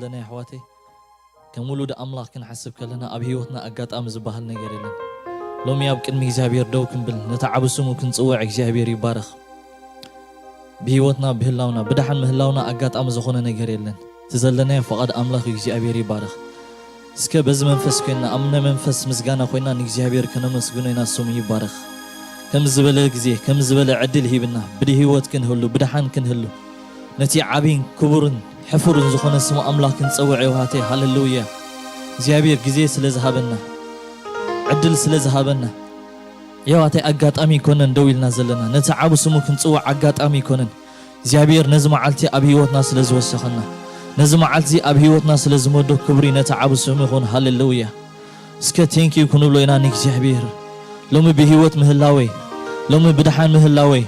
لنا يا حواتي كمولود أملاك كنحسب كلنا أبهيوتنا أقات أمز بهال نجاريلن لوم يابك إنمي إجابير دوكن بل نتعب سمو كنصوع إجابير يبارخ بهيوتنا بهلاونا بدحن مهلاونا أقات أمز خونا نجاريلن تزلنا فقد أملاك إجابير يبارخ سك بز منفس كنا أمنا منفس مسجانا خوينا نجابير كنا مسجوننا سوم يبارخ كم زبالة جزيه كم زبالة عدل هيبنا بدي هيوت كنهلو بدحن كنهلو نتي عابين كبرن حفر زخون اسمه أملاك نصوعي وهاتي هاللويا زيابير جزيه سلزهابنا عدل سلزهابنا يا واتي أقات أمي كونن دويل نازلنا نتعب سمو كنصوع أقات أمي كونن زيابير نزم عالتي أبيوتنا سلز وسخنا نزم عالتي أبيوتنا سلز مودو كبري نتعب سمو خون هاللويا سكا تينكي يكونوا لنا نيك زيابير لومي بهيوت مهلاوي لومي بدحان مهلاوي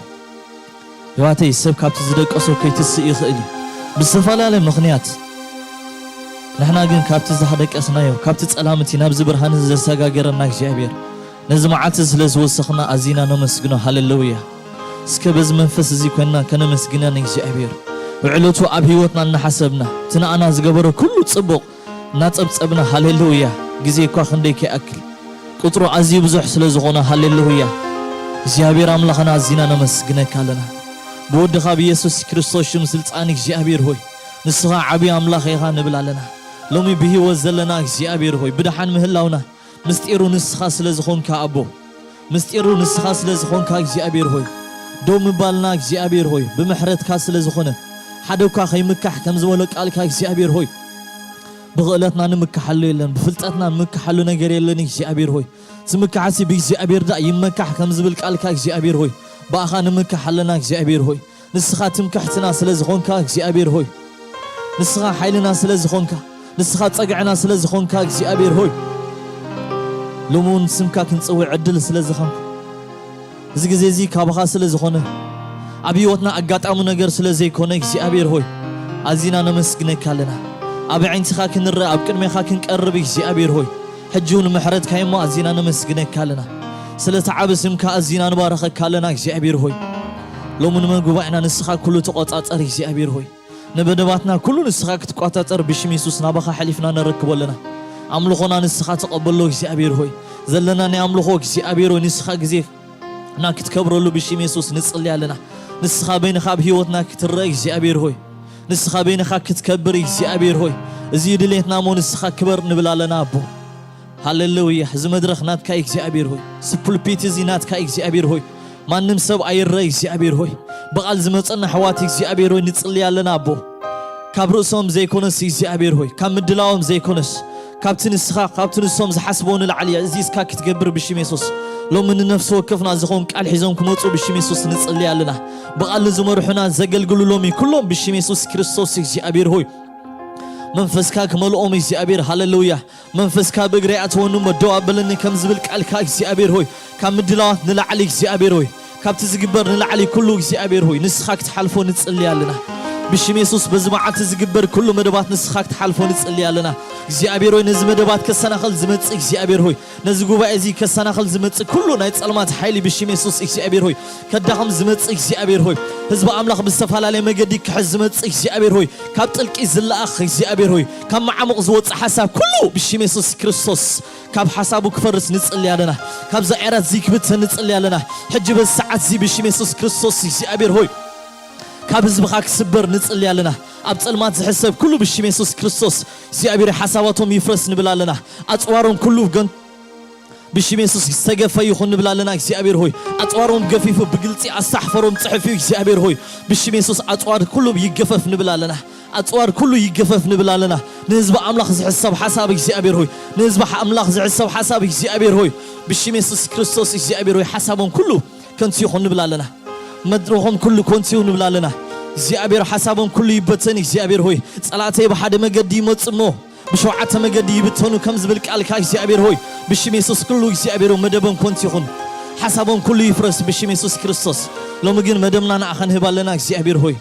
يا واتي السب كابت زدق أصو كي تسئي خئلي بالسفالة مخنيات نحنا جن كابت زهدك أسنايو كابت سلامتي نبز برهان زرساقا جرناك جابير نزم عاتز لزو السخنا أزينا نمسجنا هاللويا سكبز منفس زي كنا مسجنا نك جابير وعلوتو أبهيوتنا نحسبنا تنا أنا زقبر كله تصبق ناتب تصبنا هاللويا جزي كوا خنديك أكل قطرو عزي بزح سلزغنا هاللويا جابير أملاخنا أزينا نمسجنا كالنا بود خابي يسوع كريستوس شمسلت عنك جابير هوي نسخة عبي أملاخ يخان نبلالنا لومي به وزلنا جابير هوي بدحن مهلاونا مستيرو نسخة سلزخون كأبو مستيرو نسخة سلزخون كجابير هوي دوم بالنا جابير هوي بمحرت كسلزخونه حدوكا خي مكح كم زولك قال كجابير هوي بغلتنا نمكحلو يلن بفلتتنا نمكحلو نجر يلن جابير هوي سمكحسي بجابير دا يمكح كم زبل قال كجابير هوي بأخان مكح لنا جابير هوي نسخة تمكحتنا سلزخونكا جابير هوي نسخة حيلنا سلزخونكا نسخة تقعنا سلزخونكا جابير هوي لومون سمكا كنصوي عدل سلزخونكا زي كابخا سلزخونه أبيوتنا أقاطعمو نجر سلزي كونك جابير هوي أزينا نمسكنك لنا أبي عينتخا كنرى أبكرميخا كنقرب جابير هوي حجون محرد كايما أزينا نمسكنك لنا سلت عبسم كأزينا نبارخ كالنا جابير هوي لو من مجوعنا نسخة كله تقاطع أري جابير هوي نبدأتنا كله نسخة تقاطع بشميسوس نبخ حلفنا نركب لنا عملونا نسخة تقبلوا جابير هوي زلنا نعملوا جابير هوي نسخة جزيك ناكت كبروا له بشميسوس نصلي لنا نسخة بين خاب هيوتنا كترى جابير هوي نسخة بين خاب كتكبر جابير هوي زيد اللي تنامون نسخة كبر نبلا لنا أبو هاللويا زمدرخ نات كايك جابير هوي سبل بيتزي نات كايك جابير هوي ما نمسب أي رئيس جابير هوي بقال زمتنا حواتك جابير هوي نتصلي لنا أبو كابروسهم زي كونس جابير هوي كم مدلاهم زي كونس كابتن السخاء كابتن السوم زحسبون العليا عزيز كاك تقبر بشميسوس لو من النفس وكفنا زخون قال حزام كموتو بشميسوس نتصلي لنا بقال زمرحنا زقل قولوا لهم كلهم بشميسوس كريستوس جابير هوي منفس كاك ملؤوم جابير هاللويا منفس كا بقريعت ونو مدوا بلني كم زبلك قال كاك جابير هوي كم مدلا نلعليك جابير هوي كابت زقبر نلعلي كله جابير هوي نسخاك تحلفون نتصلي لنا بشميسوس بزمعات زقبر كله مدبات نسخاك تحلفون نتصلي لنا جابير هوي نز مدبات كسناخل زمتص جابير هوي نز غوبا ازي كسناخل زمتص كله ناي صلمات حيلي بشميسوس جابير هوي كداخم زمتص جابير هوي حزب املاخ بالسفالالي مجدي كحزمتص جابير هوي كاب طلقي زلاخ جابير هوي كم عمق زوص حساب كله بشميسوس كريستوس كاب حسابو كفرس نصلي لنا كاب زعيرات زي كبت نصلي لنا حج بالساعات زي بشميسوس كريستوس جابير هوي كاب زبخاك سبر نصلي لنا اب صلمات زحسب كله بشميسوس كريستوس جابير حساباتهم يفرس نبلا لنا اصوارهم كله بغن بشميسوس استغفى يخون نبلا لنا جابير هوي اصوارهم غفيف بغلصي استحفرهم صحفي جابير هوي بشميسوس اصوار كله يغفف نبلا لنا أطوار كله يجفف نبلا لنا نسبة أملاخ زحسب حسابك جابير هوي نسبة أملاخ زحسب حسابك جابير هوي بشميسوس كريستوس جابير هوي حسابهم كله كنت يخون نبلا لنا مدروهم كله كنت يخون نبلا لنا جابير حسابهم كله يبتني جابير هوي صلاتي بحد مجدي مصمو بشوعة مجدي يبتونو كم زبلك على جابير هوي بشميسوس كله جابير ومدبهم كنت يخون حسابهم كله يفرس بشميسوس كريستوس لو مجن مدمنا نأخن هبالنا جابير هوي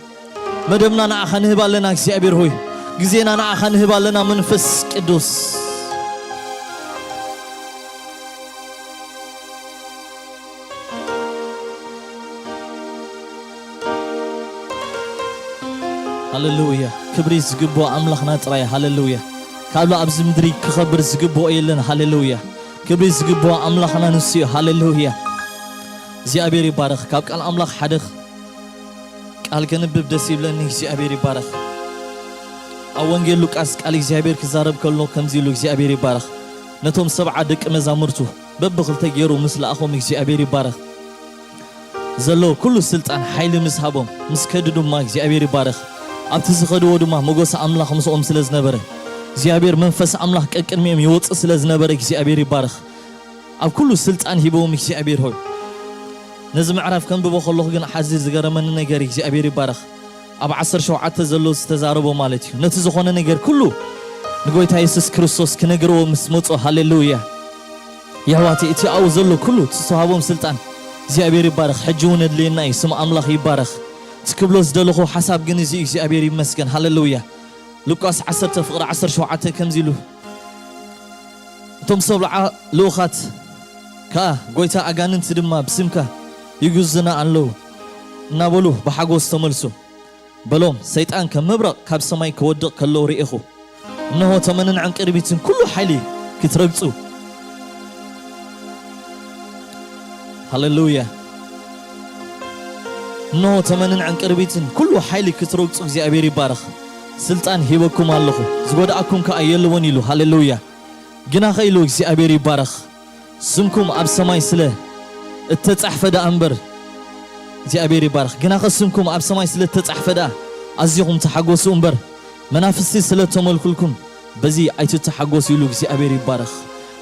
مدمنا نأخن هبالنا جابير هوي جزينا نأخن هبالنا منفس قدوس هللويا كبري زقبو أملاخنا تراي هللويا كابلو أبز مدري كخبر زقبو إيلن هللويا كبري زقبو أملاخنا نسيو هللويا زي أبيري بارخ كابك الأملاخ حدخ قال كنبب دسيب لني زي أبيري بارخ أوانجيل لوكاس قال زي أبير كزارب كلو كمزي لوك زي أبيري بارخ نتوم 7 دق مزامرتو ببخلت جيرو مثل أخوم زي أبيري بارخ زلو كل سلطان حيل مسحبهم مسكددو ماك زي أبيري بارخ أبتزخدو ودما مغوس أملاخ مسؤوم سلز نبره زي أبير منفس أملاخ كأكرميم يوت سلز نبره زي أبيري بارخ أب كل سلطان هيبوم زي أبير هو نزم عرف كان ببخلوه جن حزيز زجرمن نجاري زي أبيري بارخ أب 10 شوعات زلو استزاربو مالتي نتزخون نجار كله نقول تايسس كريستوس كنجرو مسموتو هاليلويا يا واتي إتي أو زلو كله تصحابهم سلطان زي أبيري بارخ حجون اللينا يسمع أملاخ يبارخ تكبلوز دلخو حساب جنزي زي أبيري مسكن هاليلويا لوكاس 10 فقرة 10 شوعات كم زيلو توم صبلع لوخات كا قويتا أجانن تدمى بسمكا يجوزنا عنلو نابلو بحاجوس تملسو بلوم سيطان كمبرق كاب سماي كودق كلو ريخو إنه تمنن عن قربيتن كله حالي كترقصو هللويا إنه تمنن عن قربيتن كله حالي كترقصو زي أبيري بارخ سلطان هيبكم اللهو زغود أكون كأيلون يلو هللويا جنا خيلو زي أبيري بارخ سمكم أب سماي سله التتصحف دا أمبر زي أبيري بارخ جنا خسمكم أب سماي سله التتصحف دا أزيهم تحقوسوا أمبر منافسي سله تملكلكم بزي أيتو تحقوسوا يلو زي أبيري بارخ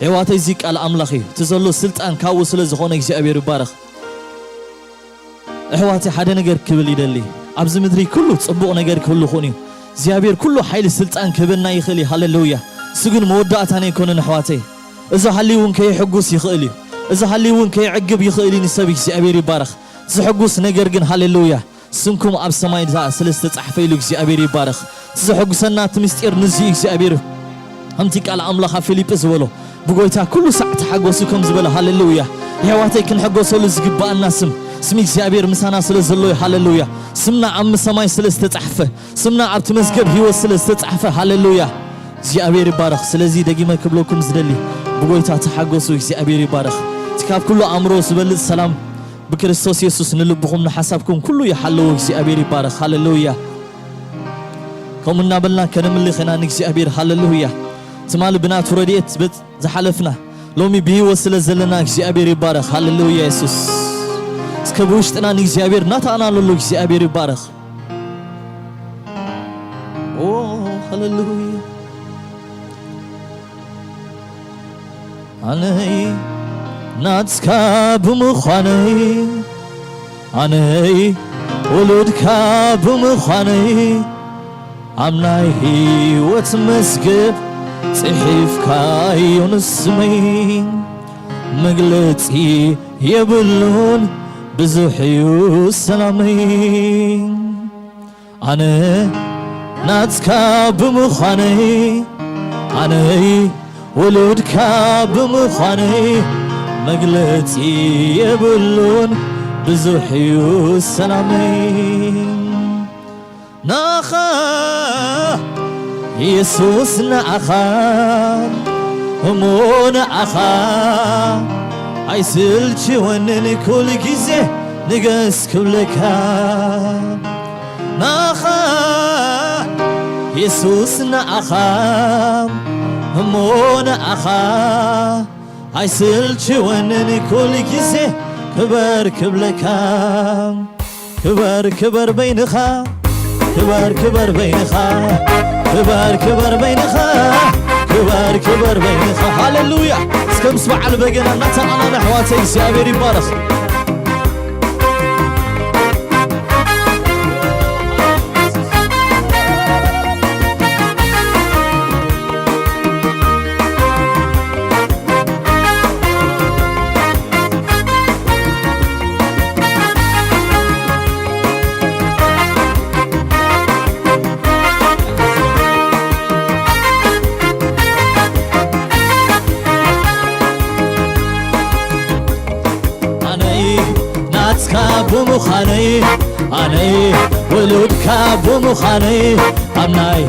هواتي زيك على أملاخي تزلو سلطان كاو سله زخونك زي أبيري بارخ هواتي حدا نجر كبل يدلي أبز مدري كله تصبق نجر كله خوني زي أبير كله حيل سلطان كبلنا يخلي هاللويا سجن مودات هني يكون نحواتي إذا هالليون كي حقوس يخلي إذا هالليون كي عقب يخلي نسبي زي أبيري بارخ زي حقوس نجر جن هاللويا سمكم أب سماي ذا سلسلة أحفيلك زي أبيري بارخ زي حقوسنا تمستير نزيك زي أبير همتك على أملاخ فيليب إزولو بقولتها كل ساعة حقوسكم زبالة هاللويا يهواتي كن حقوسه لزقبا الناس سميك زي أبير مسانا سلسلة هاللويا سمنا عم سماي سلسلة أحفة سمنا عبد مسجب هو سلسلة أحفة هاللويا زي أبيري بارخ سلزي دقيمة كبلوكم زدلي بقولتها تحقوسه زي أبيري بارخ تكاب كله أمره سبل السلام بكريستوس يسوس نلبخم نحسابكم كله يحلو زي أبيري بارخ هاللويا كم النابلنا كنم اللي خنا نكسي أبير هاللويا تمال بنات فرديت بت زحلفنا لومي بيه وصل زلنا زي أبيري بارخ هاللويا يسوس سكبوشتنا نكسي أبير ناتا أنا لولو زي أبيري بارخ أوه هاللويا أناي ناتسكا بمخاني أناي ولدكا بمخاني عمناي وتمسكب صحيفكا يونسمي مقلتي يبلون بزحيو سلامي أنا ناتسكا بمخاني أناي ولدكا بمخاني مقلتي يبلون بزحيو سلامي ناخا يسوس ناخا همون أخا عيسلشي ونن كل جزء نقص كلكا ناخا يسوس ناخا همون أخا عيسلشي ونن كل جزء كبر كبلكا كبر كبر بينخا كبر كبر بينخا كبر كبر بينخا كبر كبر بينخا هاللويا سكم سبع البقنا نتا أنا نحواتي سيابيري بارخ بمخاني أنا ولود كابو مخاني أمناي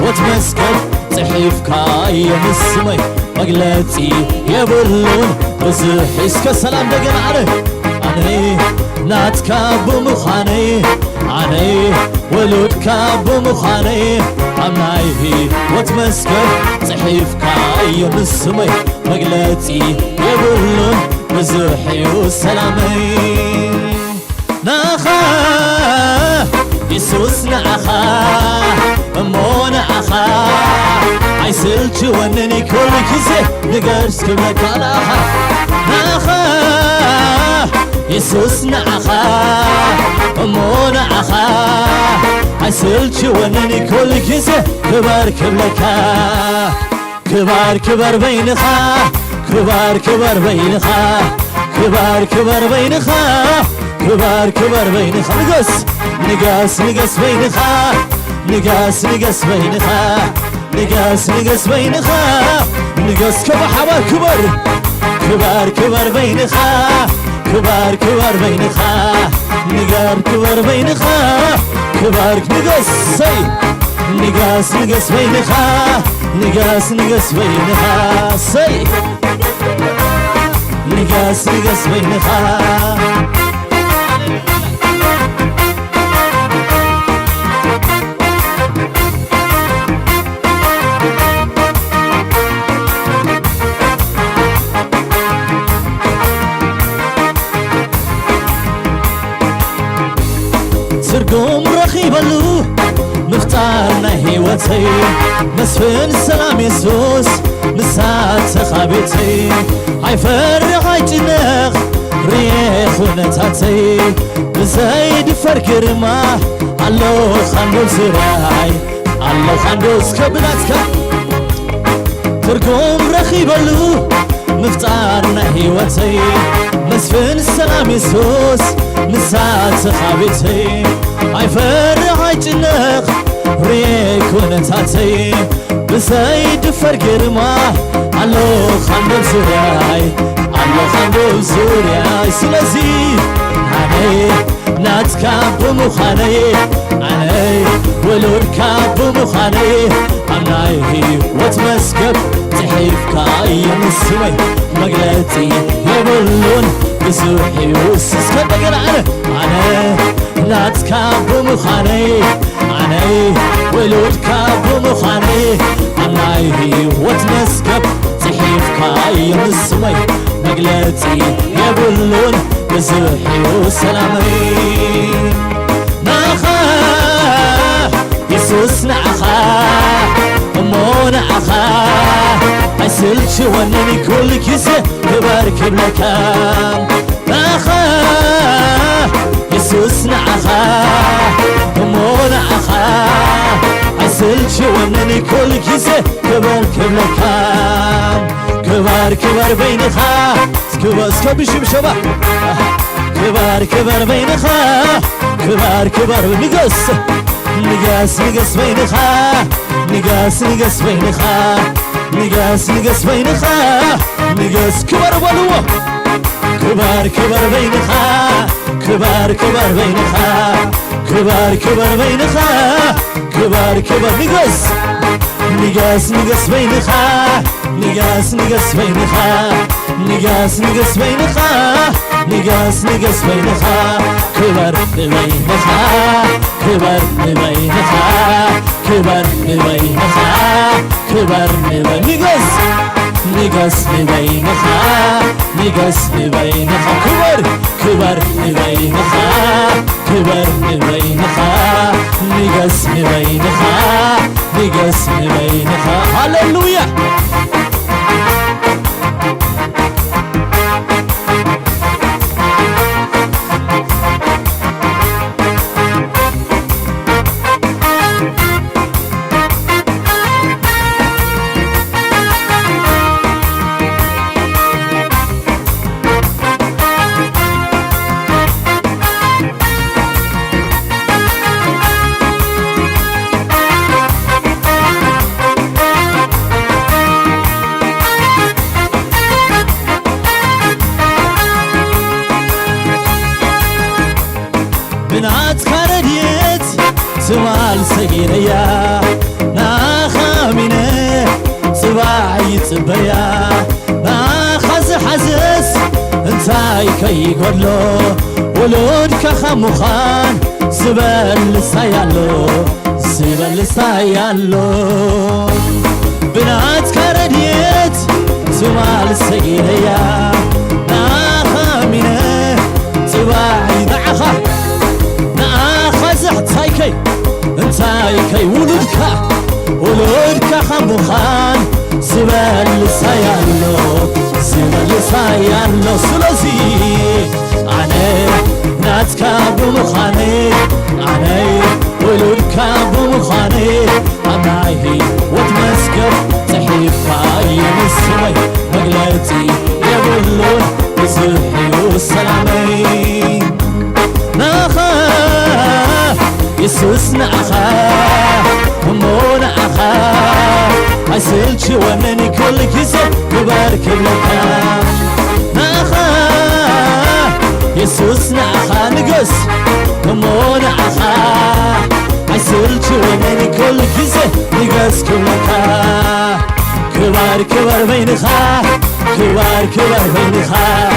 وتمسكت صحيف كاي مسمي مقلتي يبلون بزحي اسك سلام دقن عني نات كابو مخاني عني ولود كابو مخاني أمناي وتمسكت صحيف كاي مسمي مقلتي يبلون بزحي وسلامي ناخا يسوس نعخا أمون عخا عيسلت ونني كل كزي نقرس كمك ناخا ناخا يسوس نعخا أمون عخا عيسلت ونني كل كزي كبر كبلكا كبر كبر بينخا كبر كبر بينخا كبر كبر بينخا كبر كبر بينخا نقاس نقاس بينخا نقاس نقاس بينخا نقاس نقاس بينخا نقاس كبر حبر كبر كبر كبر بينخا كبر كبر بينخا نقار كبر بينخا كبر نقاس سي نقاس نقاس بينخا نقاس نقاس بينخا سي نقاس نقاس بينخا ترقوم رخيبلو مفتارنا هيوتي مسفن السلام يسوس مسات خابتي عيفرح عيجنخ ريخ ونتاتي بزايد فرق رما الله خندو زراي الله خندو سكبلاتك ترقوم رخيبلو مفتارنا هيوتي مسفن السلام يسوس مسات خابتي عيفرح عيجنخ ريك ونتاتي بزايد فرق رما الله خندو زراي الله خندو زراي سلازي عني ناتكاب مخاني عني ولوركاب مخاني أمناي وتمسكب تحيف كاي مسوي مقلتي يبلون بزوحي وسسكب بقر عني ناتكاب مخاني عني ولوركاب مخاني أمناي وتمسكب تحيف كاي مسوي مقلتي يبلون بزوحي وسلامي ناخا يسوس نعخا أمون عخا عسلت ونني كل كيسة كبر كبلكام ناخا يسوس نعخا أمون عخا عسلت ونني كل كيسة كبر كبلكام كبر كبر بينخا كبر سكبش بشبه كبر كبر بينخا كبر كبر نقص نقاس نقاس بينخا نقاس نقاس بينخا نقاس نقاس بينخا نقاس كبر بلوه كبر كبر بينخا كبر كبر بينخا كبر كبر بينخا كبر كبر نقص نقاس نقاس بينخا نقاس نقاس بينخا نقاس نقاس بينخا نقاس نقاس بينخا كبر بينخا كبر بينخا كبر بينخا كبر نقاس نقاس بينخا نقاس بينخا كبر كبر بينخا كبر بينخا نقاس بينخا نقاس بينخا هاليلويا السيريا ناخامينه صباعي تبيا ناخز حزس انتاي كي قولو ولود كخمخان زبل سايالو بنات كرديت زمال السيريا ناخامينه صباعي نعخا ناخزح تايكي انتايكي ولودك خمخان زبل سايالو سلازي عني ناتكا بمخاني عني ولودك بمخاني عناي وتمسكر تحيفا يمسوي مقلتي يقولون بزحي والسلامي ناخا يسوس ناخا همون أخا عسلتي ونني كل كيسة مبارك لك ناخا يسوس ناخا نقص همون أخا عسلتي ونني كل كيسة نقص كلك كبار بينخا كبار بينخا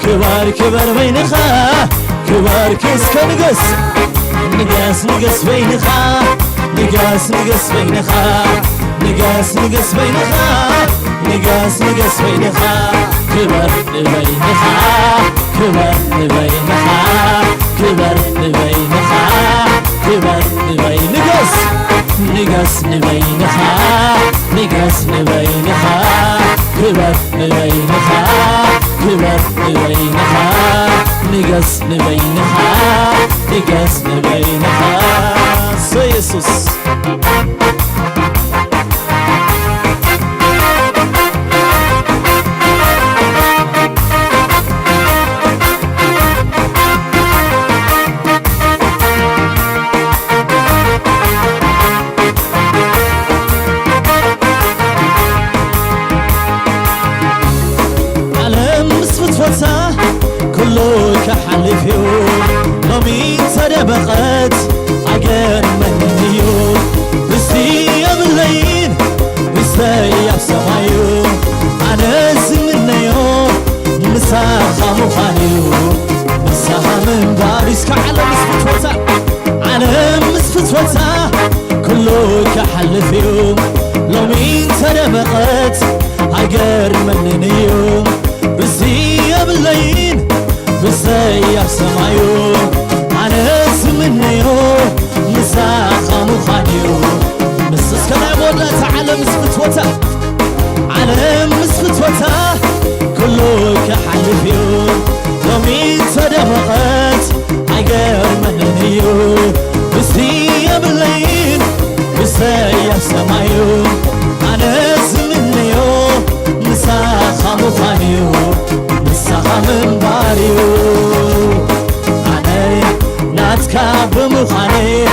كبار بينخا كبار كيس كنقص نقص بينخا نقص بينخا نقص بينخا نقص بينخا كبر بينخا كبر بينخا كبر بينخا كبر بين نقص بينخا نقص بينخا كبر بينخا كبر بينخا نقص بينخا نقص بينخا سيسوس كله كحلفيو لومي تدبقت عقل منيو بستي بالليل بستي بسمايو أنا زمنيو مساخة مخانيو مساخة من باريس كعلى مسفتوتا على مسفتوتا كله كحلفيو لومي تدبقت عقل منيو بستي بالليل بسيح سمايو أنا زمنيو مساخة مخانيو مسس كلا مولا تعالى مسفتوتا على مسفتوتا كله كحلفيو لومي تدمقت عقر منيو بسيح بالليل بسيح سمايو أنا زمنيو مساخة مخانيو من باريو عني ناتكا بمخاني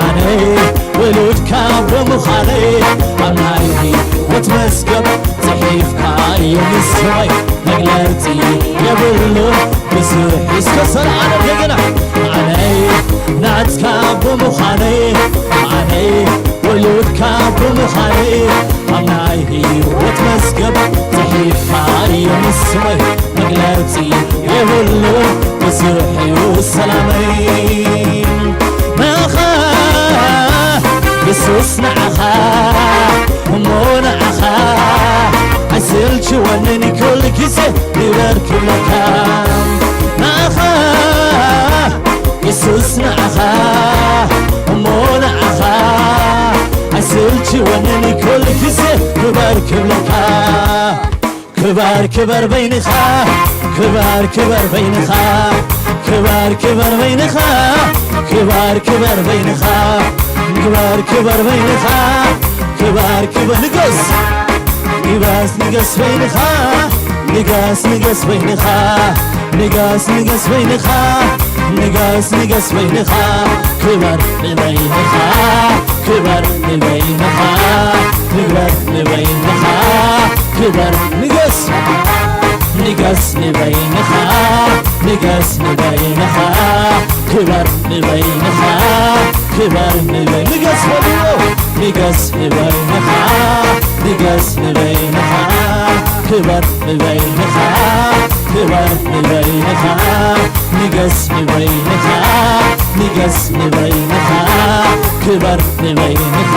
عني ولودكا بمخاني عني وتمسكب تحيفكا يمسوي مقلتي يبلو بسوحي سكسر على بيقنا عني ناتكا بمخاني عني ولودكا بمخاني عني وتمسكب تحيفكا يمسوي مقلتي يبلو بسوحي والسلامين ناخا يسوس نعخا همون أخا عسلت ونني كل كيسة يبارك لك ناخا يسوس نعخا همون أخا عسلت ونني كل كيسة يبارك لك كبار بينخا كبار بينخا كبار بينخا كبار بينخا كبار بينخا كبار نقص بينخا نقص بينخا نقص بينخا نقص بينخا كبر بينخا كبر بينخا كبر بينخا كبر نقص ንገስ ንበይንኻ ንገስ ንበይንኻ ክበር ንበይንኻ ክበር ንበይ ንገስ በልዎ ንገስ ንበይንኻ ንገስ ንበይንኻ ክበር ንበይንኻ ክበር ንበይንኻ ንገስ ንበይንኻ ንገስ ንበይንኻ ክበር ንበይንኻ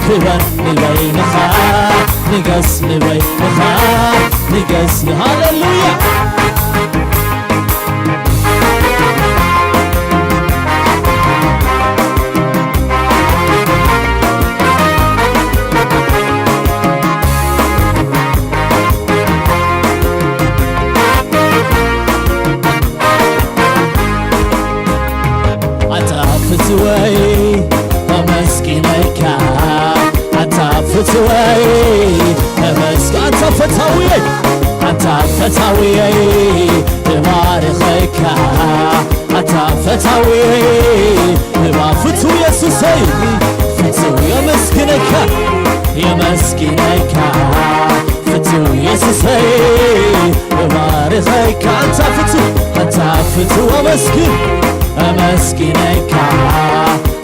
ክበር ንበይንኻ ንገስ ንበይንኻ ንገስ ሃሌሉያ فتوي أمسكينك أنت فتوي أمسك أنت فتوي أنت فتوي ببارخك أنت فتوي بما فتو يسوسي فتو يمسكينك يمسكينك فتو يسوسي ببارخك أنت فتو أمسكين أمسكينك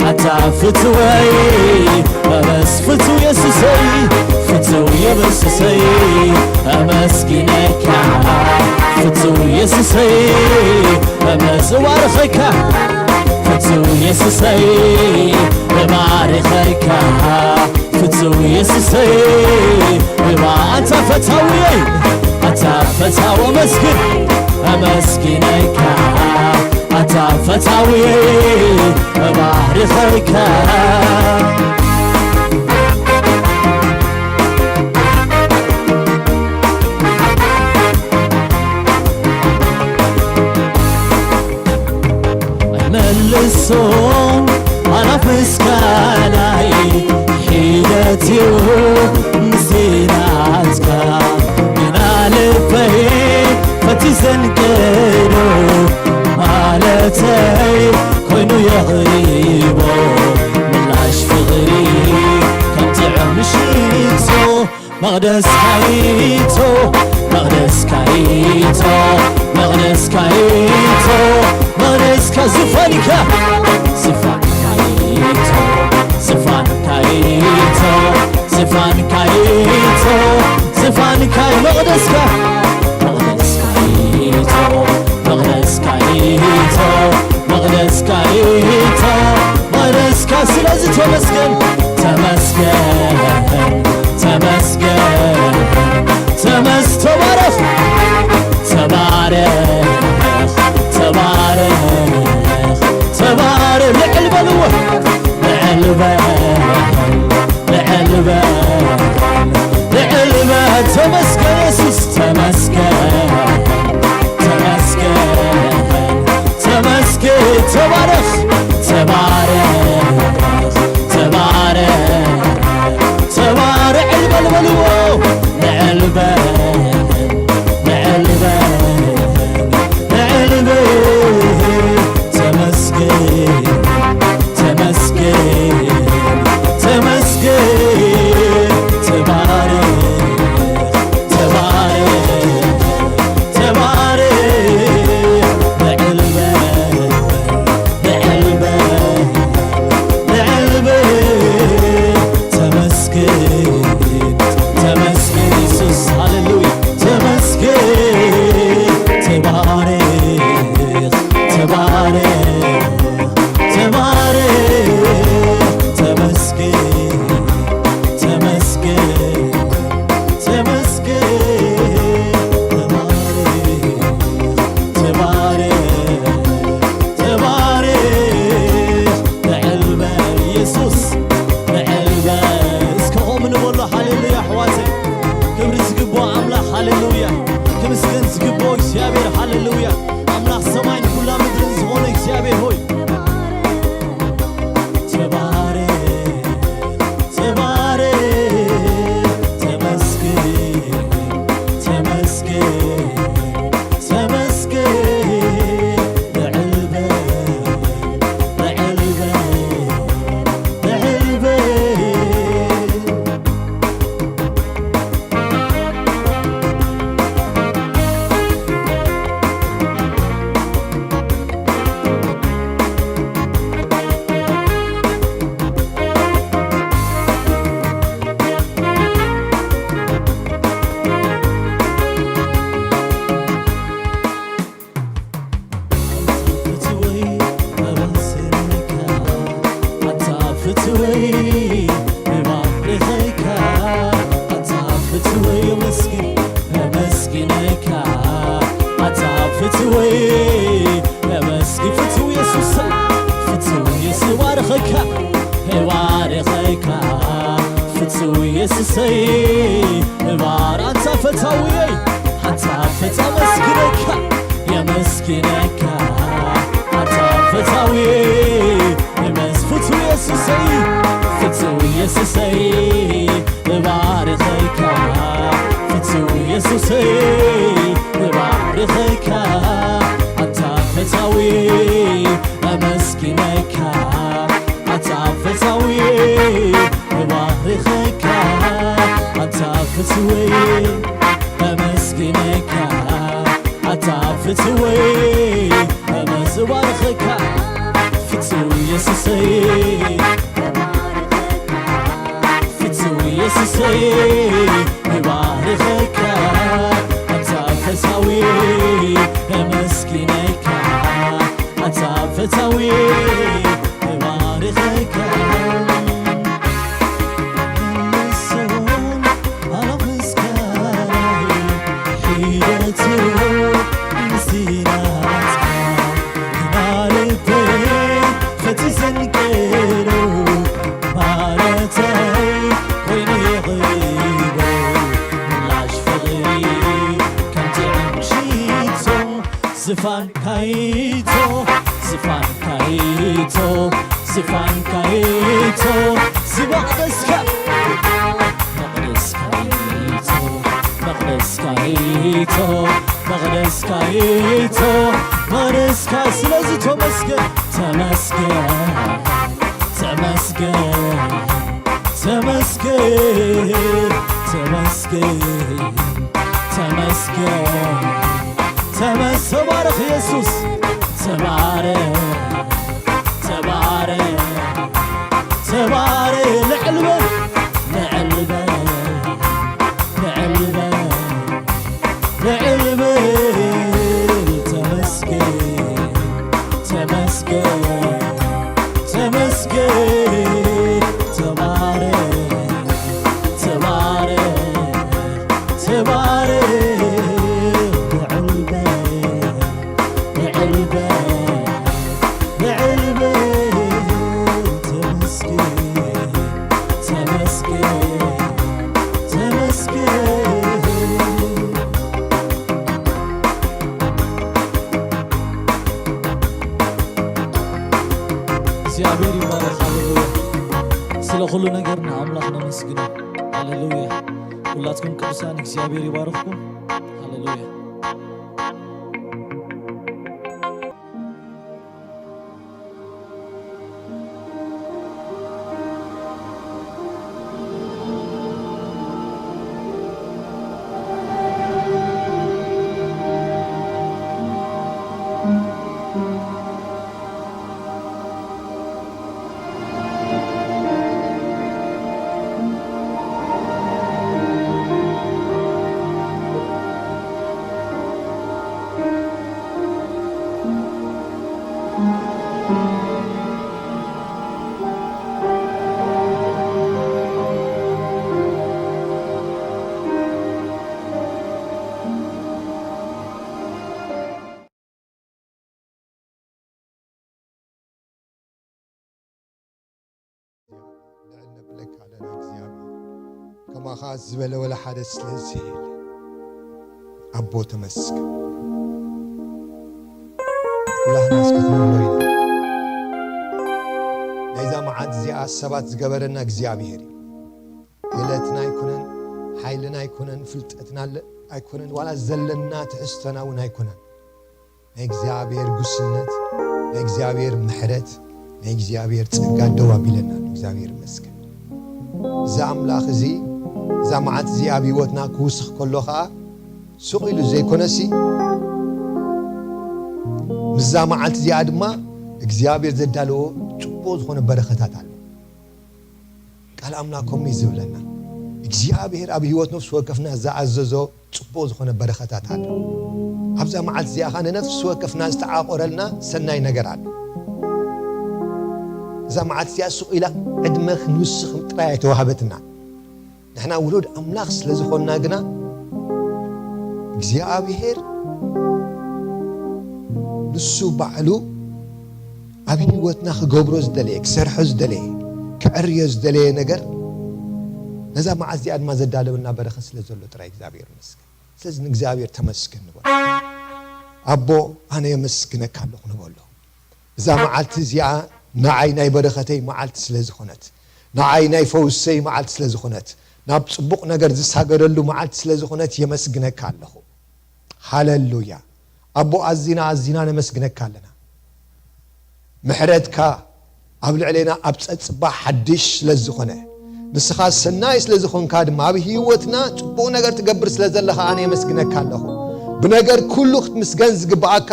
أنت فتوي أمس فتو يسوسي فتو يسوسي أمسكينك فتو يسوسي أمس وارخك فتو يسوسي بمارخك فتو يسوسي بما أنت فتوي أنت فتو أمسكين أمسكينك أنت فتاوي بعرفك ملسون أنا فسكاناي حيلتي ومسيناتك من ألفي فتزنكرو مالتي كونو يغريبو ملاش فغري كم تعمشيتو مغدس كايتو مغدس كايتو مغدس كايتو مغدس كزفانكا زفان كايتو زفان كايتو زفان كايتو زفان كاي مغدس كا مغدس كايتو مغدس كايتو مغدس كايتو مغدس كاسلازي تمسكن تمسكن تمسكن تمس تبارك تبارك تبارك تبارك لقلب الوه لعلبه لعلبه لعلبه تمسكن يسوس تمسكن تبارك تبارك تبارك بارخك بارخك فتوي يسسي بار أنت فتوي أنت فتمسكنك يا مسكنك أنت فتوي يمس فتوي يسسي فتوي يسسي بارخك فتوي يسسي بارخك أنت فتوي مسكنك فتوي بارخك أنت فتوي مسكنك فتوي بارخك فتوي يسسي فتوي يسسي بارخك أنت فتوي مسكنك فتوي بارخك الصون على مسكني حيدتي مسيراتك نارتي فتسنكرو مالتي ويني غيبو لاش فغري كنت عمشيتو زفان كايتو زفان كايتو زفان كايتو زبقدس مقدس كايتو مقدس كايتو مقدس كايتو مقدس كايتو لازم تمسكن تمسكن تمسكن تمسكن تمسكن تمسكن تبارك يسوس تبارك تبارك تبارك لعلبة لعلبة لعلبة لعلبة تمسكن تمسكن تمسكن تبارك تبارك تبارك እግዚአብሔር ይባረክ። ሃሌሉያ። ስለ ሁሉ ነገርና አምላክና መስግኑ። ሃሌሉያ። ሁላችሁም ቅዱሳን እግዚአብሔር ይባርክኩም። ሃሌሉያ። لك على الأجزاء كما خاز ولا ولا حدث لزيل أبو تمسك الله ناس كتمنوين إذا ما عاد زي السبات زجبرنا أجزاء بيري يلتنا يكونن حيلنا يكونن فلتتنا يكونن ولا زلنا تحستنا ونا يكونن أجزاء بير قسنت أجزاء بير محرت أجزاء بير تنقاد دوابيلنا أجزاء بير مسك زعم لاخزي زعمات زي أبي وتنا كوسخ كلها سقيل زي كونسي مزامعات زي أدما إجزابير زدالو تبوز خون بركات على قال أملاكم يزولنا إجزابير أبي وتنا سوكفنا زعززو تبوز خون بركات على أبزا معات زي أخانا نفس وكفنا استعاقرلنا سناي نجران زعمات زي سقيل عدمخ نوسخ مترايت وهبتنا نحنا ولود أملاخ سلزخونا جنا እግዚአብሔር ንሱ ባዕሉ ኣብ ህይወትና ክገብሮ ዝደለየ ክሰርሖ ዝደለየ ክዕርዮ ዝደለየ ነገር ነዛ መዓዝ እዚኣ ድማ ዘዳለበና በረኸ ስለ ዘሎ ጥራይ እግዚአብሔር ይመስገን ስለዚ ንእግዚአብሔር ተመስገን ንበሎ ኣቦ ኣነ የመስግነካ ኣለኹ ንበሎ እዛ መዓልቲ እዚኣ ንዓይ ናይ በረኸተይ መዓልቲ ስለ ዝኾነት ንዓይ ናይ ፈውሰይ መዓልቲ ስለ ዝኾነት ናብ ፅቡቕ ነገር ዝሳገደሉ መዓልቲ ስለ ዝኾነት የመስግነካ ኣለኹ ሃሌሉያ ኣቦ ኣዚና ነመስግነካ ኣለና ምሕረትካ ኣብ ልዕሌና ኣብ ፀፅባ ሓድሽ ስለ ዝኾነ ንስኻ ሰናይ ስለ ዝኾንካ ድማ ኣብ ህይወትና ፅቡቕ ነገር ትገብር ስለ ዘለኻ ኣነ የመስግነካ ኣለኹ ብነገር ኩሉ ክትምስገን ዝግባኣካ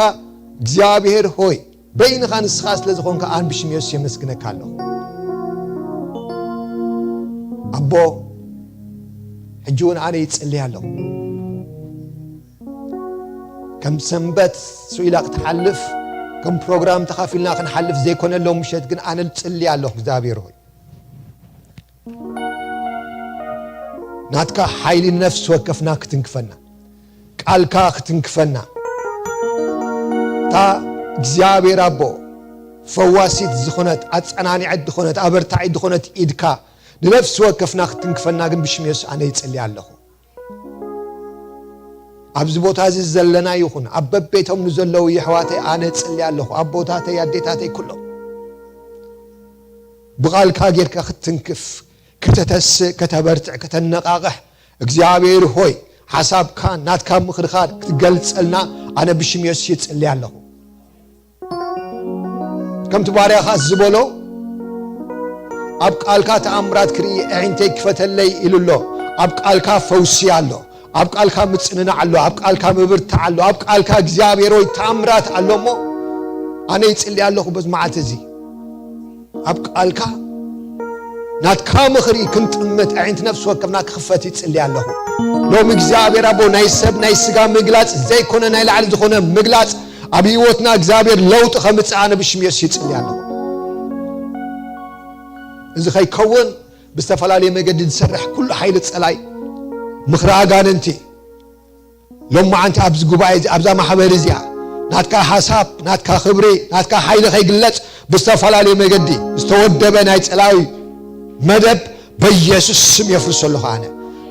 እግዚአብሔር ሆይ በይንኻ ንስኻ ስለ ዝኾንካ ኣነ ብሽም ኢየሱስ የመስግነካ ኣለኹ ኣቦ ሕጂ እውን ኣነ ይፅልይ ኣለኹ ከም ሰንበት ስኢላ ክትሓልፍ ከም ፕሮግራም ተኻፊልና ክንሓልፍ ዘይኮነሎም ምሸት ግን ኣነ ልፅልይ ኣለኹ እግዚአብሔር ሆይ ናትካ ሓይሊ ነፍስ ወከፍና ክትንክፈና ቃልካ ክትንክፈና ታ እግዚአብሔር ኣቦ ፈዋሲት ዝኾነት ኣፀናኒዐት ዝኾነት ኣበርታዒት ዝኾነት ኢድካ ንነፍስ ወከፍና ክትንክፈና ግን ብሽም ኢየሱስ ኣነ ይፅልይ ኣለኹ ኣብዚ ቦታ እዚ ዘለና ይኹን ኣብ በቤቶም ንዘለዉ ይሕዋተይ ኣነ ይፅልይ ኣለኹ ኣቦታተይ ኣዴታተይ ኩሎም ብቓልካ ጌርካ ክትንክፍ ከተተስእ ከተበርትዕ ከተነቃቕሕ እግዚአብሔር ሆይ ሓሳብካ ናትካ ምኽርኻ ክትገልጸልና ኣነ ብሽም ኢየሱስ ይፅልይ ኣለኹ ከምቲ ባርያኻ ዝበሎ ኣብ ቃልካ ተኣምራት ክርኢ ኣዒንተይ ክፈተለይ ኢሉሎ ኣብ ቃልካ ፈውሲ ኣሎ ኣብ ቃልካ ምጽንናዕ ኣሎ ኣብ ቃልካ ምብርታዕ ኣሎ ኣብ ቃልካ እግዚአብሔር ሆይ ተኣምራት ኣሎ እሞ ኣነ ይፅልይ ኣለኹ በዚ መዓልቲ እዚ ኣብ ቃልካ ናትካ ምኽሪ ክንጥምት ኣዒንት ነፍሲ ወከፍና ክኽፈት ይፅልይ ኣለኹ ሎሚ እግዚአብሔር ኣቦ ናይ ሰብ ናይ ስጋ ምግላፅ ዘይኮነ ናይ ላዕሊ ዝኾነ ምግላፅ ኣብ ህይወትና እግዚአብሔር ለውጢ ከምፅእ ኣነ ብሽም ኢየሱስ ይፅልይ ኣለኹ እዚ ከይከውን ብዝተፈላለየ መገዲ ዝሰርሕ ኩሉ ሓይሊ ፀላይ ምኽሪ ኣጋንንቲ ሎማዓንቲ ኣብዚ ጉባኤ ኣብዛ ማሕበር እዚኣ ናትካ ሓሳብ ናትካ ክብሪ ናትካ ሓይሊ ከይግለፅ ብዝተፈላለየ መገዲ ዝተወደበ ናይ ፀላዊ መደብ በኢየሱስ ስም የፍርሶ ኣለኹ ኣነ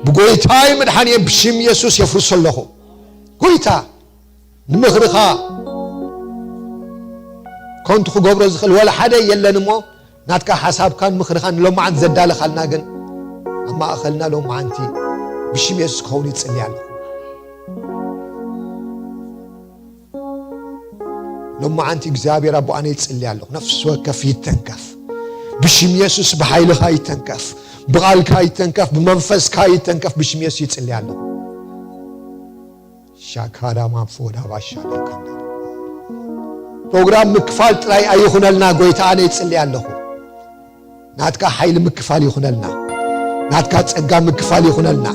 ብጎይታዊ መድሓኒየ ብሽም ኢየሱስ የፍርሶ ኣለኹ ጎይታ ንምኽርኻ ኮንቱ ክገብሮ ዝኽእል ወላ ሓደ የለን እሞ ናትካ ሓሳብካን ምኽርኻን ሎማዓንቲ ዘዳለኻልና ግን ኣብ ማእኸልና ሎማዓንቲ ብሽም ኢየሱስ ክኸውን ይፅልይ ኣለኹ ሎማዓንቲ እግዚአብሔር ኣቦ ኣነ ይፅልይ ኣለኹ ነፍሲ ወከፍ ይተንከፍ ብሽም ኢየሱስ በኃይልኻ ይተንከፍ ብቓልካ ይተንከፍ ብመንፈስካ ይተንከፍ ብሽም ኢየሱስ ይፅልይ ኣለኹ ሻካዳ ማፎዳ ባሻለካ ፕሮግራም ምክፋል ጥራይ ኣይኹነልና ጎይታ ኣነ ይፅልይ ኣለኹ ናትካ ሓይሊ ምክፋል ይኹነልና ናትካ ፀጋ ምክፋል ይኹነልና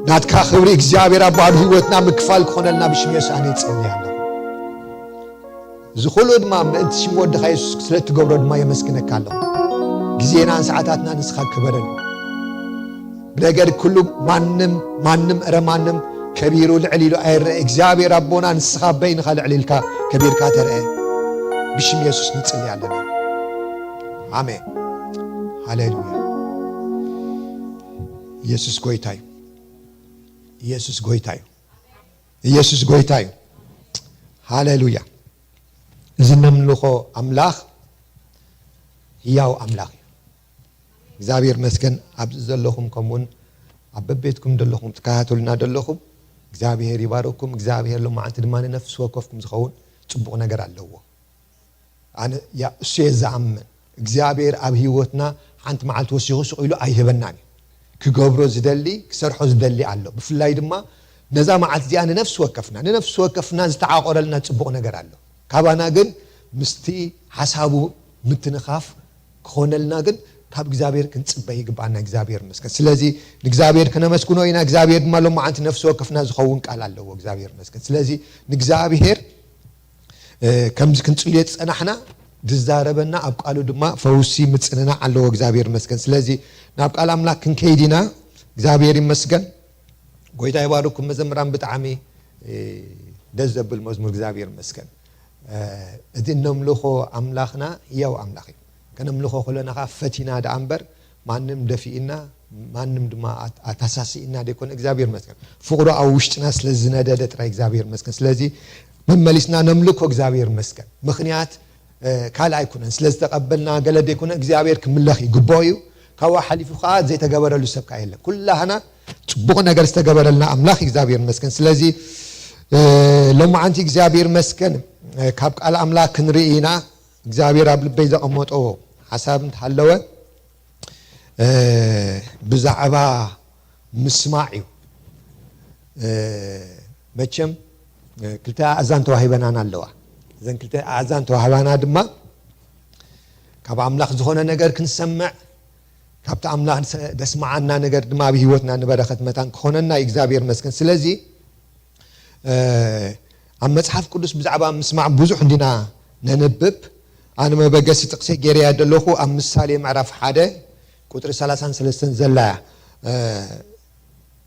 ናትካ ክብሪ እግዚአብሔር ኣቦ ኣብ ህይወትና ምክፋል ክኾነልና ብሽም ኢየሱስ ኣነ ይፅልይ ኣለኹ ዝኹሉ ድማ ምእንቲ ሽም ወድኻ ኢየሱስ ስለ እትገብሮ ድማ የመስግነካ ኣለኹ ጊዜናን ሰዓታትና ንስኻ ክበረን ብነገር ኩሉ ማንም እረ ማንም ከቢሩ ልዕል ኢሉ ኣይርአ እግዚአብሔር ኣቦና ንስኻ በይንኻ ልዕል ኢልካ ከቢርካ ተርአ ብሽም ኢየሱስ ንፅልይ ኣለና ኣሜን ሃሌሉያ ኢየሱስ ጎይታ እዩ ኢየሱስ ጎይታ እዩ ኢየሱስ ጎይታ እዩ ሃሌሉያ እዚ ነምልኾ ኣምላኽ ሕያው ኣምላኽ እዩ እግዚአብሔር መስገን ኣብዚ ዘለኹም ከምኡውን ኣብ በቤትኩም ዘለኹም ትከታተሉና ዘለኹም እግዚአብሔር ይባረኩም እግዚአብሔር ሎማዓንቲ ድማ ንነፍሲ ወከፍኩም ዝኸውን ፅቡቕ ነገር ኣለዎ ኣነ እሱ የዝኣምን እግዚአብሔር ኣብ ህይወትና ሓንቲ መዓልቲ ወሲኹ ስቕ ኢሉ ኣይህበናን እዩ ክገብሮ ዝደሊ ክሰርሖ ዝደሊ ኣሎ ብፍላይ ድማ ነዛ መዓልቲ እዚኣ ንነፍሲ ወከፍና ዝተዓቆረልና ፅቡቕ ነገር ኣሎ ካባና ግን ምስቲ ሓሳቡ ምትንኻፍ ክኾነልና ግን ካብ እግዚአብሔር ክንፅበይ ይግባአና እግዚአብሔር መስገን ስለዚ ንእግዚአብሔር ከነመስግኖ ኢና እግዚአብሔር ድማ ሎማዓንቲ ነፍሲ ወከፍና ዝኸውን ቃል ኣለዎ እግዚአብሔር መስገን ስለዚ ንእግዚአብሔር ከምዚ ክንፅልዮ ፀናሕና ድዛረበና ኣብ ቃሉ ድማ ፈውሲ ምፅንናዕ ኣለዎ እግዚአብሔር መስገን ስለዚ ናብ ቃል ኣምላክ ክንከይድ ኢና እግዚአብሔር ይመስገን ጎይታ ይባርኩም መዘምራን ብጣዕሚ ደስ ዘብል መዝሙር እግዚአብሔር መስገን እዚ ነምልኾ ኣምላኽና ያው ኣምላኽ እዩ ከነምልኾ ከለና ፈቲና ዳኣምበር ማንም ደፊኢና ማንም ድማ ኣታሳሲኢና ደይኮነ እግዚአብሔር መስገን ፍቅሩ ኣብ ውሽጥና ስለዝነደደ ጥራይ እግዚአብሔር መስገን ስለዚ መመሊስና ነምልኮ እግዚአብሔር መስገን ምክንያት ካል ኣይኩነን ስለዝተቀበልና ገለ ደይኮነ እግዚአብሔር ክምለኽ ይግባእ እዩ ካብኡ ሓሊፉ ከዓ ዘይተገበረሉ ሰብ ከዓ የለን ኩላህና ጽቡቕ ነገር ዝተገበረልና ኣምላኽ እግዚአብሔር መስገን ስለዚ ሎማዓንቲ እግዚአብሔር መስገን ካብ ቃል ኣምላኽ ክንርኢና እግዚአብሔር ኣብ ልበይ ዘቐመጦ ሓሳብ እንተሃለወ ብዛዕባ ምስማዕ እዩ መቸም ክልተ ኣዛን ተዋሂበናን ኣለዋ እዘን ክልተ ኣዛን ተዋሂባና ድማ ካብ ኣምላኽ ዝኾነ ነገር ክንሰምዕ ካብቲ ኣምላኽ ደስማዓና ነገር ድማ ኣብ ህይወትና ንበረኸት መታን ክኾነና እግዚአብሔር መስገን ስለዚ ኣብ መጽሓፍ ቅዱስ ብዛዕባ ምስማዕ ብዙሕ እንዲና ነንብብ ኣነ መበገሲ ጥቕሲ ገይረያ ደለኹ ኣብ ምሳሌ ምዕራፍ 1 ቁጥሪ 33 ዘላያ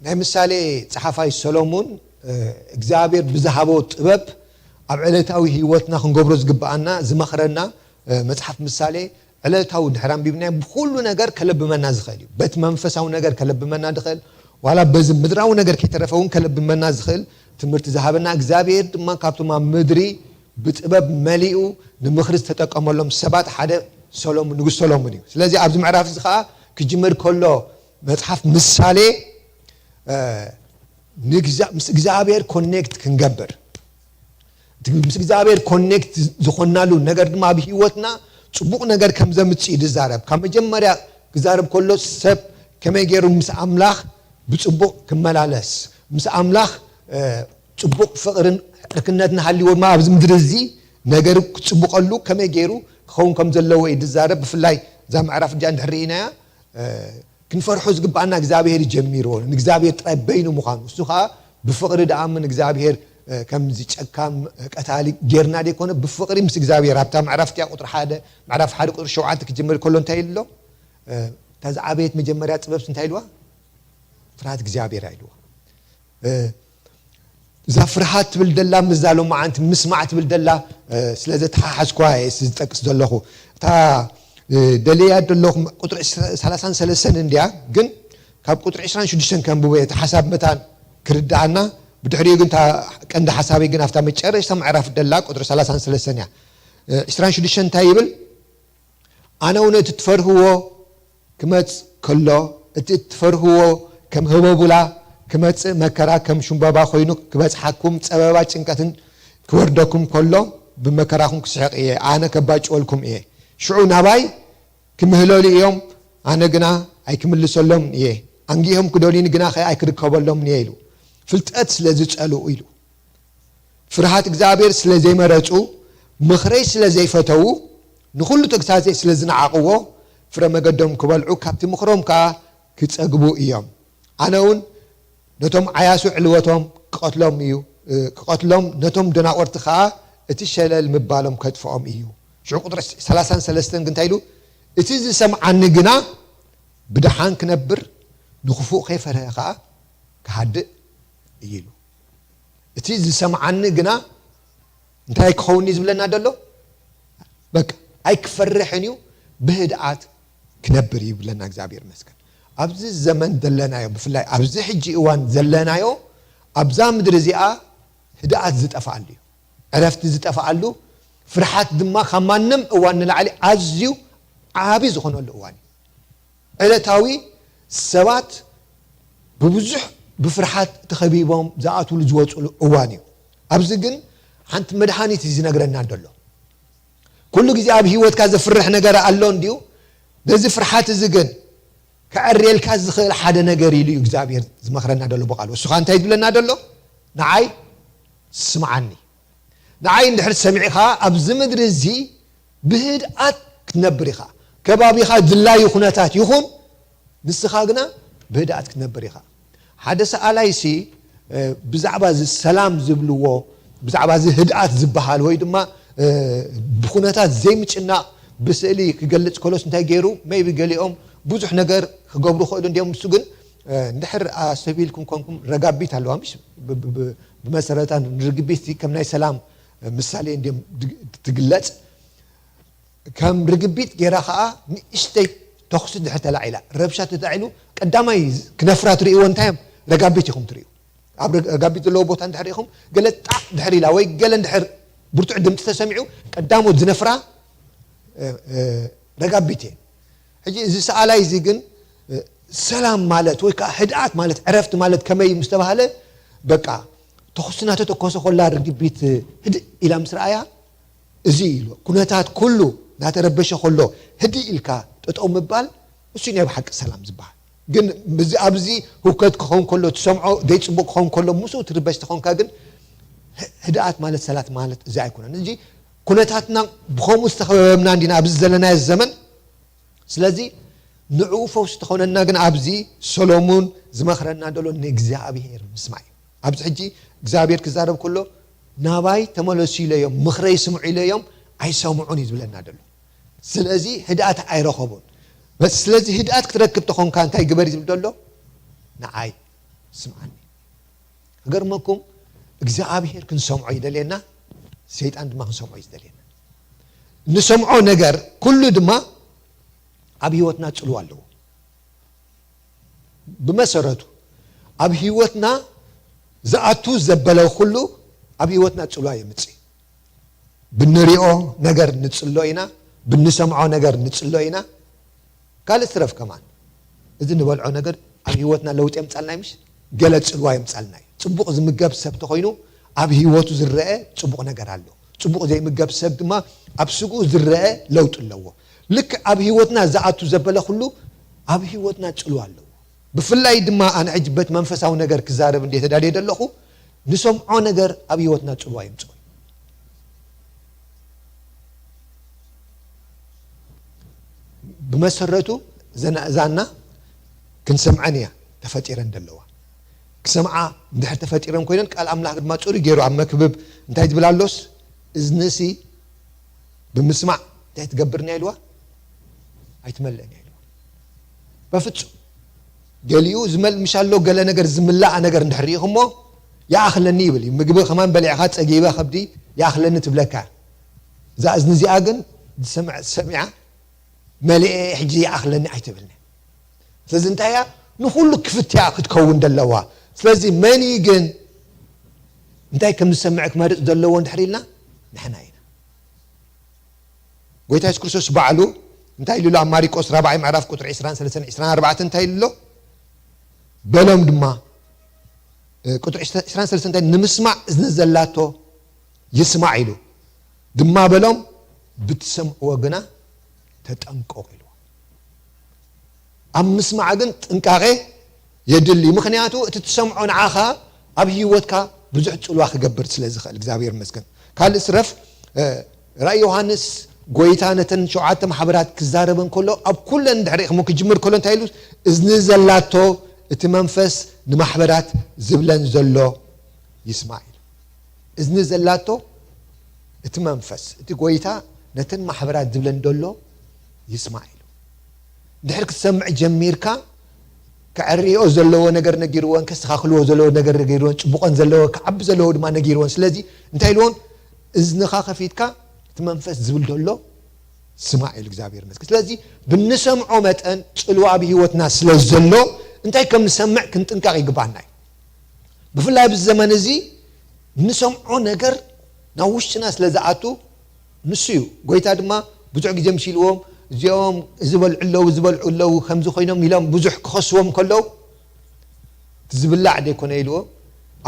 ናይ ምሳሌ ጸሓፋይ ሰሎሞን እግዚአብሔር ብዝሃቦ ጥበብ ኣብ ዕለታዊ ህይወትና ክንገብሮ ዝግባአና ዝመኽረና መጽሓፍ ምሳሌ ዕለታዊ ድሕራን ቢብና ብኩሉ ነገር ከለብመና ዝኽእል እዩ በት መንፈሳዊ ነገር ከለብመና ድኽእል ዋላ በዚ ምድራዊ ነገር ከይተረፈውን ከለብመና ዝኽእል ትምህርቲ ዝሃበና እግዚአብሔር ድማ ካብቶም ኣብ ምድሪ ብጥበብ መሊኡ ንምኽሪ ዝተጠቀመሎም ሰባት ሓደ ሰሎሞን ንጉስ ሰሎሞን እዩ ስለዚ ኣብዚ ምዕራፍ እዚ ከዓ ክጅምር ከሎ መጽሓፍ ምሳሌ ምስ እግዚአብሔር ኮኔክት ክንገብር ምስ እግዚአብሔር ኮኔክት ዝኾናሉ ነገር ድማ ኣብ ህይወትና ጽቡቕ ነገር ከም ዘምጽእ ይዛረብ ካብ መጀመርያ ክዛረብ ከሎ ሰብ ከመይ ገይሩ ምስ ኣምላኽ ብጽቡቕ ክመላለስ ምስ ኣምላኽ ጽቡቕ ፍቕርን ሕርክነትን ሃልይዎ ድማ ኣብዚ ምድሪ እዚ ነገር ክጽቡቐሉ ከመይ ገይሩ ክኸውን ከም ዘለዎ ይዛረብ ብፍላይ እዛ ምዕራፍ እጃ እንድሕርኢናያ ክንፈርሖ ዝግባአና እግዚአብሔር ይጀሚርዎ ንእግዚአብሔር ጥራይ በይኑ ምዃኑ እሱ ከዓ ብፍቕሪ ደኣምን እግዚአብሔር ከምዚ ጨካም ቀታሊ ጌርና ደይኮነ ብፍቕሪ ምስ እግዚአብሔር ኣብታ ምዕራፍ ቲያ ቁጥሪ 1 ምዕራፍ 1 ቁጥሪ 7 ክጅምር ከሎ እንታይ ኢሎ ተዛዓበየት መጀመርያ ጥበብ እንታይ ኢልዋ ፍርሃት እግዚአብሔር ኢልዋ እዛ ፍርሃት ትብል ደላ ምዛሎ ማዓንቲ ምስማዕ ትብል ደላ ስለዘተሓሓዝኳ ዝጠቅስ ዘለኹ እታ ደልያ ደለኹ ቁጥሪ 33 እንድያ ግን ካብ ቁጥሪ 26 ከምብበ እቲ ሓሳብ መታን ክርዳኣና ብድሕሪኡ ግን ቀንዲ ሓሳበይ ግን ኣብታ መጨረሻ ምዕራፍ ደላ ቁጥሪ 33 እያ 26 እንታይ ይብል ኣነ እውን እቲ ትፈርህዎ ክመጽእ ከሎ እቲ ትፈርህዎ ከም ህበቡላ ክመጽእ መከራ ከም ሽምባባ ኮይኑ ክበጽሓኩም ጸበባ ጭንቀትን ክወርደኩም ከሎ ብመከራኹም ክስሕቕ እየ ኣነ ከባጭወልኩም እየ ሽዑ ናባይ ክምህለሉ እዮም ኣነ ግና ኣይክምልሰሎም እየ አንጊهم ክዶሊን ግና ኣይክርከበሎም እየ ኢሉ ፍልጠት ስለዝጸልኡ ኢሉ ፍርሃት እግዚአብሔር ስለዘይመረጹ ምኽረይ ስለዘይፈተው ንኹሉ ተግሳጼ ስለዝነዓቅዎ ፍረ መገዶም ክበልዑ ካብቲ ምኽሮም ከዓ ክጸግቡ እዮም ኣነውን ነቶም ዓያሱ ዕልወቶም ክቀትሎም እዩ ክቀትሎም ነቶም ደናቆርቲ ከዓ እቲ ሸለል ምባሎም ከጥፍኦም እዩ ሽዑ ቁጥሪ 33 ግን እንታይ ኢሉ እቲ ዝሰምዓኒ ግና ብድሓን ክነብር ንኽፉእ ከይፈርህ ከዓ ክሃድእ ኢሉ እቲ ዝሰምዓኒ ግና እንታይ ክኸውን ዝብለና ደሎ በቃ ኣይክፈርሕን እዩ ብህድኣት ክነብር ይብለና እግዚአብሔር መስገን ኣብዚ ዘመን ዘለናዮ ብፍላይ ኣብዚ ሕጂ እዋን ዘለናዮ ኣብዛ ምድሪ እዚኣ ህድኣት ዝጠፋሉ እዩ ዕረፍቲ ዝጠፋሉ ፍርሓት ድማ ከማንም እዋን ንላዕሊ ኣዝዩ ዓቢ ዝኾነሉ እዋን ዕለታዊ ሰባት ብብዙሕ ብፍርሓት ተኸቢቦም ዝኣትውሉ ዝወፅሉ እዋን እዩ ኣብዚ ግን ሓንቲ መድሃኒት ዝነግረና ደሎ ኩሉ ግዜ ኣብ ህይወትካ ዘፍርሕ ነገር ኣሎ እንዲዩ በዚ ፍርሓት እዚ ግን ከዕርየልካ ዝኽእል ሓደ ነገር ኢሉ እግዚአብሔር ዝመኽረና ደሎ በቃሉ እሱ ከዓ እንታይ ይብለና ደሎ ንዓይ ስምዓኒ ንዓይ እንድሕር ሰሚዕኻ ኣብዚ ምድሪ እዚ ብህድኣት ክትነብር ኢኻ ከባቢኻ ድላዩ ኩነታት ይኹን ንስኻ ግና ብህድኣት ክትነብር ኢኻ ሓደ ሰኣላይሲ ብዛዕባ ሰላም ዝብልዎ ብዛዕባ ህድኣት ዝበሃል ወይ ድማ ብኩነታት ዘይምጭናቕ ብስእሊ ክገልጽ ከሎስ እንታይ ገይሩ ሜይቢ ገሊኦም ብዙሕ ነገር ክገብሩ ክእሉ እንዲኦም እሱ ግን እንድሕር ኣስተቢልኩም ኮንኩም ረጋቢት ኣለዋ ምሽ ብመሰረታ ርግቢት ከም ናይ ሰላም ምሳሌ እንዲም ትግለጽ ከም ርግቢት ጌራ ከዓ ንእሽተይ ተኽሲ ድሕር ተላዒላ ረብሻ ተላዒሉ ቀዳማይ ክነፍራ ትርእይዎ እንታይም ረጋቢት ይኹም ትርእዩ ኣብ ረጋቢት ዘለዎ ቦታ እንድሕር ኢኹም ገለ ጣዕ ድሕር ኢላ ወይ ገለ እንድሕር ብርቱዕ ድምፂ ተሰሚዑ ቀዳሞት ዝነፍራ ረጋቢት እየ ሕጂ እዚ ሰኣላይ እዚ ግን ሰላም ማለት ወይ ከዓ ህድኣት ማለት ዕረፍቲ ማለት ከመይ ምስተባሃለ በቃ ተኽስና ተተኮሰ ኮላ ርግቢት ህድእ ኢላ ምስ ረኣያ እዚ ኢሉ ኩነታት ኩሉ ናተረበሸ ኮሎ ህድእ ኢልካ ጠጠው ምባል እሱ ናይ ብሓቂ ሰላም ዝበሃል ግን ብዚ ኣብዚ ህውከት ክኸውን ከሎ ትሰምዖ ዘይፅቡቅ ክኸውን ከሎ ሙሱ ትርበሽ ትኾንካ ግን ህድኣት ማለት ሰላት ማለት እዚ ኣይኮነን እንጂ ኩነታትና ብኸምኡ ዝተኸበበና እንዲና ኣብዚ ዘለናዮ ዘመን ስለዚ ንዑ ፈውስ ተኾነና ግን ኣብዚ ሰሎሞን ዝመኽረና ደሎ ንእግዚአብሔር ምስማዕ እዩ ኣብዚ ሕጂ እግዚአብሔር ክዛረብ ከሎ ናባይ ተመለሱ ኢለዮም ምኽረይ ስምዑ ኢለዮም ኣይሰምዑን እዩ ዝብለና ደሎ ስለዚ ህድኣት ኣይረኸቡን ስለዚ ህድኣት ክትረክብ ተኾንካ እንታይ ግበር ዝብል ደሎ ንዓይ ስምዓኒ ክገርመኩም እግዚአብሔር ክንሰምዖ ይደልየና ሰይጣን ድማ ክንሰምዖ ይደልየና ንሰምዖ ነገር ኩሉ ድማ ኣብ ህይወትና ጽልዋ ኣለዎ ብመሰረቱ ኣብ ህይወትና ዝኣቱ ዘበለው ኩሉ ኣብ ህይወትና ጽልዋ የምጽእ ብንሪኦ ነገር ንጽሎ ኢና ብንሰምዖ ነገር ንጽሎ ኢና ካልእ ትረፍ ከማን እዚ ንበልዖ ነገር ኣብ ህይወትና ለውጥ የምጻልና ይምሽ ገለ ጽልዋ የምጻልና ጽቡቕ ዝምገብ ሰብ ተኾይኑ ኣብ ህይወቱ ዝረአ ጽቡቕ ነገር ኣሎ ጽቡቕ ዘይምገብ ሰብ ድማ ኣብ ስጉ ዝረአ ለውጥ ኣለዎ ልክ ኣብ ህይወትና ዝኣቱ ዘበለ ኩሉ ኣብ ህይወትና ጽልዋ ኣለዎ ብፍላይ ድማ ኣነ ሕጂ በት መንፈሳዊ ነገር ክዛረብ እንዴት ተዳልየ ደለኹ ንሰምዖ ነገር ኣብ ህይወትና ጽልዋ የምጽእ ብመሰረቱ ዘናእዛና ክንሰምዐን እያ ተፈጢረን ደለዋ ክሰምዓ እንድሕር ተፈጢረን ኮይነን ቃል ኣምላኽ ድማ ጽሩይ ገይሩ ኣብ መክብብ እንታይ ዝብላሎስ እዝንሲ ብምስማዕ እንታይ ትገብርኒ ኢልዋ ኣይትመልአን ኢልዋ በፍጹም ገሊኡ ዝመልምሻሎ ገለ ነገር ዝምላእ ነገር እንድሕር ኢኹሞ ያኣኽለኒ ይብል ምግቢ ከማን በሊዕኻ ፀጊበ ከብዲ ያኣኽለኒ ትብለካ እዛ እዝኒ እዚኣ ግን ሰሚዓ መልአ ሕጂ ያኣኽለኒ ኣይትብልኒ ስለዚ እንታይ እያ ንኩሉ ክፍትያ ክትከውን ደለዋ ስለዚ መኒ ግን እንታይ ከም ዝሰምዕ ክመርፅ ዘለዎ እንድሕር ኢልና ንሕና ኢና ጎይታ ኢየሱስ ክርስቶስ ባዕሉ እንታይ ኢሉ ኣብ ማርቆስ 4 ምዕራፍ ቁጥሪ 23-24 እንታይ ኢሉ በሎም ድማ ቁጥሪ 23 እንታይ ንምስማዕ እዝኒ ዘላቶ ይስማዕ ኢሉ ድማ በሎም ብትሰምዕዎ ግና ተጠንቀቁ ኢሉ ኣብ ምስማዕ ግን ጥንቃቄ የድሊ ምክንያቱ እቲ ትሰምዖ ንዓኻ ኣብ ህይወትካ ብዙሕ ጽልዋ ክገብር ስለ ዝኽእል እግዚአብሔር ይመስገን ካልእ ስረፍ ራእይ ዮሐንስ ጎይታ ነተን 7 ማሕበራት ክዛረበን ከሎ ኣብ ኩለን ድሕሪኹም ክጅምር ከሎ እንታይ ኢሉ እዝኒ ዘላቶ እቲ መንፈስ ንማሕበራት ዝብለን ዘሎ ይስማዕ ኢሉ እዝኒ ዘላቶ እቲ መንፈስ እቲ ጎይታ ነተን ማሕበራት ዝብለን ዘሎ ይስማዕ ኢሉ ድሕር ክትሰምዕ ጀሚርካ كعريو زلوا نجر نجيروان كسخاخلوا زلوا نجر نجيروان بقون زلوا كعب زلوا دم نجيروان سلزي انتايلون إذن خافيتك تمنفس زبل دولو سماع الإجابير مسك سلزي بالنسم عمت أن تلوا به وتناس للزلوا انتاي كم نسمع كنت انكاري قبعناي بفلا بالزمن زي نسم عن نجر ناوش ناس لزعاتو نسيو قويت هذا بزعج جمشيلوهم زيوم زبل علو خمسة خينام ميلام بزح خصوم كله تزبل عدي كنا يلو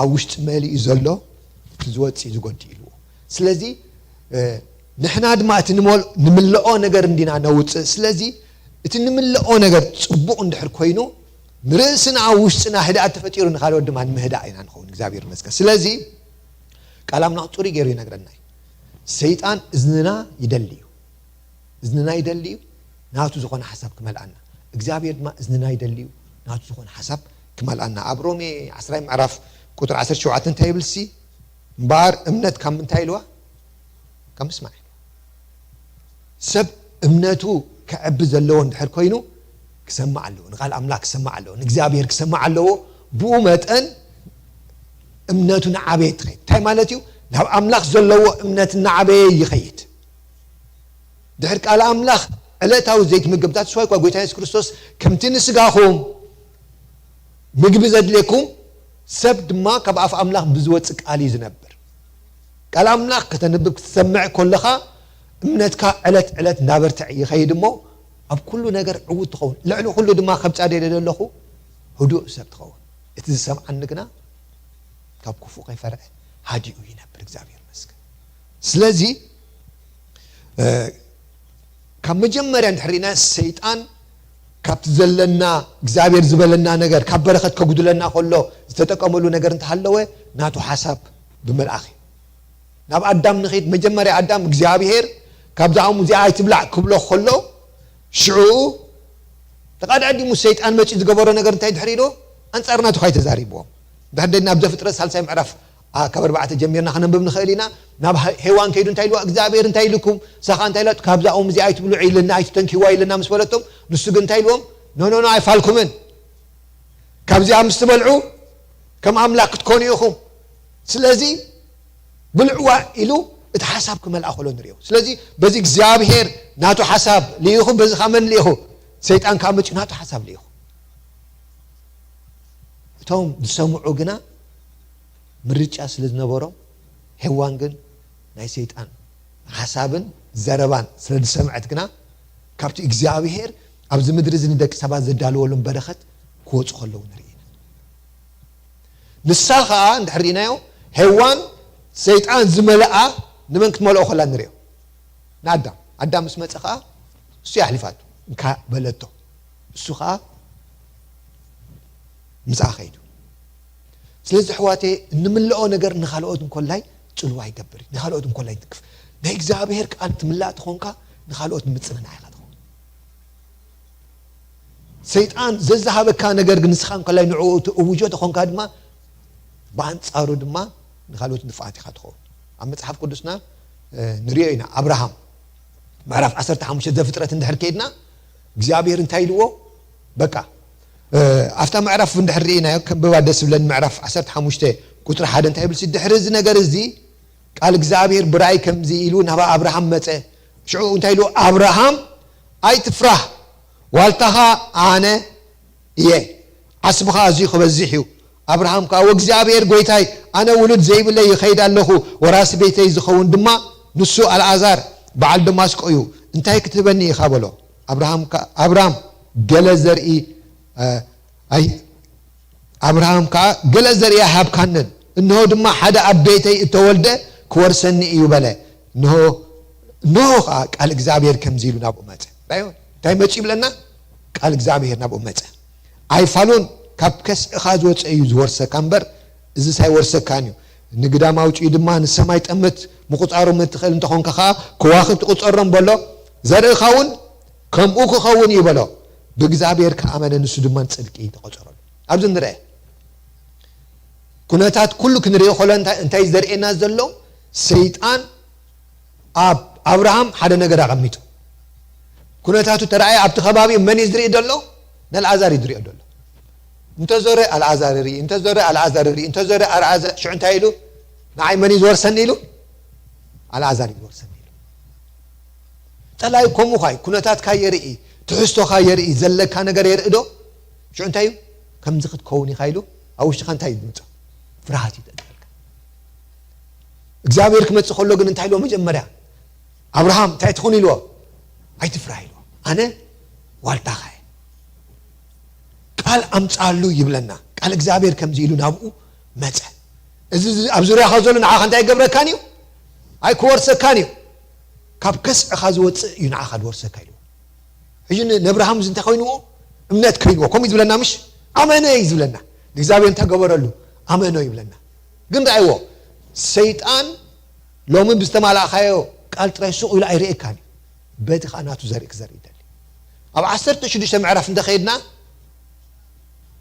عوشت مالي إزالله تزوات سيزوجت يلو سلزي نحن هذا ما تنمل نملأ نجار دينا نوت سلزي تنملأ نجار صبوا عند حركينو نرسنا عوشتنا هدأت فتيرون خالد دمان مهدأين عن خون إجابير مسك سلزي كلامنا طوري غيري نجارنا سيطان إذننا يدليو إذننا يدليو ناتو زخون حسب كمال أنا إجابير ما إذننا يدليو ناتو زخون حسب كمال أنا أبرومي عسرين معرف كتر عسر شو عتن تايبلسي بار امنت كم من تايلوا كم اسمع سب امنتو كعب زلون حركينو كسمع له نقال أملاك سمع له إجابير كسمع له بومت أن امنتو نعبيت خير تاي مالتيو ናብ ኣምላኽ ዘለዎ እምነት እናዓበየ ይኸይድ ድሕር ቃል ኣምላኽ ዕለታዊ ዘይትምገብታት ስዋይ ኳ ጎይታ ኢየሱስ ክርስቶስ ከምቲ ንስጋኹም ምግቢ ዘድልየኩም ሰብ ድማ ካብ ኣፍ ኣምላኽ ብዝወፅእ ቃል እዩ ዝነብር ቃል ኣምላኽ ከተንብብ ክትሰምዕ ከለኻ እምነትካ ዕለት ዕለት እንዳበርትዕ ይኸይድ እሞ ኣብ ኩሉ ነገር ዕውት ትኸውን ልዕሊ ኩሉ ድማ ካብ ጻደይ ዘለኹ ህዱእ ሰብ ትኸውን እቲ ዝሰምዓኒ ግና ካብ ክፉእ ከይፈርዐ ሃዲኡ ይነብር እግዚአብሔር ይመስገን ስለዚ ካብ መጀመርያ እንድሕሪና ሰይጣን ካብቲ ዘለና እግዚአብሔር ዝበለና ነገር ካብ በረኸት ከጉድለና ከሎ ዝተጠቀመሉ ነገር እንተሃለወ ናቱ ሓሳብ ብምልኣኽ ናብ ኣዳም ንኸይድ መጀመርያ ኣዳም እግዚአብሔር ካብ ዛዕሙ እዚኣ ኣይትብላዕ ክብሎ ከሎ ሽዑ ተቃዳዲሙ ሰይጣን መጪ ዝገበሮ ነገር እንታይ ድሕሪዶ ኣንጻር ናቱ ካይ ተዛሪብዎም ብሕደና ኣብ ዘፍጥረት ሳልሳይ ምዕራፍ ካብ 4 ጀሚርና ክነንብብ ንኽእል ኢና ናብ ሄዋን ከይዱ እንታይ ኢልዋ እግዚአብሔር እንታይ ኢልኩም ሳኻ እንታይ ኢላ ካብ ዛዕሙ እዚኣ ኣይትብልዑ ኢልና ኣይትተንኪዋ ኢልና ምስ በለቶም ንሱ ግን እንታይ ኢልዎም ኖ ኣይፋልኩምን ካብዚኣ ምስ ትበልዑ ከም ኣምላክ ክትኮኑ ኢኹም ስለዚ ብልዕዋ ኢሉ እቲ ሓሳብ ክመልኣ ከሎ ንሪኦ ስለዚ በዚ እግዚአብሔር ናቱ ሓሳብ ልኢኹ በዚ ካመን ልኢኹ ሰይጣን ካብ መጪ ናቱ ሓሳብ ልኢኹ እቶም ዝሰምዑ ግና ምርጫ ስለ ዝነበሮም ሄዋን ግን ናይ ሰይጣን ሓሳብን ዘረባን ስለ ዝሰምዐት ግና ካብቲ እግዚአብሔር ኣብዚ ምድሪ እዚ ንደቂ ሰባት ዘዳልወሎም በረኸት ክወፁ ከለዉ ንርኢ ኢና ንሳ ከዓ እንድሕሪናዮ ሄዋን ሰይጣን ዝመልኣ ንመን ክትመልኦ ከላ ንሪኦ ንኣዳም ኣዳም ምስ መፀ ከዓ እሱ ያሕሊፋቱ እንካ በለቶ እሱ ከዓ ምፅኣ ኸይዱ ስለዚ ሕዋቴ እንምልኦ ነገር ንኻልኦት እንኮላይ ፅልዋ ይገብር ንኻልኦት እንኮላይ ትክፍ ናይ እግዚአብሔር ቃል ትምላእ ትኾንካ ንኻልኦት ንምፅንና ኢኻ ትኾን ሰይጣን ዘዝሃበካ ነገር ግን ንስኻ እንኮላይ ንዕኡ እውጆ ተኾንካ ድማ ብኣንጻሩ ድማ ንኻልኦት ንፍዓት ኢኻ ትኾን ኣብ መጽሓፍ ቅዱስና ንሪኦ ኢና ኣብርሃም ምዕራፍ 15 ዘፍጥረት እንድሕር ከይድና እግዚአብሔር እንታይ ኢልዎ በቃ ኣፍታ ምዕራፍ እንድሕር ርኢናዮ ከንብባ ደስ ብለን ምዕራፍ 15 ቁጥሪ 1 እንታይ ይብል ድሕሪ እዚ ነገር እዚ ቃል እግዚአብሔር ብራእይ ከምዚ ኢሉ ናብ ኣብርሃም መፀ ሽዑ እንታይ ኢልዎ ኣብርሃም ኣይትፍራህ ዋልታኻ ኣነ እየ ዓስብኻ ኣዝዩ ክበዝሕ እዩ ኣብርሃም ከዓ ወእግዚአብሔር ጎይታይ ኣነ ውሉድ ዘይብለይ ይኸይድ ኣለኹ ወራሲ ቤተይ ዝኸውን ድማ ንሱ ኣልዓዛር በዓል ደማስቆ እዩ እንታይ ክትበኒ ኢኻ በሎ ኣብርሃም ገለ ዘርኢ ኣብርሃም ከዓ ገለ ዘርኢ ሃብካንን እንሆ ድማ ሓደ ኣብ ቤተይ እተወልደ ክወርሰኒ እዩ በለ እንሆ ከዓ ቃል እግዚአብሔር ከምዚ ኢሉ ናብኡ መፀ እንታይ መጪ ይብለና ቃል እግዚአብሔር ናብኡ መፀ ኣይፋሉን ካብ ከስእኻ ዝወፀ እዩ ዝወርሰካ እምበር እዚ ሳይወርሰካን እዩ ንግዳም ኣውጪኡ ድማ ንሰማይ ጠመት ምቁፃሩ ምትኽእል እንተኾንካ ከዓ ከዋኽብቲ ቁፀሮም በሎ ዘርእኻ እውን ከምኡ ክኸውን እዩ በሎ ብእግዚአብሔር ከኣመነ ንሱ ድማ ፅድቂ ተቆፀረሉ ኣብዚ ንርአ ኩነታት ኩሉ ክንሪኦ ከሎ እንታይ ዘርእየና ዘሎ ሰይጣን ኣብ ኣብርሃም ሓደ ነገር ኣቐሚጡ ኩነታቱ ተረኣየ ኣብቲ ከባቢ መን እዩ ዝርኢ ዘሎ ንኣልዓዛር እዩ ዝሪኦ ዘሎ እንተዞረ ኣልዓዛር ይርኢ እንተዞረ ኣልዓዛር ይርኢ እንተዞረ ኣልዓዛር ሽዑ እንታይ ኢሉ ንዓይ መን እዩ ዝወርሰኒ ኢሉ ኣልዓዛር እዩ ዝወርሰኒ ኢሉ ጠላይ ከምኡ ኻይ ኩነታትካ የርኢ ትሕዝቶኻ የርኢ ዘለካ ነገር የርኢ ዶ ሽዑ እንታይ እዩ ከምዚ ክትከውን ኢኻ ኢሉ ኣብ ውሽጢኻ እንታይ እዩ ዝምፅእ ፍርሃት እዩ ተደልካ እግዚአብሔር ክመፅእ ከሎ ግን እንታይ ኢልዎ መጀመርያ ኣብርሃም እንታይ ትኹን ኢልዎ ኣይትፍራህ ኢልዎ ኣነ ዋልታኻ ቃል ኣምፃሉ ይብለና ቃል እግዚአብሔር ከምዚ ኢሉ ናብኡ መፀ እዚ ኣብ ዙርያኻ ዘሎ ንዓኻ እንታይ ገብረካን እዩ ኣይ ክወርሰካን እዩ ካብ ከስዕኻ ዝወፅእ እዩ ንዓኻ ዝወርሰካ ኢልዎ ሕጂ ንኣብርሃም እንታይ ኮይኑዎ እምነት ከይልዎ ከምኡ ዝብለና ምሽ ኣመነ እዩ ዝብለና እግዚአብሔር እንታይ ገበረሉ ኣመነ ይብለና ግን ረኣይዎ ሰይጣን ሎሚ ብዝተማላእኻዮ ቃል ጥራይ ሱቕ ኢሉ ኣይርኤካን እዩ በቲ ከዓ ናቱ ዘርኢ ክዘርኢ ይደሊ ኣብ 16 ምዕራፍ እንደኸይድና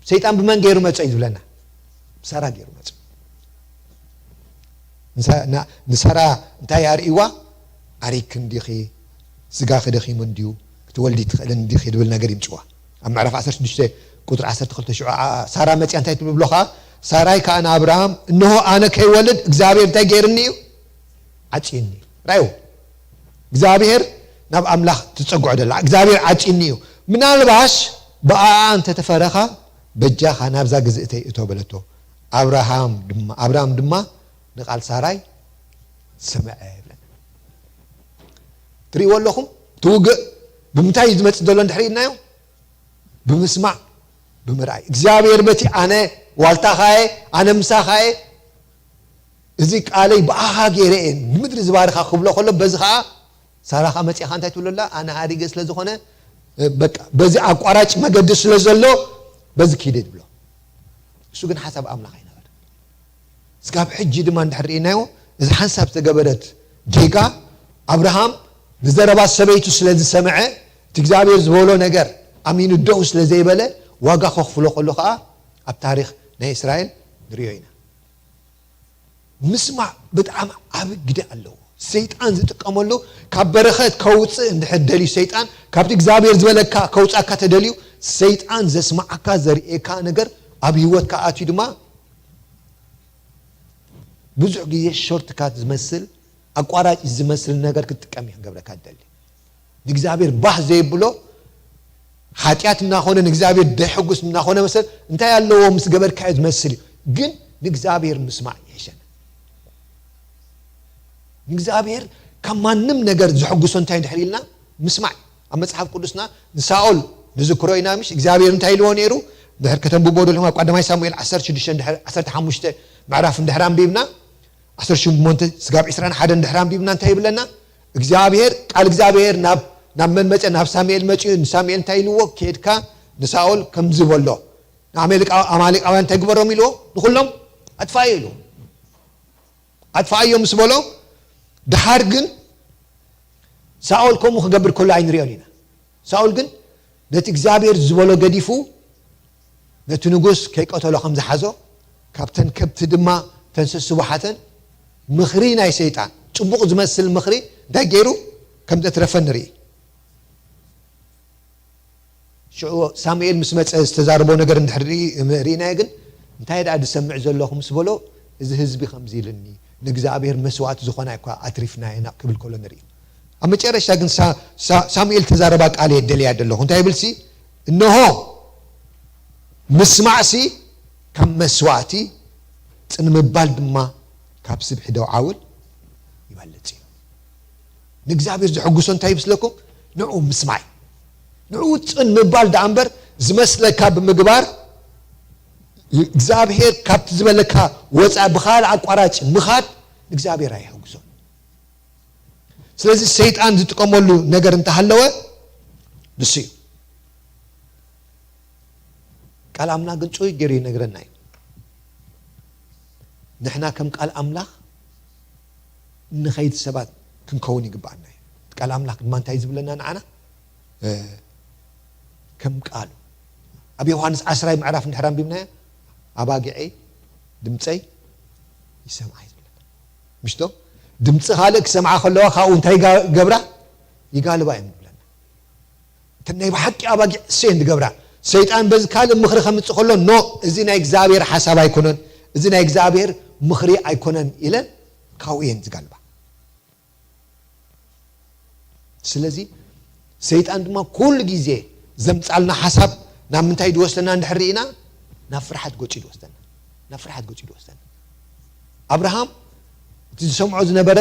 ሰይጣን ብመን ገይሩ መፀ እዩ ዝብለና ብሳራ ገይሩ መፀ ንሳራ እንታይ ኣርእይዋ ኣሪክ እንዲኺ ስጋ ክደኺሙ እንድዩ ክትወልዲ ትኽእል እንዲኺ ዝብል ነገር ይምፅዋ ኣብ ምዕራፍ 16 ቁጥሪ 12 ሳራ መፅያ እንታይ ትብሎ ከዓ ሳራይ ከአና አብርሃም እነሆ አነ ከይወልድ እግዚአብሔር እንታይ ገይርኒ እዩ ዓጪኒ ራዩ እግዚአብሔር ናብ አምላኽ ትጸጉዕ ደላ እግዚአብሔር ዓጪኒ እዩ ምናልባሽ በአ አንተ ተፈረኻ በጃኻ ናብዛ ግዝእተይ እቶ በለቶ አብርሃም ድማ ንቃል ሳራይ ሰምዐ ይብለና ትሪእዎ ኣለኹም ትውግእ ብምንታይ ዝመጽእ ዘሎ እንድሕሪእናዮ ብምስማዕ ብምርኣይ እግዚአብሔር በቲ ኣነ ዋልታኻየ ኣነ ምሳኻየ እዚ ቃለይ በኣኻ ገይረ እየ ንምድሪ ዝባርኻ ክብሎ ከሎ በዚ ከዓ ሳራኻ መፂኻ እንታይ ትብለላ ኣነ ሃዲገ ስለ ዝኾነ በቃ በዚ ኣቋራጭ መገዲ ስለ ዘሎ በዚ ኪደ ትብሎ እሱ ግን ሓሳብ ኣምላኽ ኣይነበረ እስካብ ሕጂ ድማ እንድሕር ርኢናዮ እዚ ሓንሳብ ዝተገበረት ጌጋ አብርሃም ንዘረባ ሰበይቱ ስለ ዝሰምዐ እቲ እግዚአብሔር ዝበሎ ነገር ኣሚኑ ደው ስለ ዘይበለ ዋጋ ከኽፍሎ ከሎ ከዓ ኣብ ታሪክ ናይ እስራኤል ንሪኦ ኢና ምስማዕ ብጣዕሚ ዓብ ግደ ኣለዎ ሰይጣን ዝጥቀመሉ ካብ በረኸት ከውፅእ እንድሕር ደልዩ ሰይጣን ካብቲ እግዚአብሔር ዝበለካ ከውፃካ ተደልዩ ሰይጣን ዘስማዓካ ዘርእየካ ነገር ኣብ ህይወትካ ኣትዩ ድማ ብዙሕ ግዜ ሾርትካት ዝመስል ኣቋራጭ ዝመስል ነገር ክትጥቀም ይገብረካ ደሊ ንእግዚአብሔር ባህ ዘይብሎ ኃጢአት እናኾነ ንእግዚአብሔር ደሕጉስ እናኾነ መሰል እንታይ ያለዎ ምስ ገበርካ ዝመስል ግን ንእግዚአብሔር ምስማዕ ይሕሸን ንእግዚአብሔር ካብ ማንም ነገር ዝሕጉሶ እንታይ እንድሕር ኢልና ምስማዕ ኣብ መጽሓፍ ቅዱስና ንሳኦል ንዝክሮ ኢና ምሽ እግዚአብሔር እንታይ ኢልዎ ነይሩ ድሕር ከተንብቦ ደለኹም ኣብ ቀዳማይ ሳሙኤል 16 ምዕራፍ እንድሕር አንቢብና 18 ስጋብ 21 እንድሕር አንቢብና እንታይ ይብለና እግዚአብሔር ቃል እግዚአብሔር ናብ መን መፀ ናብ ሳሙኤል መጪ ሳሙኤል እንታይ ኢልዎ ከድካ ንሳኦል ከም ዝበሎ አማሌቃውያን እንታይ ግበሮም ኢልዎ ንኹሎም ኣጥፋዩ ኢልዎ ኣጥፋዮም ምስ በሎ ድሓር ግን ሳኦል ከምኡ ክገብር ከሎ ኣይንሪኦን ኢና ሳኦል ግን ነቲ እግዚአብሔር ዝበሎ ገዲፉ ነቲ ንጉስ ከይቀተሎ ከም ዝሓዞ ካብተን ከብቲ ድማ ተንስስቡሓተን ምኽሪ ናይ ሰይጣን ጽቡቕ ዝመስል ምኽሪ እንታይ ገይሩ ከም ዘትረፈ ንርኢ ሽዑ ሳሙኤል ምስ መፀ ዝተዛረቦ ነገር እንድሕር ርኢናዮ ግን እንታይ ደኣ ዝሰምዕ ዘለኹም ምስ በሎ እዚ ህዝቢ ከምዚ ኢልኒ ንእግዚአብሔር መስዋዕት ዝኾነ እኳ ኣትሪፍናየና ክብል ከሎ ንርኢ ኣብ መጨረሻ ግን ሳሙኤል ተዛረባ ቃል የደልያ ደለኹ እንታይ ይብልሲ እነሆ ምስማዕሲ ካብ መስዋዕቲ ፅንምባል ድማ ካብ ስብሒ ደው ዓውል ይበልፅ እዩ ንእግዚአብሔር ዝሕጉሶ እንታይ ይመስለኩም ንዑ ምስማዕ ንዑ ፅንምባል ዳ እምበር ዝመስለካ ብምግባር እግዚአብሔር ካብቲ ዝበለካ ወፃእ ብኻልእ ኣቋራጭ ምኻድ እግዚአብሔር ኣይሕጉሶ ስለዚ ሰይጣን ዝጥቀመሉ ነገር እንተሃለወ ንሱ እዩ ቃል አምላኽ ግን ጮይ ገይሩ ይነግረና እዩ ንሕና ከም ቃል አምላኽ ንኸይድ ሰባት ክንከውን ይግባአና እዩ ቃል አምላኽ ድማ እንታይ ዝብለና ንዓና ከም ቃሉ ኣብ ዮሐንስ 10 ምዕራፍ እንድሕር አንቢብናዮ ኣባጊዐይ ድምፀይ ይሰምዓ ይብለና ምሽቶ ድምፂ ካልእ ክሰምዓ ከለዋ ካብኡ እንታይ ገብራ ይጋልባ እዩ ብለና ተናይ ብሓቂ ኣባጊዕ እሰይ እንድገብራ ሰይጣን በዚ ካልእ ምኽሪ ከምፅእ ከሎ ኖ እዚ ናይ እግዚአብሔር ሓሳብ ኣይኮነን እዚ ናይ እግዚአብሔር ምኽሪ ኣይኮነን ኢለን ካብኡ እየን ዝጋልባ ስለዚ ሰይጣን ድማ ኩሉ ግዜ ዘምፃልና ሓሳብ ናብ ምንታይ ድወስደና እንድሕር ርኢና ናብ ፍርሓት ጎፂ ድወስደና ናብ ፍርሓት ጎፂ ድወስደና አብርሃም እቲ ዝሰምዖ ዝነበረ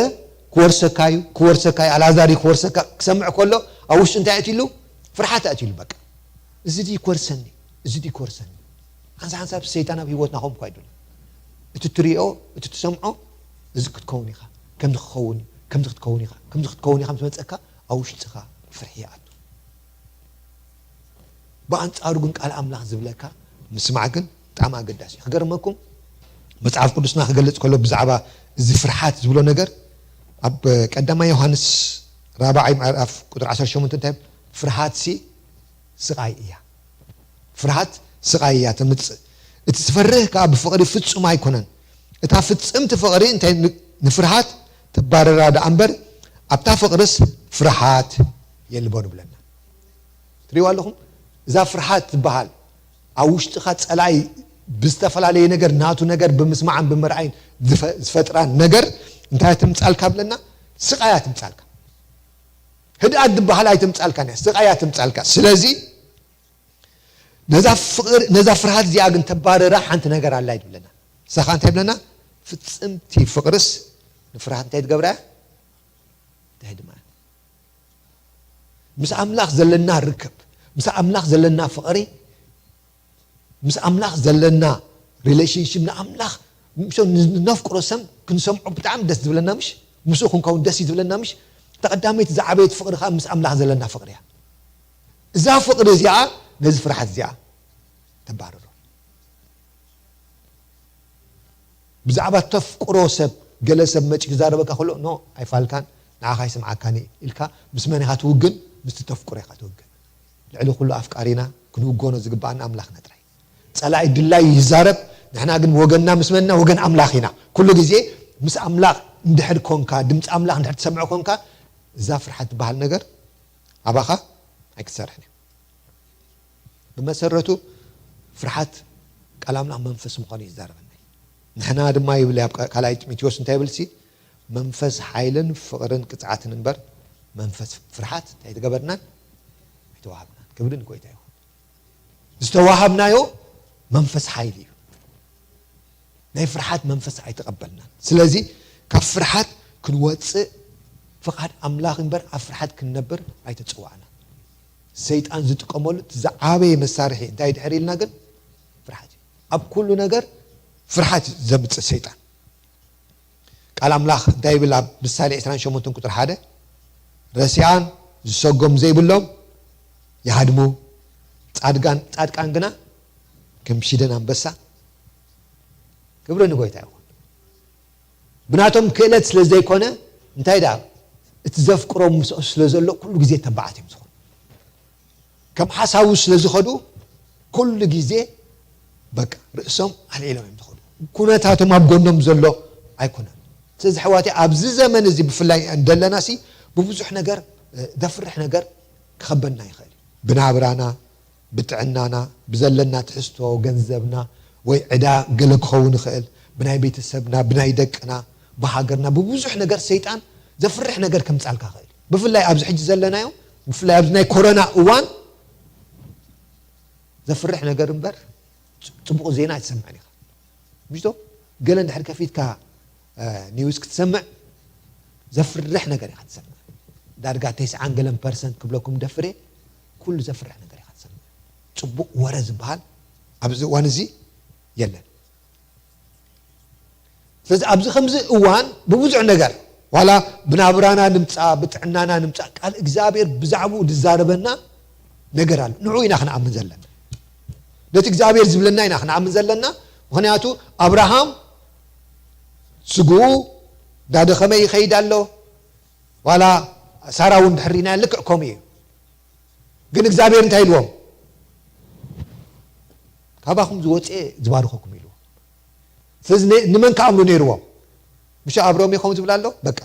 ክወርሰካ ኣልዓዛር ክወርሰካ ክሰምዕ ከሎ ኣብ ውሽጡ እንታይ ኣትሉ ፍርሓት ኣትሉ በቃ እዚ ዲ ኮርሰኒ እዚ ዲ ኮርሰኒ ሓንሳብ ሰይጣን ኣብ ህይወትና ከም ኮይዱ እቲ ትሪኦ እቲ ትሰምዖ እዚ ክትከውን ኢኻ ከምዚ ክኸውን ከምዚ ክትከውን ኢኻ ከምዚ ክትከውን ኢኻ ዝመፀካ ኣብ ውሽጥኻ ፍርሒ ኣቱ ብኣንጻሩ ግን ቃል አምላኽ ዝብለካ ምስማዕ ግን ብጣዕሚ ኣገዳሲ እዩ ክገርመኩም መጽሓፍ ቅዱስና ክገልጽ ከሎ ብዛዕባ እዚ ፍርሓት ዝብሎ ነገር ኣብ ቀዳማይ ዮሐንስ 4 ምዕራፍ ቁጥሪ 18 እንታይ ፍርሃት ሲ ስቃይ እያ ፍርሃት ስቃይ እያ ተምፅእ እቲ ትፈርህ ከዓ ብፍቕሪ ፍጹም ኣይኮነን እታ ፍጽምቲ ፍቕሪ እንታይ ንፍርሃት ተባረራ ዳ እምበር ኣብታ ፍቕርስ ፍርሃት የልቦን ብለና ትሪእዋ ኣለኹም እዛ ፍርሃት ትበሃል ኣብ ውሽጥኻ ፀላኢ بستفلالي ነገር ናቱ ነገር በመስማዓን በመርዓይን ዝፈጥራ ነገር እንታይ ትምጻልካ ብለና ስቃያት ትምጻልካ ህድአት ድባሃል አይትምጻልካ ነው ስቃያት ትምጻልካ ስለዚ ነዛ ፍርሃት ዚያ ግን ተባረራ ሓንቲ ነገር አለ አይብለና ሰኻ እንታይ ብለና ፍጽምቲ ፍቅርስ ንፍርሃት እንታይ ትገብራ ትሄድማ ምስ አምላኽ ዘለና ርከብ ምስ አምላኽ ዘለና ፍቅሪ ምስ አምላኽ ዘለና ሪሌሽንሺፕ ንአምላኽ ምሾ ንፍቅሮ ሰም ክንሰምዖ ብጣዕሚ ደስ ዝብለና ምሽ ምስ ኩንከውን ደስ ይዝብለና ምሽ ተቀዳመይት ዝዓበየት ፍቅርኻ ምስ አምላኽ ዘለና ፍቅሪ እያ እዛ ፍቅሪ እዚኣ ነዚ ፍርሃት እዚኣ ተባረሩ ብዛዕባ ተፍቅሮ ሰብ ገለ ሰብ መጪ ክዛረበካ ከሎ ኖ ኣይፋልካን ንዓኻ ይስምዓካኒ ኢልካ ምስ መን ኢኻ ትውግን ምስ ተፍቅሮ ኢኻ ትውግን ልዕሊ ኩሉ ኣፍቃሪና ክንውጎኖ ዝግባአና አምላኽና ጥራይ ጸላኢ ድላይ ይዛረብ ንሕና ግን ወገንና ምስ መንና ወገን አምላኽ ኢና ኩሉ ግዜ ምስ አምላኽ እንድሕር ኮንካ ድምፂ አምላኽ እንድሕር ትሰምዖ ኮንካ እዛ ፍርሃት ትበሃል ነገር ኣባኻ ኣይክሰርሕን بمسرته فرحت كلامنا منفس مقاني يزاربنا نحنا دم ما يبلي كلا ميتيوس انت يبلسي منفس حيلن فقرن قطعات نبر منفس فرحت تيتقبرنا يتوهبنا كبرن كويتا يو استوهبنا يو منفس حيلي ناي فرحت منفس يتقبلنا سلازي كفرحت كنوص فقط املاح نبر افرحت كنبر ايتتصواعنا سيطان زتقمول زعابي مسارحي انت يدحري لنا قل فرحت اب كل نجر فرحت زبط السيطان قال املاح انت يبلا بالسالي اسران شمونتن قطر حاده رسيان زسقم زي بلوم يهدمو ጻድቃን ግና ከምሽደን አንበሳ ክብረን ጎይታ ይሁን ብናቶም ክእለት ስለዘይ ኮነ እንታይ ዳ እትዘፍቅሮም ስለዘሎ ኩሉ ግዜ ተባዓት ይምዝኹ ከም ሓሳቡ ስለዝኸዱ ኩሉ ግዜ በቃ ርእሶም አልኢሎም ይምዝኹ ኩነታቶም አብጎኖም ዘሎ አይኮነን ስለዚህ ሕዋቴ ኣብዚ ዘመን እዚ ብፍላይ እንደለናሲ በብዙሕ ነገር ደፍርሕ ነገር ከበና ይኸል ብናብራና بتعنانا بزلنا تحستو وجنزبنا وعدا قلق خون خيل بناي بيت السبنا بناي دقنا بهاجرنا ببوزح نجار سيطان زفرح نجار كم تسألك خيل بفلاي أبز حج زلنا يوم بفلاي أبز ناي كورونا أوان زفرح نجار مبر تبقوا زينات تسمعني مش تو قال إن حركة فيك نيوز كتسمع زفرح نجار يخدسمع درجة 9% قبلكم دفري كل زفرح نجار ጽቡቅ ወረዝ በሃል ኣብዚ ዋን እዚ የለን ስለዚህ ኣብዚ ከምዚ እዋን በብዙሕ ነገር ዋላ ብናብራና ንምፃ ብጥዕናና ንምፃ ቃል እግዚአብሔር ብዛዕቡ ዝዛረበና ነገር አለ ንዑ ኢና ክንኣምን ዘለና ነቲ እግዚአብሔር ዝብለና ኢና ክንኣምን ዘለና ምክንያቱ አብርሃም ስጉኡ ዳደኸመ ይኸይድ ኣሎ ዋላ ሳራ እውን ድሕሪና ልክዕ ከምኡ እዩ ግን እግዚአብሔር እንታይ ኢልዎም ካባኹም ዝወፅእ ዝባርኸኩም ኢልዎ ስለዚ ንመን ከኣምኑ ነይርዎም ምሻ አብሮም ይኸም ዝብል ኣሎ በቃ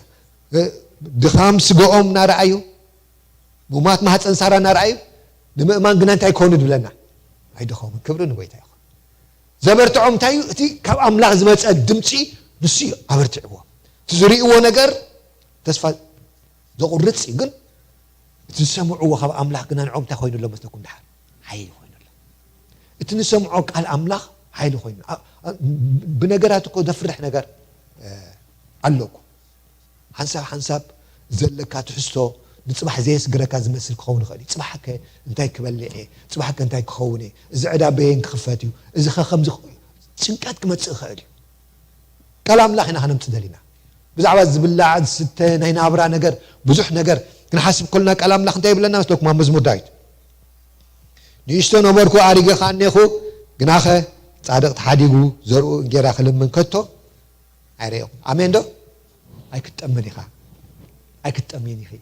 ድኻም ስግኦም እናረኣዩ ሙማት ማህፀን ሳራ እናረኣዩ ንምእማን ግና እንታይ ክኾኑ ድብለና ኣይድኸሙ ክብሪ ንጎይታ ይኹን ዘበርትዖም እንታይ እዩ እቲ ካብ ኣምላኽ ዝመፀ ድምፂ ንሱ ኣበርቲዕዎ እቲ ዝርእይዎ ነገር ተስፋ ዘቑርፅ ግን እቲ ዝሰምዕዎ ካብ ኣምላኽ ግና ንዖም እንታይ ኮይኑሎ መስለኩም ድሓር ሓይሊ اتنسمعو قال املاح حيل خوين بنغراتكو دفرح نغر علوكو حنساب زلكا تحسو نصبح زيس غركا زمسل كون خدي صبحك انتي كبلعي صبحك انتي كخوني اذا عدا بين كخفتيو اذا خمز چنقات كمص خدي قال املاح هنا هنم تدلينا بزعبا زبلاع سته هنا ابرا نغر بزح نغر كنحسب كلنا قال املاح انتي بلنا مسلوك ما مزمور دايت نيشتو نمركو أريجا خانيخو جناخه صادق حديقو زرو جرا خلهم من كتو عريو أمين دو أي كتأمني خا أي كتأمني خي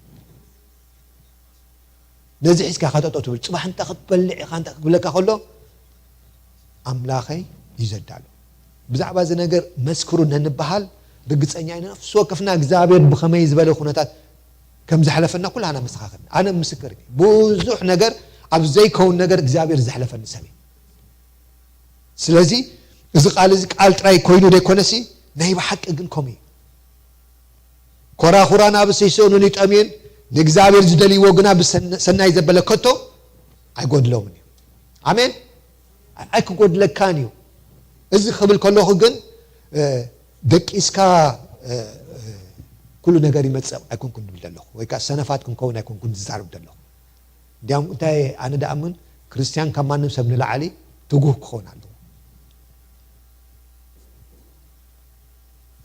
نزح إسكا خاطر تقول صباح أنت خبلع خان تقول لك أقوله أملاخي يزدالو بزعبا زنجر مسكرو ننبهال رجس أني نفسه كفنا جزابير بخميز بالو خناتات كم زحلفنا كلها أنا مسخاخن أنا مسكرني بوزح نجر أبزي كون نجر እግዚአብሔር زحلفن سبي ስለዚህ እዚ ቃል ጥራይ ኮይኑ ደይኮነሲ ናይ ብሓቂ ግን ከምኡ ኮራኹራና ብሰይሰኑን ይጠሜን ንእግዚአብሔር ዝደልይዎ ግና ብሰናይ ዘበለ ከቶ ኣይጎድሎምን እዩ አሜን ኣይክጎድለካን እዩ እዚ ክብል ከለኹ ግን ደቂስካ ኩሉ ነገር ይመጽእ ኣይኮንኩን ድብል ደለኹ ወይ ከዓ ሰነፋት ክንከውን ኣይኮንኩን ዝዛርብ ደለኹ እንዲያም እንታይ ኣነ ደኣምን ክርስቲያን ካብ ማንም ሰብ ንላዕሊ ትጉህ ክኾን ኣለዎ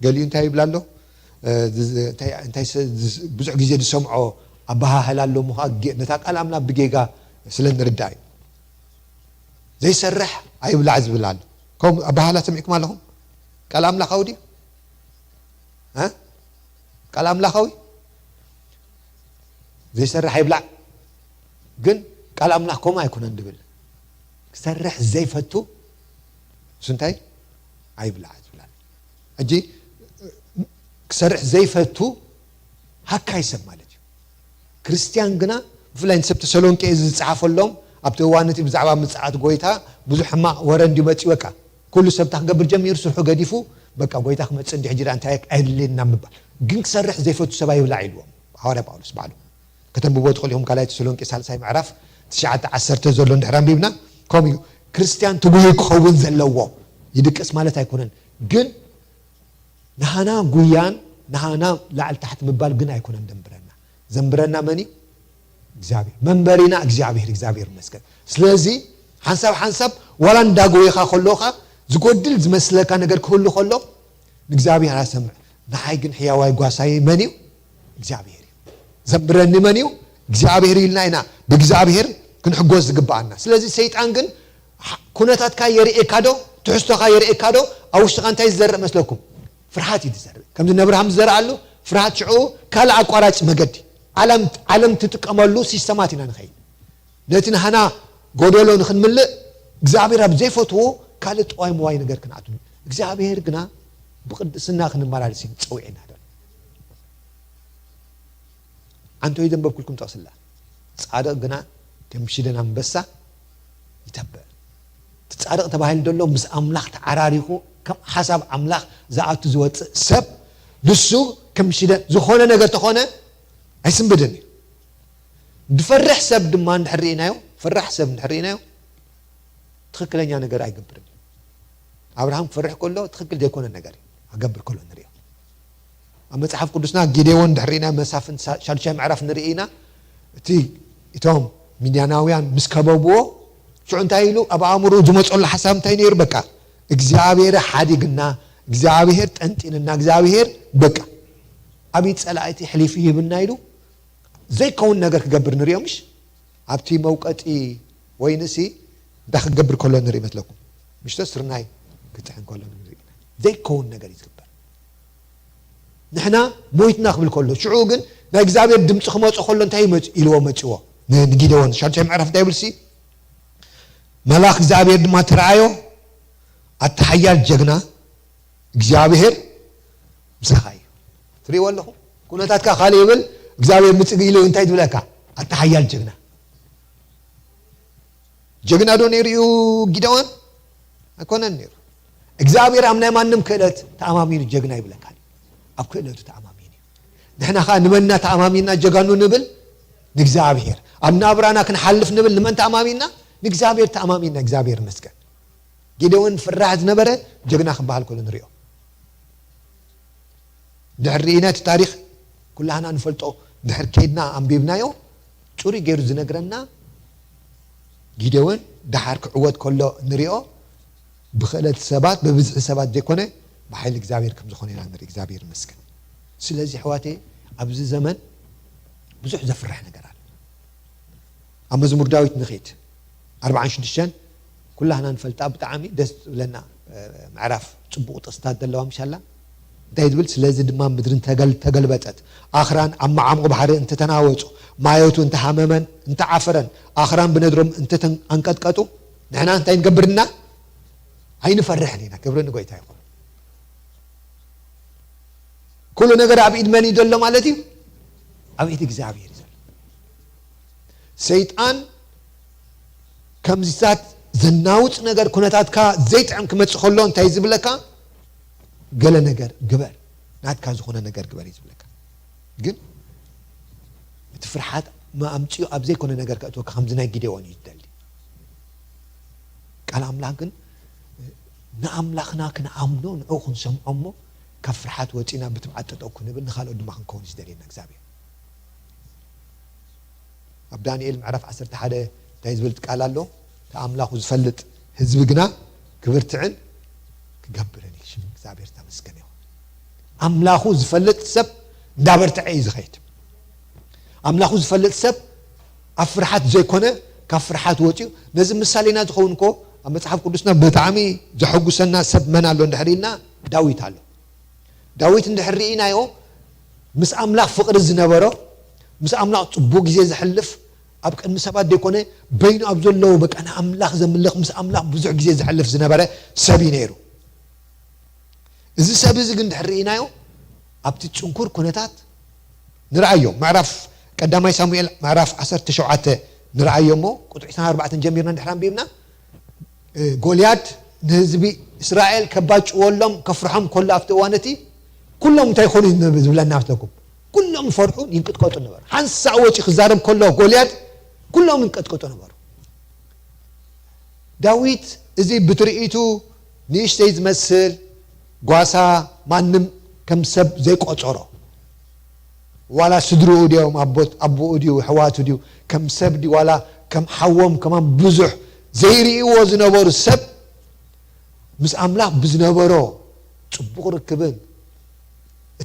ገሊኡ እንታይ ይብላ ኣሎ እንታይ ብዙሕ ግዜ ዝሰምዖ ኣባሃህል ኣሎ ሙኻ ነታ ቃል ኣምላክ ብጌጋ ስለ ንርዳእ እዩ ዘይሰርሕ ኣይብላዕ ዝብል ኣሎ ከም ኣባሃላት ሰሚዕኩም ኣለኹም ቃል ኣምላኻዊ ድዩ ቃል ኣምላኻዊ ዘይሰርሕ ኣይብላዕ ግን ቃል ኣምላኽ ከምኡ ኣይኮነን ድብል ክሰርሕ ዘይፈቱ ስንታይ ኣይብላዕ ዝብል ኣሎ ሕጂ ክሰርሕ ዘይፈቱ ሃካይ ሰብ ማለት እዩ ክርስቲያን ግና ብፍላይ ንሰብ ተሰሎንቄ ዝፅሓፈሎም ኣብቲ እዋን እቲ ብዛዕባ ምጽኣት ጎይታ ብዙሕ ሕማቕ ወረ እንዲሁ መፂኡ በቃ ኩሉ ሰብ ክገብር ጀሚሩ ስርሑ ገዲፉ በቃ ጎይታ ክመፅእ እንዲሕ ጅዳ እንታይ ኣይድልየና ምባል ግን ክሰርሕ ዘይፈቱ ሰብ ኣይብላዕ ኢልዎም ሐዋርያ ጳውሎስ ባዕሉ ከተንብቦ ትኽእሉ ኢኹም ካልኣይ ተሰሎንቄ 3 ምዕራፍ 9-10 ዘሎ እንድሕር ኣንቢብና ከምኡ እዩ ክርስቲያን ትጉህ ክኸውን ዘለዎ ይድቅስ ማለት ኣይኮነን ግን ንሃና ጉያን ንሃና ላዕሊ ታሕቲ ምባል ግን ኣይኮነን ዘንብረና መን እዩ እግዚአብሔር መንበሪና እግዚአብሔር መስገን ስለዚ ሓንሳብ ወላ እንዳጎይኻ ከሎኻ ዝጎድል ዝመስለካ ነገር ክህሉ ከሎ ንእግዚአብሔር ኣሰምዕ ንሓይ ግን ሕያዋይ ጓሳይ መን እዩ እግዚአብሔር እዩ ዘንብረኒ መን እዩ እግዚአብሔር ኢልና ኢና ብእግዚአብሔር ክንሕጎዝ ዝግባአና ስለዚ ሰይጣን ግን ኩነታትካ የርኤካ ዶ ትሕዝቶካ የርኤካ ዶ ኣብ ውሽጥኻ እንታይ ዝዘርእ መስለኩም ፍርሃት እዩ ዝዘርእ ከምዚ ነብርሃም ዝዘርኣሉ ፍርሃት ሽዑ ካልእ ኣቋራጭ መገዲ ዓለም ትጥቀመሉ ሲስተማት ኢና ንኸይድ ነቲ ንሃና ጎደሎ ንክንምልእ እግዚአብሔር ኣብ ዘይፈትዎ ካልእ ጥዋይ መዋይ ነገር ክንኣቱ እግዚአብሔር ግና ብቅድስና ክንመላለስ ይፅውዕና ዶ አንተ ይደንበብኩልኩም ጠቕስላ ጻድቕ ግና ከም ሽደን አንበሳ ይተብዕ ጻድቕ ተባሂል ደሎ ምስ ኣምላኽ ተዓራሪኹ ከም ሓሳብ ኣምላኽ ዝኣቱ ዝወፅእ ሰብ ንሱ ከም ሽደን ዝኾነ ነገር ተኾነ ኣይስንብድን እዩ ድፈርሕ ሰብ ድማ እንድሕሪእናዮ ፍራሕ ሰብ እንድሕሪእናዮ ትክክለኛ ነገር ኣይገብርን አብርሃም ክፈርሕ ከሎ ትክክል ዘይኮነ ነገር ኣገብር ከሎ ንሪኦ ኣብ መጽሓፍ ቅዱስና ጊዴዎን እንድሕሪእና መሳፍን 6 ምዕራፍ ንሪኢና እቲ እቶም ሚድያናውያን ምስ ከበብዎ ሽዑ እንታይ ኢሉ ኣብ ኣእምሮ ዝመፀሉ ሓሳብ እንታይ ነይሩ በቃ እግዚአብሔር ሓዲግና እግዚአብሔር ጠንጢንና እግዚአብሔር በቃ ኣብይ ጸላእቲ ሕሊፍ ይብና ኢሉ ዘይከውን ነገር ክገብር ንሪኦ ምሽ ኣብቲ መውቀጢ ወይንሲ እንዳክገብር ከሎ ንርኢ መስለኩም ምሽቶ ስርናይ ክትሕን ከሎ ንርኢ ዘይከውን ነገር ይዝግበር ንሕና ሞይትና ክብል ከሎ ሽዑ ግን ናይ እግዚአብሔር ድምፂ ክመፅእ ከሎ እንታይ ኢልዎ መፅዎ ንጊዴዎን 6 ምዕራፍ እንታይ ይብል መልአክ እግዚአብሔር ድማ ተረኣዮ ኣተሓያል ጀግና እግዚአብሔር ምስኻ እዩ ትሪእዎ ኣለኹም ኩነታትካ ካልእ ይብል እግዚአብሔር ምፅግ ኢሉ እንታይ ትብለካ ኣተሓያል ጀግና ዶ ነይሩ እዩ ጊዴዎን ኣይኮነን ነይሩ እግዚአብሔር ኣብ ናይ ማንም ክእለት ተኣማሚኑ ጀግና ይብለካ ኣብ ክእለቱ ተኣማሚኑ ንሕና ኸ ንመና ተኣማሚና ጀጋኑ ንብል ንእግዚአብሔር ኣብ ናብራና ክንሓልፍ ንብል ንመን ተኣማሚና ንእግዚአብሔር ተኣማሚና እግዚአብሔር መስገን ጊዴዎን ፍራሕ ዝነበረ ጀግና ክበሃል ከሎ ንሪኦ ድሕር ርኢና እቲ ታሪክ ኩላህና ንፈልጦ ድሕር ከይድና ኣንቢብናዮ ጩሪ ገይሩ ዝነግረና ጊዴዎን ድሓር ክዕወት ከሎ ንሪኦ ብክእለት ሰባት ብብዝሒ ሰባት ዘይኮነ ብሓይሊ እግዚአብሔር ከም ዝኾነ ኢና ንርኢ እግዚአብሔር መስገን ስለዚ ሕዋቴ ኣብዚ ዘመን ብዙሕ ዘፍርሕ ነገር ኣለ ኣብ መዝሙር ዳዊት ንኺድ 46 ኩላህና ንፈልጣ ብጣዕሚ ደስ ዝብለና ምዕራፍ ፅቡቕ ጥቕስታት ዘለዋ ምሻላ እንታይ ዝብል ስለዚ ድማ ምድሪ ተገልበጠት ኣኽራን ኣብ መዓምቑ ባሕሪ እንተተናወፁ ማዮቱ እንተሃመመን እንተዓፈረን ኣኽራን ብነድሮም እንተተንቀጥቀጡ ንሕና እንታይ ንገብርና ኣይንፈርሕን ኢና ክብሪ ንጎይታ ይኹን ኩሉ ነገር ኣብ ኢድ መን እዩ ዘሎ ማለት እዩ ኣብ ኢድ እግዚአብሔር እዩ ዘሎ ሰይጣን ከምዚታት زناوت نجار كنتات كا زيت عم كمت خلون تايزب لك قال نجار جبر نات كا زخونه نجار جبر يزب لك جن تفرحات ما أمشي أبزي كونه نجار كأتوا خمسنا جدي واني يدلي قال أملاكن نأملاخنا كنا أمنون أو خنسم أمو كفرحات وتينا بتبعتت أو كنا بنخال قد ما خنكون يدلي نكذابي أبداني علم عرف عسرت حدا تايزبلت قال له تأملاخ وزفلت هزبقنا كبرتعن كقبرني شو كذابير تمسكني أملاخ وزفلت سب دابرت عيز خيت أملاخ وزفلت سب أفرحات زي كونه كفرحات وتيو نزم مسالينا تخونكو أما تصحاب قدسنا بتعامي زحقو سنة سب منا لون دحرينا داويت هالو داويت ندحرينا يو مس أملاخ فقر الزنبرو مس أملاخ طبوق زي زحلف أبك المسابات دي كونه بين أبزول لو بك أنا أملاخ زملخ مس أملاخ بزع زي زحلف زنبرة سبينيرو إذا سب زي ندحرينا يو أبتي تشنكور كونتات نرأيو معرف قدامي سامويل معرف 17 نرأيو مو قطع سنة 4 جميرنا نحرم بيبنا غوليات نهزبي إسرائيل كباج ولهم كفرحهم كل أفتوانتي كلهم تايخونين بزبلا نافتكم كلهم فرحون ينقطقطوا نبر حنس سعوتي خزارم كله غوليات كلهم ينقطقطوا نبر داويت إزي بترئيتو نيش تيز مسل غواسا مانم كم سب زي قطعره ولا سدرو ديو أبو ديو حواتو ديو كم سب دي ولا كم حوم كمان بزح زيري وزنبور السب مس أملاك بزنبورو تبقى ركبن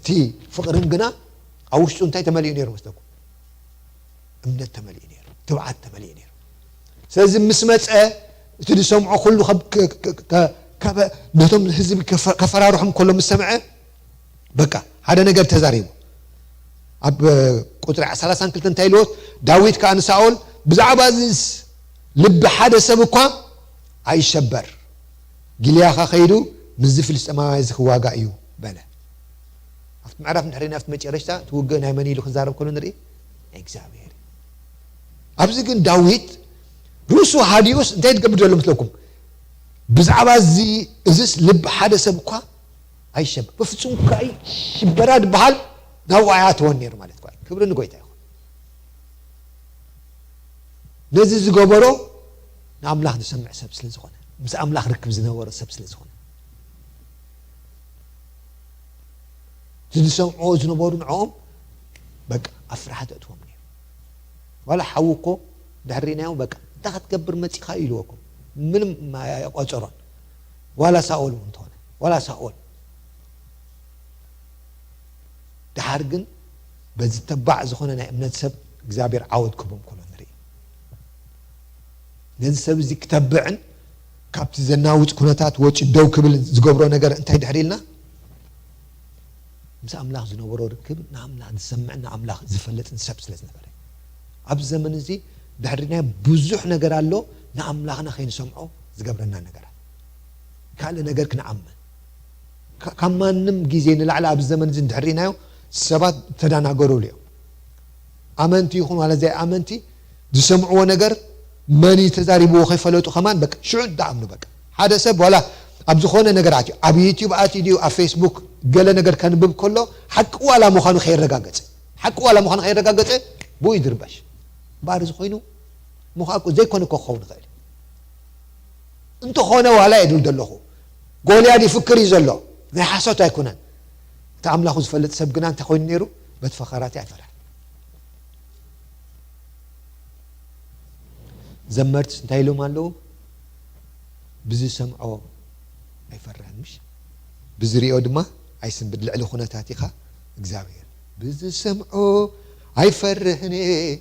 تي فقرهم جنا أوشتو انتي 8 يورو مستكو أمنا 8 يورو تبعت 8 يورو سلازم مسمت تدي سمعوا كله خب ك نتم حزب كفراروحهم كلهم مسمعه بقى هذا نجار تزاريبه أب قطر 30 كلتن تايلوت داويد كان ساول بزعبازس لب حدا سبقا أي شبر جلياخا خيرو مزف السماء زخواقا أيو بلا أفت معرف نحرين أفت مجرشتا توقعنا يماني لو خزارم كلون رئي إكزابير أبزيقن داويد روسو هاديوس انتهي تقبضوا لهم مثلكم بزعبازي إزيس لب حدا سبقا أي شبر بفتسون كأي شبرات بحال نوعات ونير مالت كوي كبر نقويت يا اخو نزز غبرو ناملاخ نسمع سب سلازخونه مس املاخ ركب زنور سب سلازخونه زنسمعو زنبورو نعوم بقى افرحت اتوم ولا حوقو دحرينايو بقى تاخد كبر متي خايلوكم من ما يقصرون ولا ساول انتونه ولا ساول دحرجن بز تبع زخونه نا امنت سب እግዚአብሔር عودكم كلون نري نز سب زي كتبعن كابت زناوت كونتات وچ دو كبل زغبرو ነገር እንታይ ድሕሪልና مس املاح زنبرو ركب نا املاح نسمعنا املاح زفلطن سب ስለዝነበረ ኣብ ዘመን እዚ ድሕሪና ብዙሕ ነገር ኣሎ ና املاحنا ከይንሰምዖ ዝገብረና ነገር ካለ ነገር ክነአመን ከማንም ጊዜ ንላዕላ ኣብ ዘመን እዚ ድሕሪናዮ سبات تداناغرو ليو امنتي يكون على زي امنتي زسمعوا نجر ماني تزاريبو خيفلطو كمان بك شو دعمنو بك هذا سب ولا ابزخونه نجراتي اب يوتيوب اتي ديو اب فيسبوك قال نجر كان بب كله حق ولا مخانو خير رغاغص حق ولا مخانو خير رغاغص بو يدربش بارز خوينو مخاكو زي كونو كخون خير انتو خونه ولا يدل دلخو غوليادي فكر يزلو زي حسوت يكونن تعمل خذ فلت سبقنا أنت خوين نيرو بتفخرات يعفرح زمرت نتايلو مالو بزي سمعو أيفرح مش بزريو دما عيسن بدلعلو خونتاتيخا እግዚአብሔር بزي سمعو أيفرحني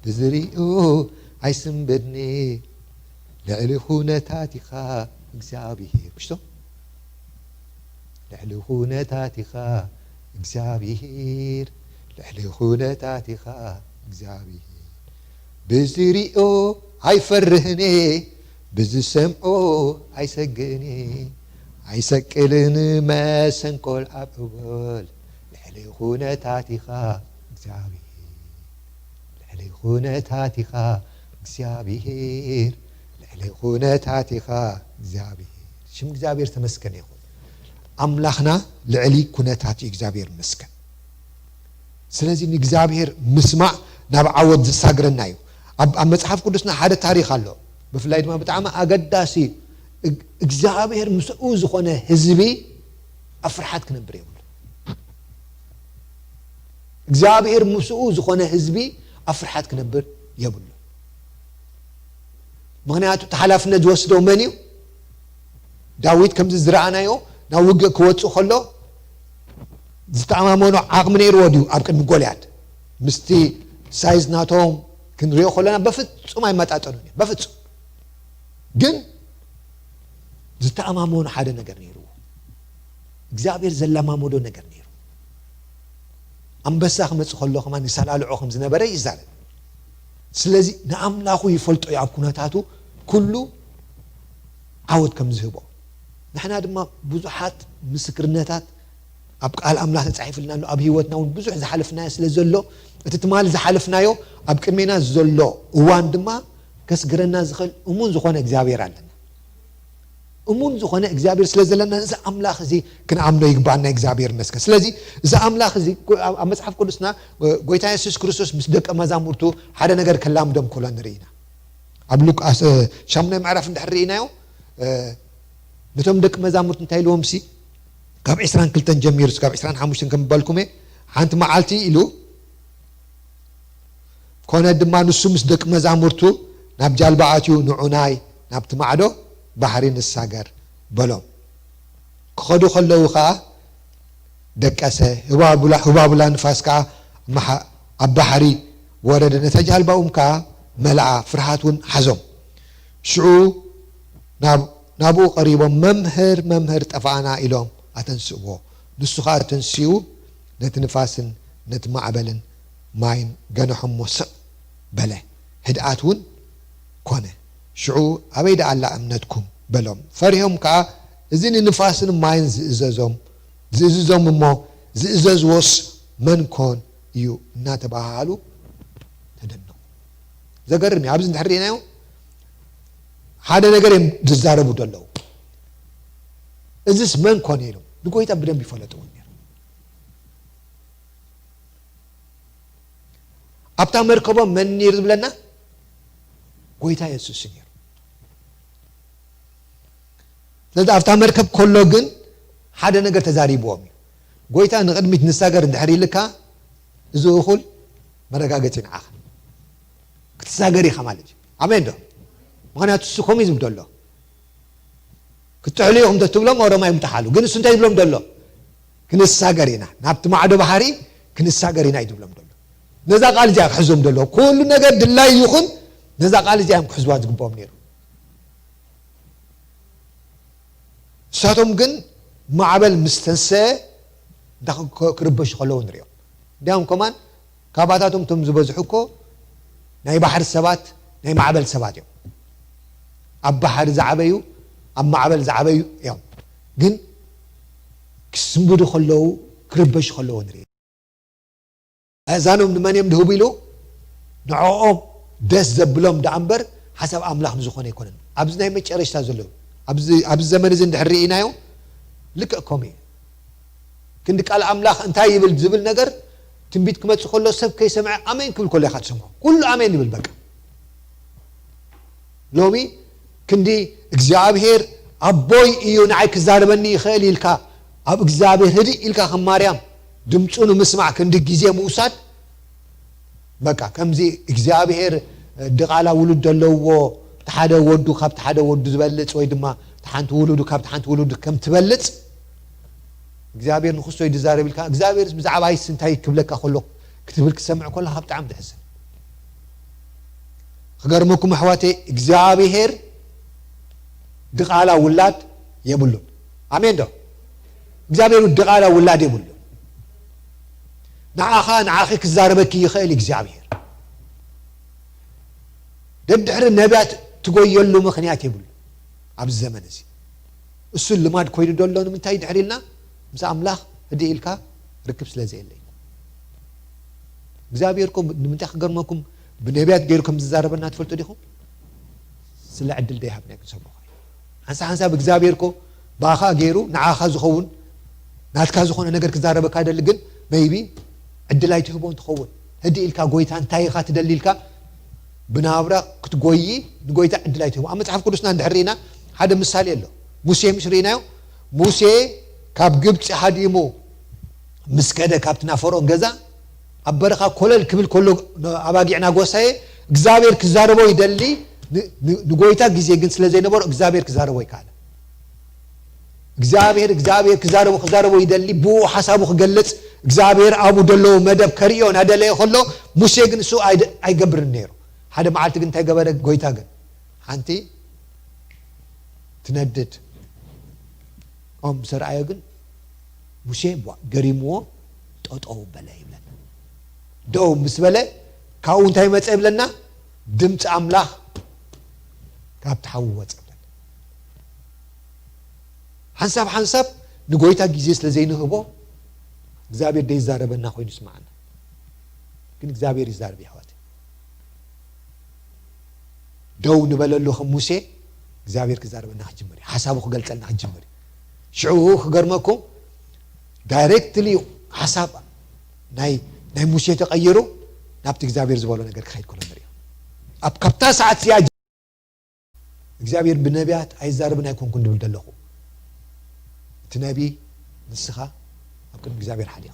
بزريو عيسن بدني لعلو خونتاتيخا እግዚአብሔር مشتو لحلو خونتاتيخا እግዚአብሔር لحلو خونتاتيخا እግዚአብሔር بزريو አይፈርህኔ بزسمعو አይሰግኔ አይሰቅልን መሰንቆል አብወል لحلو خونتاتيخا እግዚአብሔር لحلو خونتاتيخا እግዚአብሔር ኩነታቲኻ እግዚአብሔር ሽም እግዚአብሔር ተመስገን ይሁን አምላኽና ልዕሊ ኩነታት እግዚአብሔር መስገን ስለዚህ እግዚአብሔር ምስማዕ ናብ ዓወት ዝሳግረና እዩ ኣብ መጽሓፍ ቅዱስና ሓደ ታሪኽ ኣሎ ብፍላይ ድማ ብጣዕሚ ኣገዳሲ እግዚአብሔር ምስኡ ዝኾነ ህዝቢ ኣፍርሓት ክነብር ይብሉ እግዚአብሔር ምስኡ ዝኾነ ህዝቢ ኣፍርሓት ክነብር ይብሉ ምክንያቱ ተሓላፍነት ዝወስደው መን እዩ ዳዊት ከምዚ ዝረኣናዮ ናብ ውግእ ክወፅእ ከሎ ዝተኣማመኖ ዓቕሚ ነይርዎ ድዩ ኣብ ቅድሚ ጎልያድ ምስቲ ሳይዝ ናቶም ክንሪኦ ከለና በፍጹም ኣይመጣጠኑን እዮም በፍጹም ግን ዝተኣማመኖ ሓደ ነገር ነይርዎ እግዚአብሔር ዘላማመዶ ነገር ነይሩ ኣንበሳ ክመፅእ ከሎ ከማ ይሰላልዖ ከም ዝነበረ ይዛረብ ስለዚ ንኣምላኹ ይፈልጦ እዩ ኣብ ኩነታቱ ኩሉ ዓወት ከም ዝህቦ ንሕና ድማ ብዙሓት ምስክርነታት ኣብ ቃል ኣምላኽ ተጻሒፍልና ኣሎ ኣብ ህይወትና እውን ብዙሕ ዝሓልፍናዮ ስለ ዘሎ እቲ ትማሊ ዝሓልፍናዮ ኣብ ቅድሜና ዘሎ እዋን ድማ ከስግረና ዝኽእል እሙን ዝኾነ እግዚአብሔር ኣለና እሙን ዝኾነ እግዚአብሔር ስለ ዘለና እዚ ኣምላኽ እዚ ክንኣምኖ ይግባአና እግዚአብሔር መስከን ስለዚ እዚ ኣምላኽ እዚ ኣብ መጽሓፍ ቅዱስና ጎይታ ኢየሱስ ክርስቶስ ምስ ደቀ መዛሙርቱ ሓደ ነገር ከላምዶም ከሎ ንሪኢና ኣብ ሉቃስ 8 ምዕራፍ እንድሕር ርኢናዮ ነቶም ደቀ መዛሙርቱ እንታይ ኢልዎም ሲ ካብ 22 ጀሚሩ ካብ 25 ከም በልኩም ሓንቲ መዓልቲ ኢሉ ኮነ ድማ ንሱ ምስ ደቀ መዛሙርቱ ናብ ጃልባ ኣትዩ ንዑናይ ናብቲ ማዕዶ ባሕሪ ንሳገር በሎም ክኸዱ ከለዉ ከዓ ደቀሰ ህባቡላ ንፋስ ከዓ ኣብ ባሕሪ ወረደ ነታ ጃልባኦም ከዓ መልኣ ፍርሃት እውን ሓዞም ሽዑ ናብኡ ቀሪቦም መምህር ጠፋኣና ኢሎም ኣተንስእዎ ንሱ ከዓ ተንስኡ ነቲ ንፋስን ነቲ ማዕበልን ማይን ገነሖሞ ስቕ በለ ህድኣት እውን ኮነ ሽዑ ኣበይ ደኣላ እምነትኩም በሎም ፈሪሆም ከዓ እዚ ንንፋስን ማይን ዝእዝዞም እሞ ዝእዘዝዎስ መን ኮን እዩ እናተባሃሉ ተደነቁ ዘገርም እዩ ኣብዚ እንድሕር ርኢናዮ ሓደ ነገር እዮም ዝዛረቡ ደለዉ እዚስ መን ኮን ኢሎም ንጎይታ ብደንብ ይፈለጥዎ ነይሩ ኣብታ መርከቦም መን ነይሩ ዝብለና ጎይታ ኢየሱስ ነይሩ ስለዚ ኣብታ መርከብ ከሎ ግን ሓደ ነገር ተዛሪብዎም እዩ ጎይታ ንቅድሚት ንሳገር እንድሕር ኢልካ እዚ እኹል መረጋገፂ ንዓኻ ክትሳገር ኢኻ ማለት እዩ ኣሜን ዶ ምክንያቱ እሱ ከምኡ እዩ ዝብል ደሎ ክትዕልዩ ኢኹም ተትብሎም ኣውረማይ ምተሓሉ ግን እሱ እንታይ ዝብሎም ደሎ ክንሳገር ኢና ናብቲ ማዕዶ ባሕሪ ክንሳገር ኢና እዩ ዝብሎም ደሎ ነዛ ቃል እዚኣ ክሕዞም ደሎ ኩሉ ነገር ድላይ ይኹን ነዛ ቃል እዚኦም ክሕዝዋ ዝግብኦም ነይሩ እሳቶም ግን ማዕበል ምስ ተንስአ ክርበሹ ከለዉ ንሪኦም እንዲያውም ከማን ካባታቶም ቶም ዝበዝሑ እኮ ናይ ባሕሪ ሰባት ናይ ማዕበል ሰባት እዮም ኣብ ባሕሪ ዝዓበዩ ኣብ ማዕበል ዝዓበዩ እዮም ግን ክስንብዱ ከለዉ ክርበሹ ከለዉ ንርኢ ኣእዛኖም ንመን እዮም ድህቡ ኢሉ ንዕኦም ደስ ዘብሎም ዳ እምበር ሓሳብ ኣምላኽ ንዝኾነ ይኮነን ኣብዚ ናይ መጨረሽታ ዘለዉ ኣብዚ ዘመን እዚ እንድሕር ርኢናዮ ልክዕ ከምኡ እዩ ክንዲ ቃል ኣምላኽ እንታይ ይብል ዝብል ነገር ትንቢት ክመፅእ ከሎ ሰብ ከይሰምዐ ኣሜን ክብል ከሎ ኢኻ ትሰምዖ ኩሉ ኣሜን ይብል በቃ ሎሚ ክንዲ እግዚአብሔር ኣቦይ እዩ ንዓይ ክዛረበኒ ይኽእል ኢልካ ኣብ እግዚአብሔር ህድእ ኢልካ ከም ማርያም ድምፁ ንምስማዕ ክንዲ ግዜ ምውሳድ በቃ ከምዚ እግዚአብሔር ድቓላ ውሉድ ዘለውዎ ተሓደ ወዱ ካብ ተሓደ ወዱ ዝበልፅ ወይ ድማ ተሓንቲ ውሉዱ ካብ ተሓንቲ ውሉዱ ከም ትበልፅ እግዚአብሔር ንክሶይ ድዛረብ ኢልካ እግዚአብሔር ብዛዕባ ይስ እንታይ ክብለካ ከሎ ክትብል ክሰምዕ ከለካ ብጣዕሚ ትሕዝን ክገርመኩም ኣሕዋተይ እግዚአብሔር ድቓላ ውላድ የብሉን ኣሜን ዶ እግዚአብሔር ድቓላ ውላድ የብሉን ንዓኺ ክዛረበኪ ይኽእል እግዚአብሔር ደድሕሪ ነቢያት ትጎየሉ ምክንያት የብሉ ኣብዚ ዘመን እዚ እሱ ልማድ ኮይኑ ደሎ ንምንታይ ድሕሪ ኢልና ምስ ኣምላኽ ህድእ ኢልካ ርክብ ስለ ዘየለይ እግዚአብሔርኩም ንምንታይ ክገርመኩም ብነቢያት ገይሩ ከም ዝዛረበና ትፈልጡ ዲኹም ስለ ዕድል ደይሃብና ክንሰብሮ ሓንሳብ እግዚአብሔር ኮ ባኻ ገይሩ ንዓኻ ዝኸውን ናትካ ዝኾነ ነገር ክዛረበካ ደሊ ግን ሜይቢ ዕድል ኣይትህቦ እንትኸውን ህዲ ኢልካ ጎይታ እንታይ ኢኻ ትደሊ ኢልካ ብናብራ ክትጎይ ንጎይታ ዕድል ኣይትህቦ ኣብ መጽሓፍ ቅዱስና እንድሕሪና ሓደ ምሳሌ ኣሎ ሙሴ ምስ ርኢናዮ ሙሴ ካብ ግብፂ ሃዲሙ ምስ ከደ ካብቲ ናይ ፈርዖን ገዛ ኣብ በረኻ ኮለል ክብል ከሎ ኣባጊዕና ጎሳየ እግዚአብሔር ክዛረቦ ይደሊ ንጎይታ ግዜ ግን ስለ ዘይነበሮ እግዚአብሔር ክዛረቦ ይካለ እግዚአብሔር ክዛረቦ ይደሊ ብኡ ሓሳቡ ክገልጽ እግዚአብሔር አቡ ደሎ መደብ ከሪዮ ናደለየ ከሎ ሙሴ ግን እሱ ኣይገብርን ነይሩ ሓደ መዓልቲ ግን እንታይ ገበረ ጎይታ ግን ሓንቲ ትነድድ ኦም ስርዓዮ ግን ሙሴ ገሪምዎ ጠጠው በለ ይብለና ደው ምስ በለ ካብኡ እንታይ መፀ ይብለና ድምፂ ኣምላኽ ካብ ተሓው ወፀ ይብለና ሓንሳብ ንጎይታ ግዜ ስለ ዘይንህቦ እግዚአብሔር ደይዛረበና ኮይኑ ይስማዓና ግን እግዚአብሔር ይዛረብ ይሕወት ደው ንበለሉ ከም ሙሴ እግዚአብሔር ክዛረበና ክጅምር ሓሳቡ ክገልጸልና ክጅምር ሽዑ ክገርመኩም ዳይሬክትሊ ሓሳብ ናይ ሙሴ ተቀይሩ ናብቲ እግዚአብሔር ዝበሎ ነገር ክኸይድ ከሎ ንሪኦ ኣብ ካብታ ሰዓት ያ እግዚአብሔር ብነቢያት ኣይዛረብን ኣይኮንኩን ድብል ደለኹ እቲ ነቢ ንስኻ ኣብ ቅድሚ እግዚአብሔር ሓዲኻ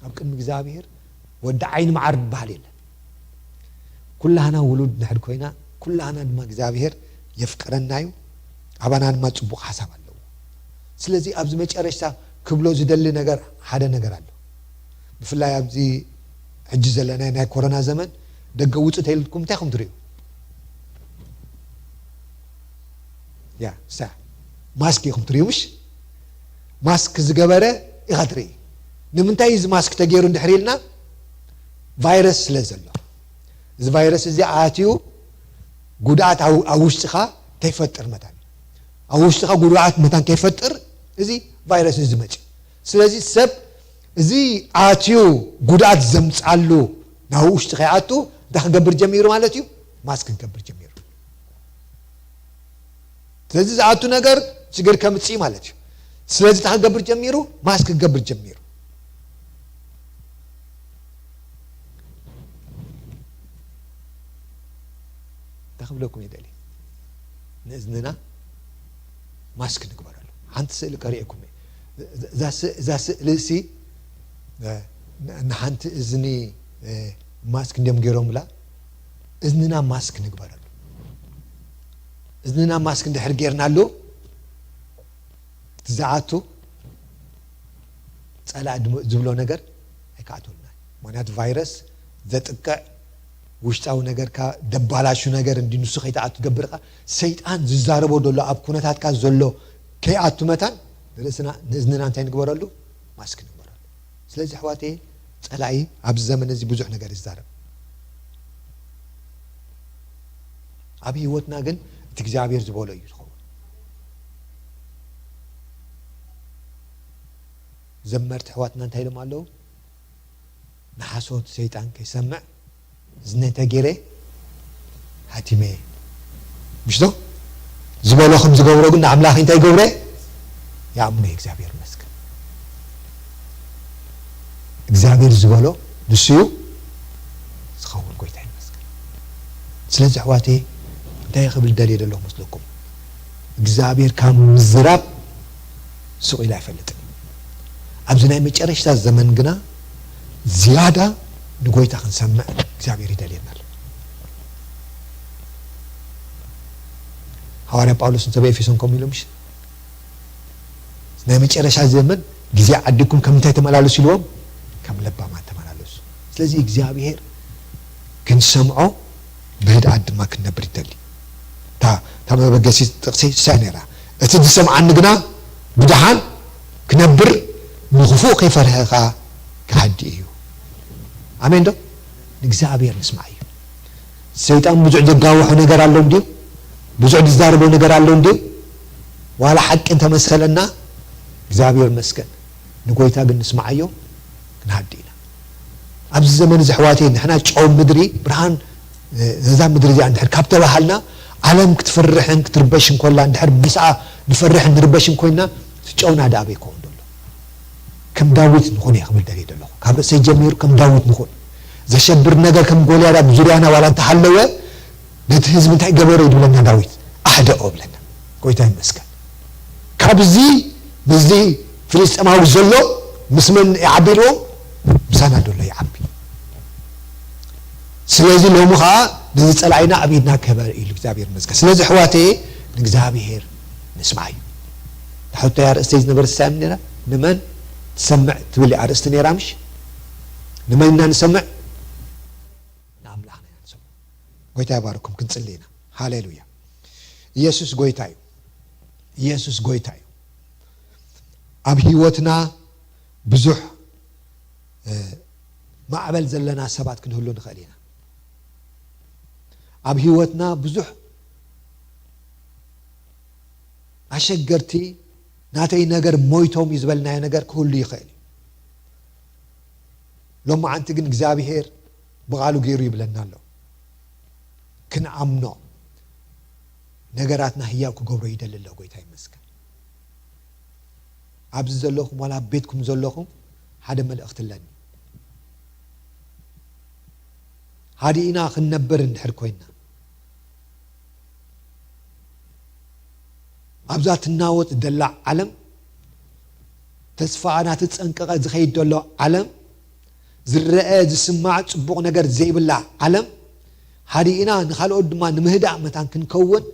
ኣብ ቅድሚ እግዚአብሔር ወዲ ዓይኒ መዓር ዝበሃል የለን ኩላህና ውሉድ ንሕድ ኮይና ኩላህና ድማ እግዚአብሔር የፍቅረናዩ ኣባና ድማ ጽቡቕ ሓሳብ ኣለዎ ስለዚ ኣብዚ መጨረሻ ክብሎ ዝደሊ ነገር ሓደ ነገር ኣሎ ብፍላይ ኣብዚ ሕጂ ዘለና ናይ ኮሮና ዘመን ደገ ውፅእ ተይልኩም እንታይ ከም ትሪኡ ያ ሳ ማስክ ኢኹም ትሪኡ ምሽ ማስክ ዝገበረ ኢኻ ትርኢ ንምንታይ እዚ ማስክ ተገይሩ እንድሕር ኢልና ቫይረስ ስለ ዘሎ እዚ ቫይረስ እዚ ኣትዩ ጉድኣት ኣብ ውሽጢኻ ከይፈጥር መታን ኣብ ውሽጢኻ ጉድኣት መታን ከይፈጥር እዚ ቫይረስ እዚ መጪ ስለዚ ሰብ እዚ ኣትዩ ጉድኣት ዘምፃሉ ናብ ውሽጢ ከይኣቱ እንታይ ክገብር ጀሚሩ ማለት እዩ ማስክ ክገብር ጀሚሩ ስለዚ ዝኣቱ ነገር ችግር ከምፅእ ማለት እዩ ስለዚ እንታይ ክገብር ጀሚሩ ማስክ ክገብር ጀሚሩ تخبلكم يدلي نزننا ماسك نكبر له حنت سئل قريئكم ذا سئلسي ان حنت اذني ماسك ندم غيرهم لا اذننا ماسك نكبر له اذننا ماسك ندحر غيرنا له تزعاتو صلا ዝብሎ ነገር አይካቶልና ማለት ቫይረስ ዘጥቃ ውሽጣው ነገር ካ ደባላሹ ነገር እንዲንሱ ኸይታአት ገብርካ ሰይጣን ዝዛረቦ ደሎ ኣብ ኩነታትካ ዘሎ ከይአቱ መታን ለስና ንዝንና እንታይ ንግበረሉ ማስክ ንግበረሉ ስለዚህ ሕዋቴ ጸላይ ኣብ ዘመን እዚ ብዙሕ ነገር ይዛረብ ኣብ ህይወትና ግን እቲ እግዚአብሔር ዝበሎ እዩ ዝኸውን ዘመርት ሕዋትና እንታይ ኢሎም ኣለዉ ንሓሶት ሰይጣን ከይሰምዕ زنيت جيري هاتيمي مش ده زبالو خمس جبرو قلنا عملاخ انت جبري يا عمي اكزابير مسك اكزابير زبالو نسيو سخون كويتين مسك سلازي حواتي انت يخبل دليل الله مسلكم اكزابير كان مزراب سوق لا يفلت ابزنا مጨረሻ ዘመን ግና ዚያዳ ንጎይታ ክንሰምዕ እግዚአብሔር ይደልየናል ሐዋርያ ጳውሎስ በኤፌሶን ኮሚሎምሽ ናይ መጨረሻ ዘመን ጊዜ አድኩም ከምንታይ ተመላለሱ ይልዎም ከም ለባማ ተመላለሱ ስለዚህ እግዚአብሔር ክንሰምዖ በህድአት ድማ ክንነብር ይደሊ ተመበገሲ ጥቅሲ ሳኔራ እቲ ዝሰምዓኒ ግና ብድሓን ክነብር ንኽፉእ ከይፈርሕኻ ክሃዲ እዩ አሜን ዶ እግዚአብሔር ንስማዕ እዩ ሰይጣን ብዙሕ ዘጋውሑ ነገር አለው እንዴ ብዙሕ ዝዛረበው ነገር አለው እንዴ ዋላ ሐቅ ተመሰለና እግዚአብሔር መስገን ንጎይታ ግን ንስማዕዮ ክንሃዲና ኣብዚ ዘመን ዝሕዋቴ ንሕና ጨው ምድሪ ብርሃን إذا مدري عند حر كابتة بحالنا عالم كتفرحن كتربشن كلها عند حر بسعة نفرحن نربشن كوينا تجاونا دابي كون دولو كم داوود نخون يا خبر دليل دولو كابل سيجمير كم داوود نخون إذا شبر نجا كم قولي على بزريانا ولا تحلوه نتهز من تحت جبر يدولنا داوود أحد أقبلنا كويتين مسكن كابزي بزي فلسطين ما هو زلو مسمن يعبيرو بسانا دولو يعبي سلازي لو مخا نزت العينا أبيدنا كبر إلى እግዚአብሔር مسكن سلازي حواتي እግዚአብሔር نسمعي حتى يا رأستيز نبر السامننا نمن تسمع تبلي عرستني رامش نمن نسمع نعم لحنا نسمع قويتا يباركم كنت صلينا هاليلويا يسوس قويتاي يسوس قويتاي أب هيوتنا بزح ما عمل زلنا سبات كن هلون خلينا أب هيوتنا بزح أشجرتي ناتي نجر مويتهم يزبلنا نجر كل يخالي لما أنت جن እግዚአብሔር بقالو غيرو يبلنا له كن عمنا نجراتنا هياكو قبرو يدل الله قويتا يمسكن عبز زلوكم ولا بيتكم زلوكم هذا ملأخت لني هذه إنا خنبر نحر كوينا أبزات الناوت دلع علم تسفعنا تتسنقق زخيد دلع علم زرقاء زسماع صبوغ نجر زي بالله علم هذه إنا نخلو قدما نمهدع متان كنكون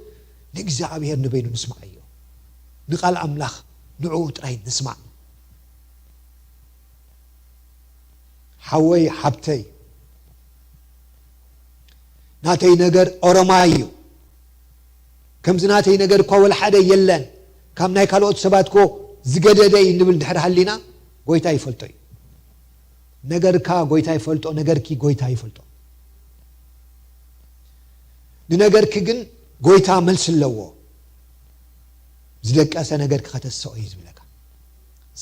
نجزعبير نبينو نسمع أيوه نقال أملاخ نعود راي نسمع حوي حبتي ناتي نجر أورمايو كم زناتي نجر كول حدا يلن كم ناي كالوت سباتكو زجددي نبل دحر حلينا قويتا يفلطي نجر كا قويتا يفلطو نجر كي قويتا يفلطو نجر كي جن قويتا ملس اللوو زلك أسا نجر كختسو يزبلك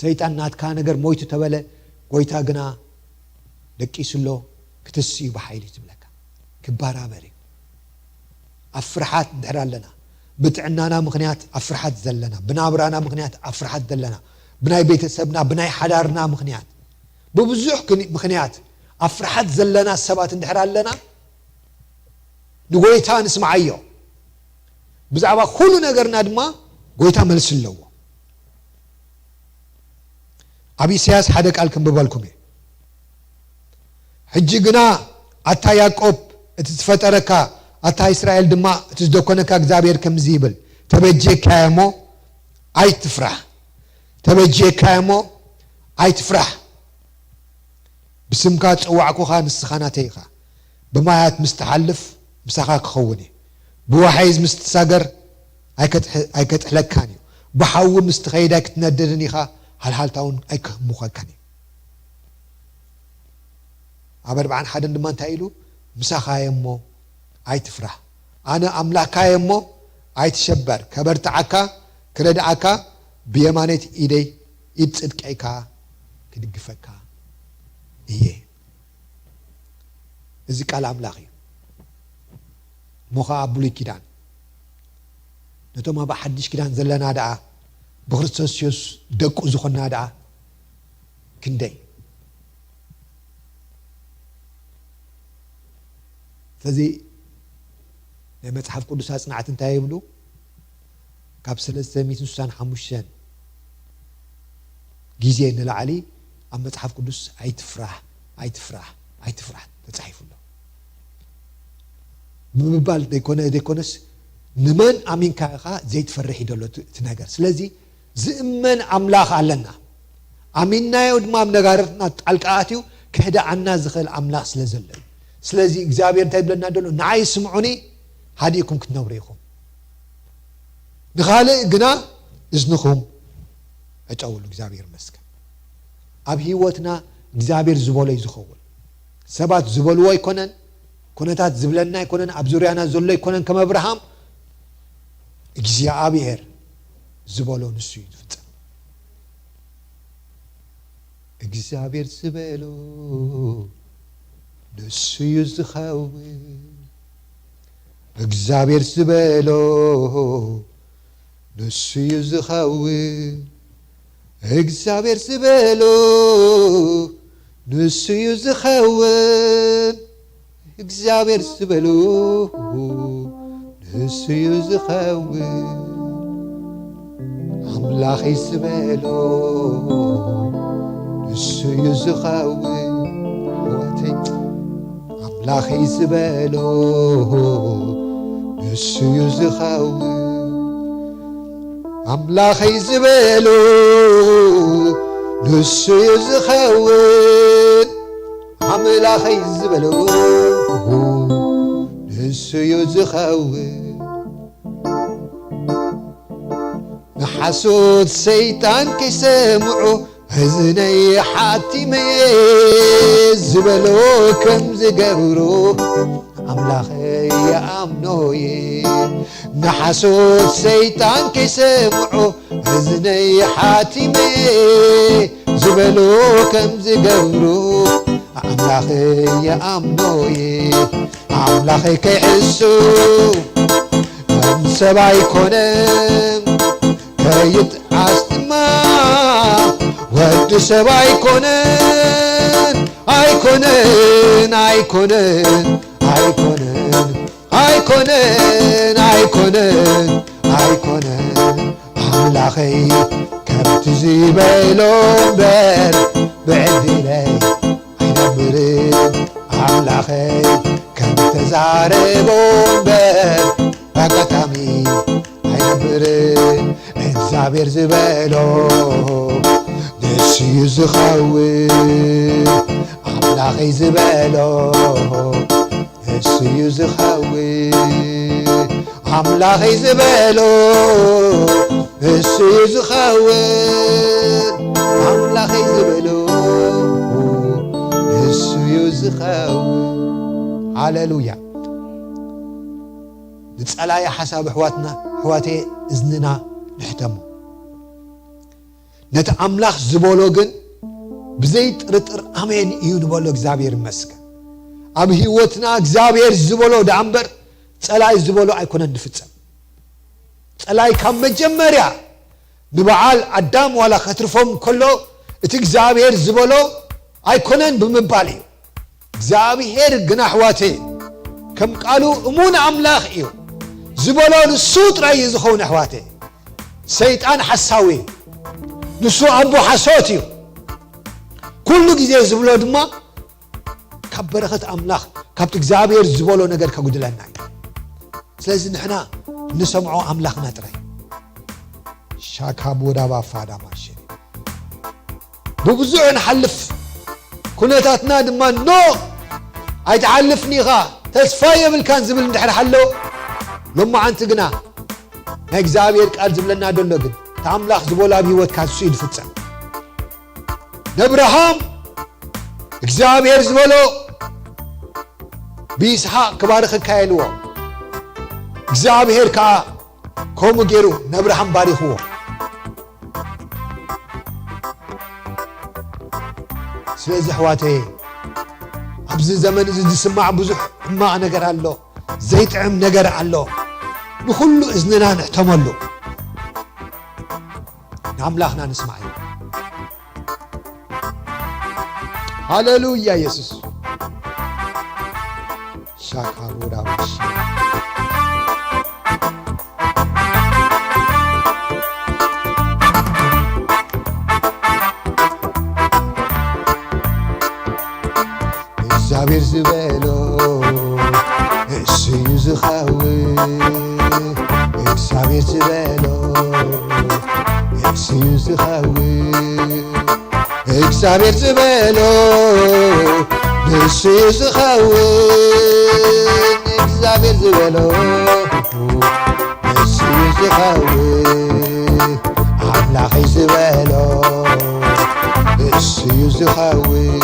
سيطان نات كا نجر مويتو تبلا قويتا جنا لكي سلو كتسي بحيل يزبلك كبارا بري أفرحات دحر لنا بتعنانا مغنيات أفرحات زلنا بنابرانا مغنيات أفرحات زلنا بناي بيت سبنا بناي حدارنا مغنيات ببزوح مغنيات أفرحات زلنا السبات اندحر لنا نقويتا نسمع أيو بزعبا كل نقرنا دما قويتا ملس اللو أبي سياس حدك قالكم ببالكم حجقنا أتا ياقوب اتتفتركا أتا إسرائيل دما تزدكونك أكذابير كم زيبل تبجي كايمو أي تفرح تبجي كايمو أي تفرح بسمكات أوعكو خان السخاناتيخا بمايات مستحلف مساخاك خوني بوحيز مستساقر أي كتحلك كانيو بحاو مستخيدك تندرني خا هل تاون أي كموخا كاني عبر بعن حدا دمان تايلو مساخا يمو أي تفرح أنا أملاكا يمو أي تشبر كبرت عكا كرد عكا بيمانت إيدي يتصدق عكا كدقفكا إيه إذا قال أملاكي موخا أبولي كيدان نتو ما بحدش كيدان زلنا دعا بخرستوس دقو زخنا دعا كندي فزي لما تحف قدس صنعت انت يبلو كاب 365 غيزي نلعلي اما تحف قدس اي تفرح تتصحيف له بمبال ديكونس نمن امين كاخا زي تفرح يدلو تناغر سلازي زمن املاخ علنا اميننا يودمام نغارتنا طالقاتيو كهدا عنا زخل املاخ سلازلن سلازي እግዚአብሔር ታይብለና ደሎ ናይ ስምዑኒ ሃዲኩም ክትነብሪኹም ንኻልእ ግና እዝንኹም እጨውሉ እግዚአብሔር መስከን ኣብ ህይወትና እግዚአብሔር ዝበሎ ይዝኸውን ሰባት ዝበልዎ ይኮነን ኩነታት ዝብለና ይኮነን ኣብ ዙርያና ዘሎ ይኮነን ከም አብርሃም እግዚአብሔር ዝበሎ ንሱ ይፍጽም እግዚአብሔር ዝበሎ ንሱ ይዝኸውን እግዚአብሔር ዝበሎ ንሱ እዩ ዝኸውን እግዚአብሔር ዝበሎ ንሱ እዩ ዝኸውን እግዚአብሔር ዝበሎ ንሱ እዩ ዝኸውን አምላኸይ ዝበሎ ንሱ እዩ ዝኸውን አምላኸይ ዝበሎ ንሱ እዩ ዝኸውን አምላኸይ ዝበሎ ንሱ እዩ ዝኸውን አምላኸይ ዝበሎ ንሱ እዩ ዝኸውን ንሓሶት ሰይጣን ከይሰምዖ እዝነይ ሓቲመየ ዝበሎ ከም ዝገብሮ አምላኸይ የአምኖየ ንሓሶት ሰይጣን ከይሰምዖ እዝነይ ሓቲመየ ዝበሎ ከም ዝገብሮ አምላኸይ የአምኖየ አምላኸይ ከይሕሱ ከም ሰብ ኣይኮነን ከይጥዓስ ድማ ወዲ ሰብ ኣይኮነን ኣይኮነን ኣይኮነን ኣይኮነን ኣይኮነን ኣይኮነን ኣይኮነን አምላኸይ ከምቲ ዝበሎ እምበር ብዕድለይ ኣይነብርን አምላኸይ ከምተዛረቦ እምበር በአጋጣሚ ኣይነብርን እግዚአብሔር ዝበሎ ንሱ እዩ ዝኸውን አምላኸይ ዝበሎ ንሱ እዩ ዝኸውን አምላኸይ ዝበሎ ንሱ እዩ ዝኸውን አምላኸይ ዝበሎ ንሱ እዩ ዝኸውን ሃሌሉያ ንጸላኢ ሓሳብ ኣሕዋቴ እዝንና ንሕተሞ ነቲ አምላኽ ዝበሎ ግን ብዘይ ጥርጥር አሜን እዩ ንበሎ እግዚአብሔር ይመስገን ኣብ ህይወትና እግዚአብሔር ዝበሎ ዳኣ እምበር ጸላኢ ዝበሎ ኣይኮነን ንፍጸም ጸላኢ ካብ መጀመርያ ንበዓል አዳም ዋላ ከትርፎም ከሎ እቲ እግዚአብሔር ዝበሎ ኣይኮነን ብምባል እዩ እግዚአብሔር ግን ኣሕዋቴ ከም ቃሉ እሙን አምላኽ እዩ ዝበሎ ንሱ ጥራይ እዩ ዝኸውን ኣሕዋቴ ሰይጣን ሓሳዊ ንሱ ኣቦ ሓሶት እዩ ኩሉ ግዜ ዝብሎ ድማ ካብ በረኸት አምላኽ ካብቲ እግዚአብሔር ዝበሎ ነገር ከጉድለና እዩ ስለዚ ንሕና ንሰምዖ አምላኽና ጥራይ ሻካብ ወዳባ ፋዳ ማሽ ብብዙሕ ንሓልፍ ኩነታትና ድማ ኖ ኣይትሓልፍኒኻ ተስፋ የብልካን ዝብል እንድሕር ሓሎ ሎማዓንቲ ግና ናይ እግዚአብሔር ቃል ዝብለና ደሎ ግን ተአምላኽ ዝበሎ ኣብ ህይወትካ ንሱ እዩ ዝፍጸም ነብርሃም እግዚአብሔር ዝበሎ ብይስሐቅ ክባርኸካ ኢልዎ እግዚአብሔር ከዓ ከምኡ ገይሩ ነብርሃም ባሪኽዎ ስለዚ ኣሕዋተይ ኣብዚ ዘመን እዚ ዝስማዕ ብዙሕ ሕማቕ ነገር ኣሎ ዘይጥዕም ነገር ኣሎ ንኩሉ እዝንና ንሕተመሉ ንአምላኽና ንስማዕ እዩ ሃሌሉያ ኢየሱስ ሻካሩ ዳውሽ እግዚአብሔር ዝበሎ እሱ እዩ ዝኸውን እግዚአብሔር ዝበሎ እሱ እዩ ዝኸውን እግዚአብሔር ዝበሎ ንሱ እዩ ዝኸውን እግዚአብሔር ዝበሎ ንሱ እዩ ዝኸውን አምላኸይ ዝበሎ ንሱ እዩ ዝኸውን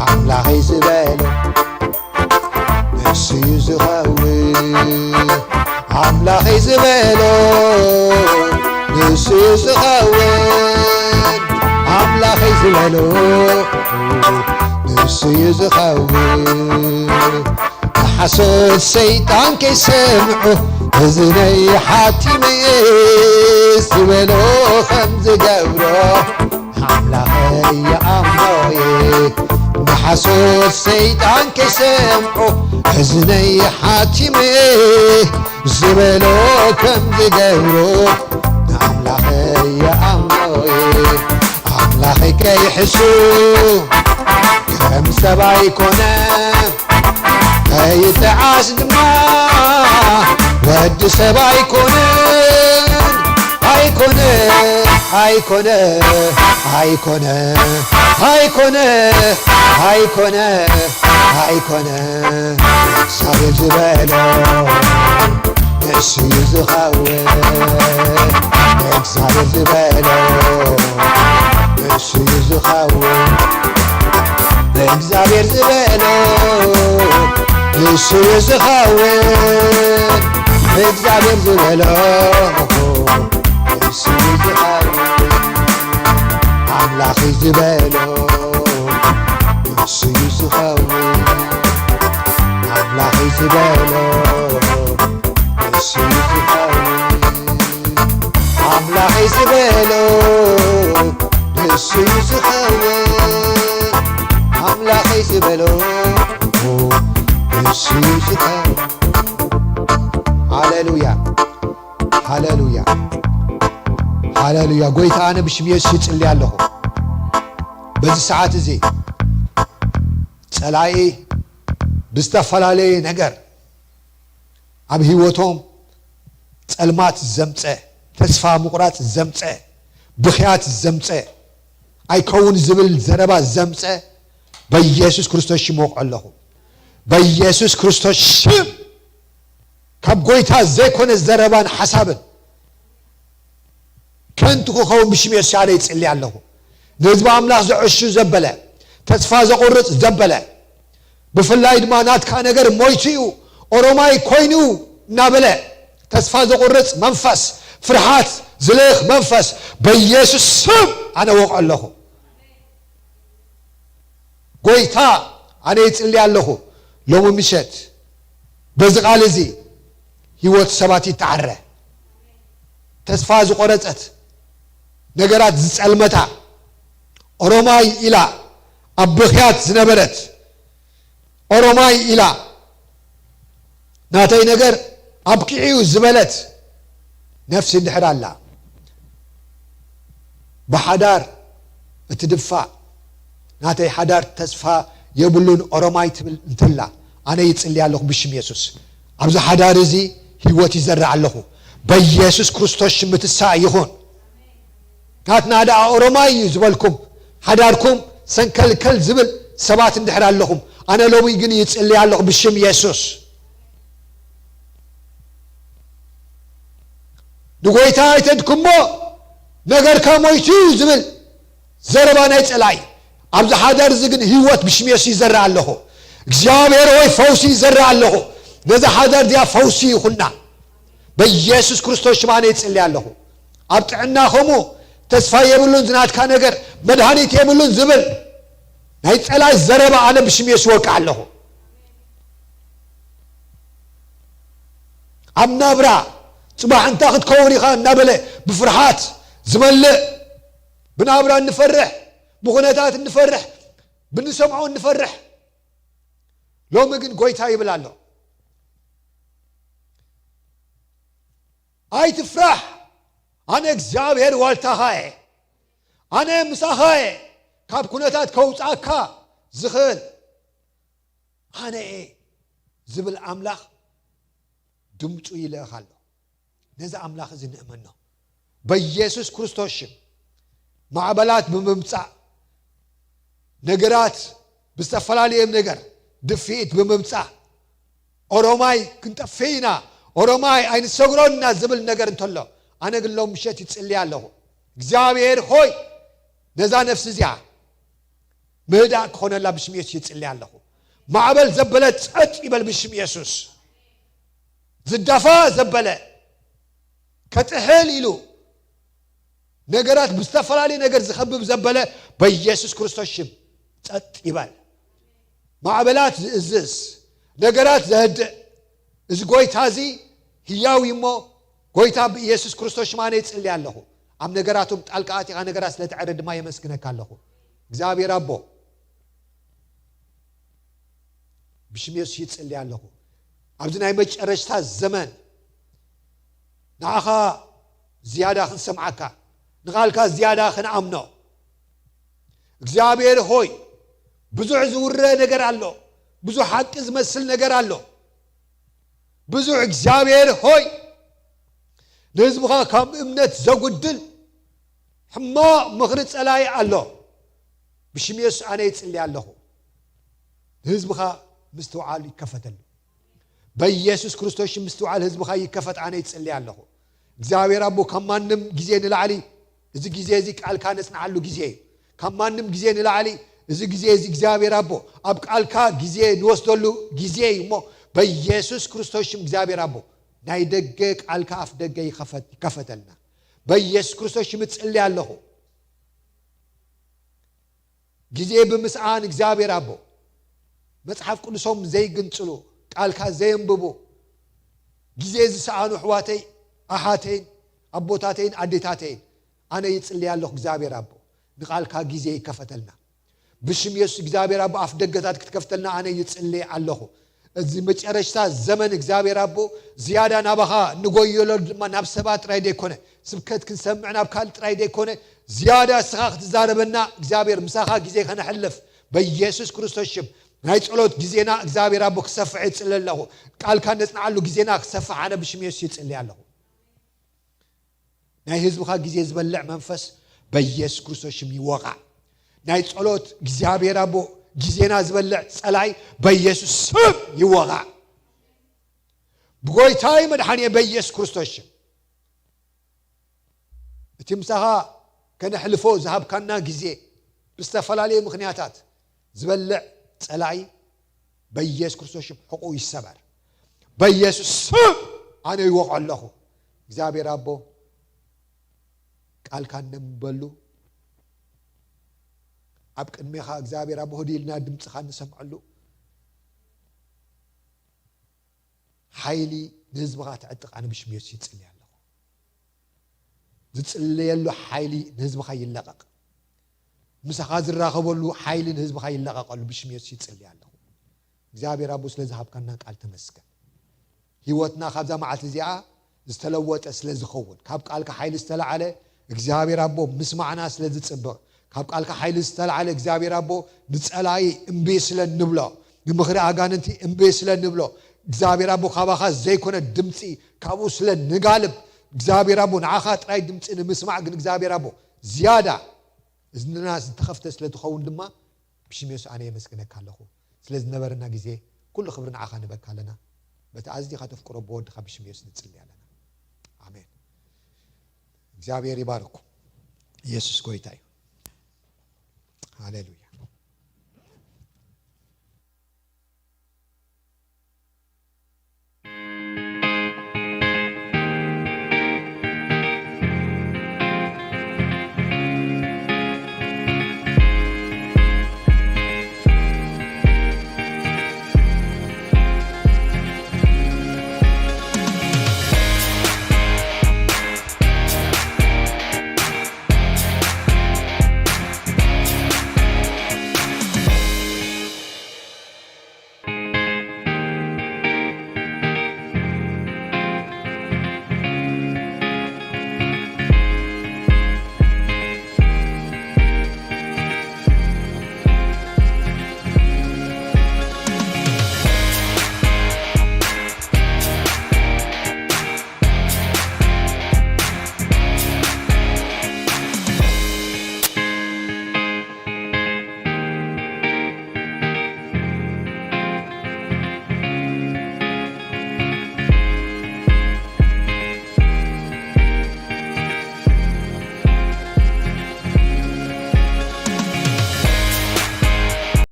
አምላኸይ ዝበሎ ንሱ እዩ ዝኸውን አምላኸይ ዝበሎ ንሱ እዩ ዝኸውን አምላኸይ ዝበሎ ንሱ እዩ ዝኸውን حسود سيطان كيسمعو هزني حاتمي سبلو خمز قبرو عملاخي يا أموي حسود سيطان كيسمعو هزني حاتمي سبلو خمز قبرو عملاخي يا أموي عملاخي كيحسو كم سبعي كونام يتعاس دما ود سبا يكونن هايكونن صار جبالو نسي يزخاوي صار جبالو نسي يزخاوي እግዚአብሔር ዝበሎ ንሱ ዝኸውን እግዚአብሔር ዝበሎ ንሱ ዝኸውን አምላኽ ዝበሎ ንሱ ዝኸውን አምላኽ ዝበሎ ንሱ ዝኸውን አምላኽ ዝበሎ ንሱ ዝኸውን አምላኸይ ዝበሎ ንሱ ዝኸውን ሃሌሉያ ሃሌሉያ ሃሌሉያ ጎይታ ኣነ ብሽም ኢየሱስ ይጽልይ ኣለኹ በዚ ሰዓት እዚ ጸላኢ ብዝተፈላለየ ነገር ኣብ ህይወቶም ጸልማት ዘምፀ ተስፋ ምቁራጽ ዘምፀ ብኽያት ዘምፀ ኣይከውን ዝብል ዘረባ ዘምፀ በኢየሱስ ክርስቶስ ሽም ወቅዐለኹ በኢየሱስ ክርስቶስ ሽም ካብ ጎይታ ዘይኮነ ዘረባን ሓሳብን ከንቱ ክኸውን ብሽም ኢየሱስ ኣነ ይጽልይ ኣለኹ ንህዝቢ ኣምላኽ ዘዕሹ ዘበለ ተስፋ ዘቁርጽ ዘበለ ብፍላይ ድማ ናትካ ነገር ሞይቱ እዩ ኦሮማይ ኮይኑ እናበለ ተስፋ ዘቁርጽ መንፈስ ፍርሃት ዝልኽ መንፈስ በኢየሱስ ስም ኣነ ወቅዐለኹ ጎይታ ኣነ ይጽልይ ኣለኹ ሎሚ ምሸት በዚ ቃል እዚ ህይወት ሰባት ይተዓረ ተስፋ ዝቆረጸት ነገራት ዝጸልመታ ኦሮማይ ኢላ ኣብ ብኽያት ዝነበረት ኦሮማይ ኢላ ናተይ ነገር ኣብቂዑ ዝበለት ነፍሲ እንድሕር ኣላ ብሓዳር እትድፋእ ናተይ ሓዳር ተስፋ የብሉን ኦሮማይ ትብል እንተላ ኣነ ይጽልይ ኣለኹ ብሽም ኢየሱስ ኣብዚ ሓዳር እዚ ህይወት ይዘርዕ ኣለኹ በኢየሱስ ክርስቶስ ሽም ትሳእ ይኹን ናትና ደኣ ኦሮማይ እዩ ዝበልኩም ሓዳርኩም ሰንከልከል ዝብል ሰባት እንድሕር ኣለኹም ኣነ ሎሚ ግን ይጽልይ ኣለኹ ብሽም ኢየሱስ ንጎይታ ኣይተድኩሞ ነገርካ ሞይቱ ዝብል ዘረባ ናይ ጸላኢ ኣብዚ ሓዳር እዚ ግን ህይወት ብሽም ኢየሱስ ይዘርዕ ኣለኹ እግዚአብሔር ሆይ ፈውሲ ይዘርዕ ኣለኹ ነዛ ሓዳር እዚኣ ፈውሲ ይኹና በኢየሱስ ክርስቶስ ሽም ኣነ ይጽልይ ኣለኹ ኣብ ጥዕናኹም ተስፋ የብሉን ዝናትካ ነገር መድሃኒት የብሉን ዝብል ናይ ጸላኢ ዘረባ ኣነ ብሽም ኢየሱስ ወቅዕ ኣለኹ ኣብ ናብራ ጽባሕ እንታ ክትከውን ኢኻ እናበለ ብፍርሃት ዝመልእ ብናብራ እንፈርሕ ብኹነታት እንፈርሕ ብንሰምዖ እንፈርሕ ሎሚ ግን ጎይታ ይብል ኣሎ ኣይትፍራሕ ኣነ እግዚአብሔር ዋልታኻ እየ ኣነ ምሳኻ እየ ካብ ኩነታት ከውፃእካ ዝኽእል ኣነ እየ ዝብል ኣምላኽ ድምፁ ይልእኽ ኣሎ ነዚ ኣምላኽ እዚ ንእመኖ በኢየሱስ ክርስቶስ ሽም ማዕበላት ብምምጻእ ነገራት ብዝተፈላለየ ነገር ድፊት ብምምጻእ ኦሮማይ ክንጠፊና ኦሮማይ ኣይንሰግሮና ዝብል ነገር እንተሎ ኣነ ግን ሎም ምሸት ይጽልይ ኣለኹ እግዚአብሔር ሆይ ነዛ ነፍሲ እዚኣ ምህዳእ ክኾነላ ብሽም ኢየሱስ ይጽልይ ኣለኹ ማዕበል ዘበለ ጸጥ ይበል ብሽም ኢየሱስ ዝዳፋ ዘበለ ከጥሕል ኢሉ ነገራት ብዝተፈላለየ ነገር ዝኸብብ ዘበለ በኢየሱስ ክርስቶስ ሽም ጸጥ ይበል ማዕበላት ዝእዝዝ ነገራት ዘህድ እዚ ጎይታዚ ህያው ይሞ ጎይታ ኢየሱስ ክርስቶስ ማነ ይጽልይ ኣለኹ ኣብ ነገራቶም ጣልቃ ኣቲኻ ነገራት ስለተዕረ ድማ የመስግነካ ኣለኹ እግዚአብሔር አቦ ብሽም ኢየሱስ ይጽልይ ኣለኹ ኣብዚ ናይ መጨረሽታ ዘመን ንዓኻ ዝያዳ ክንሰምዓካ ንቓልካ ዝያዳ ክንኣምኖ እግዚአብሔር ሆይ ብዙሕ ዝውረ ነገር ኣሎ ብዙሕ ሓቂ ዝመስል ነገር ኣሎ ብዙሕ እግዚአብሔር ሆይ ንህዝብኻ ካብ እምነት ዘጉድል ሕማቕ ምኽሪ ጸላይ ኣሎ ብሽም ኢየሱስ ኣነ ይጽልይ ኣለኹ ህዝብኻ ምስትውዓል ይከፈተሉ በኢየሱስ ክርስቶስ ምስትውዓል ህዝብኻ ይከፈት ኣነ ይጽልይ ኣለኹ እግዚአብሔር አቦ ከማንም ጊዜ ንላዕሊ እዚ ጊዜ እዚ ቃልካ ነጽናዓሉ ጊዜ ከማንም ጊዜ ንላዕሊ እዚ ጊዜ እዚ እግዚአብሔር አቦ ኣብ ቃልካ ጊዜ ንወስደሉ ጊዜ እሞ በኢየሱስ ክርስቶስ እግዚአብሔር አቦ ናይ ደገ ቃልካ ኣፍ ደገ ይከፈተልና በኢየሱስ ክርስቶስ ምጽልይ ኣለኹ ጊዜ ብምስዓን እግዚአብሔር አቦ መጽሐፍ ቅዱሶም ዘይግንጽሉ ቃልካ ዘይንብቡ ጊዜ ዝሰዓኑ ሕዋተይ ኣሓተይን ኣቦታተይን ኣዴታተይን ኣነ ይጽልይ ኣለኹ እግዚአብሔር አቦ ንቃልካ ጊዜ ይከፈተልና ብሽም ኢየሱስ እግዚአብሔር አቦ ኣፍ ደገታት ክትከፍተልና ኣነ ይጽልይ ኣለኹ እዚ መጨረሽታ ዘመን እግዚአብሔር አቦ ዝያዳ ናባኻ ንጎየሎ ድማ ናብ ሰባት ጥራይ ደይኮነ ስብከት ክንሰምዕ ናብ ካል ጥራይ ደይኮነ ዝያዳ ስኻ ክትዛረበና እግዚአብሔር ምሳኻ ጊዜ ከነሕልፍ በኢየሱስ ክርስቶስ ሽም ናይ ጸሎት ጊዜና እግዚአብሔር አቦ ክሰፍሕ ይጽልይ ኣለኹ ቃልካ ነጽናዓሉ ጊዜና ክሰፍሕ ኣነ ብሽም ኢየሱስ ይጽልይ ኣለኹ ናይ ህዝብኻ ጊዜ ዝበልዕ መንፈስ በኢየሱስ ክርስቶስ ሽም ይወቃዕ ናይ ጸሎት እግዚአብሔር አቦ ጊዜና ዝበልዕ ጸላይ በኢየሱስ ስም ይወቃዕ ብጎይታይ መድኃኒየ በኢየሱስ ክርስቶስ ሽም እቲ ምሳኻ ከነሕልፎ ዝሃብካና ጊዜ ብዝተፈላለየ ምኽንያታት ዝበልዕ ጸላይ በኢየሱስ ክርስቶስ ሽም ሕቁ ይሰበር በኢየሱስ ስም ኣነ ይወቅዖ ኣለኹ እግዚአብሔር አቦ ቃልካ እንደምበሉ ኣብ ቅድሜኻ እግዚአብሔር አቦ ህዲልና ድምጽኻ እንሰምዐሉ ሓይሊ ንህዝብኻ ትዕጥቕ ኣነ ብሽም ኢየሱስ ይጽልይ ኣለኹ ዝጽልየሉ ሓይሊ ንህዝብኻ ይለቐቕ ምሳኻ ዝራኸበሉ ሓይሊ ንህዝብኻ ይለቐቐሉ ብሽም ኢየሱስ ይጽልይ ኣለኹ እግዚአብሔር አቦ ስለ ዝሃብካና ቃል ተመስገን ህይወትና ካብዛ መዓልቲ እዚኣ ዝተለወጠ ስለ ዝኸውን ካብ ቃልካ ሓይሊ ዝተለዓለ እግዚአብሔር አቦ ምስማዕና ስለ ዝጽብቕ ካብ ቃልካ ሓይሊ ዝተለዓለ እግዚአብሔር አቦ ንጸላይ እምቢ ስለ ንብሎ ንምኽሪ ኣጋንንቲ እምቢ ስለ ንብሎ እግዚአብሔር አቦ ካባኻ ዘይኮነ ድምፂ ካብኡ ስለ ንጋልብ እግዚአብሔር አቦ ንዓኻ ጥራይ ድምፂ ንምስማዕ ግን እግዚአብሔር አቦ ዝያዳ እዝንና ዝተኸፍተ ስለ ትኸውን ድማ ብሽም ኢየሱስ ኣነ የመስግነካ ኣለኹ ስለ ዝነበረና ጊዜ ኩሉ ክብሪ ንዓኻ ንበካ ኣለና በቲ ኣዝዲኻ ተፍቅሮ ብወድኻ ብሽም ኢየሱስ ንጽልይ ኣለና ኣሜን እግዚአብሔር ይባርኩ ኢየሱስ ጎይታ እዩ ሃሌሉያ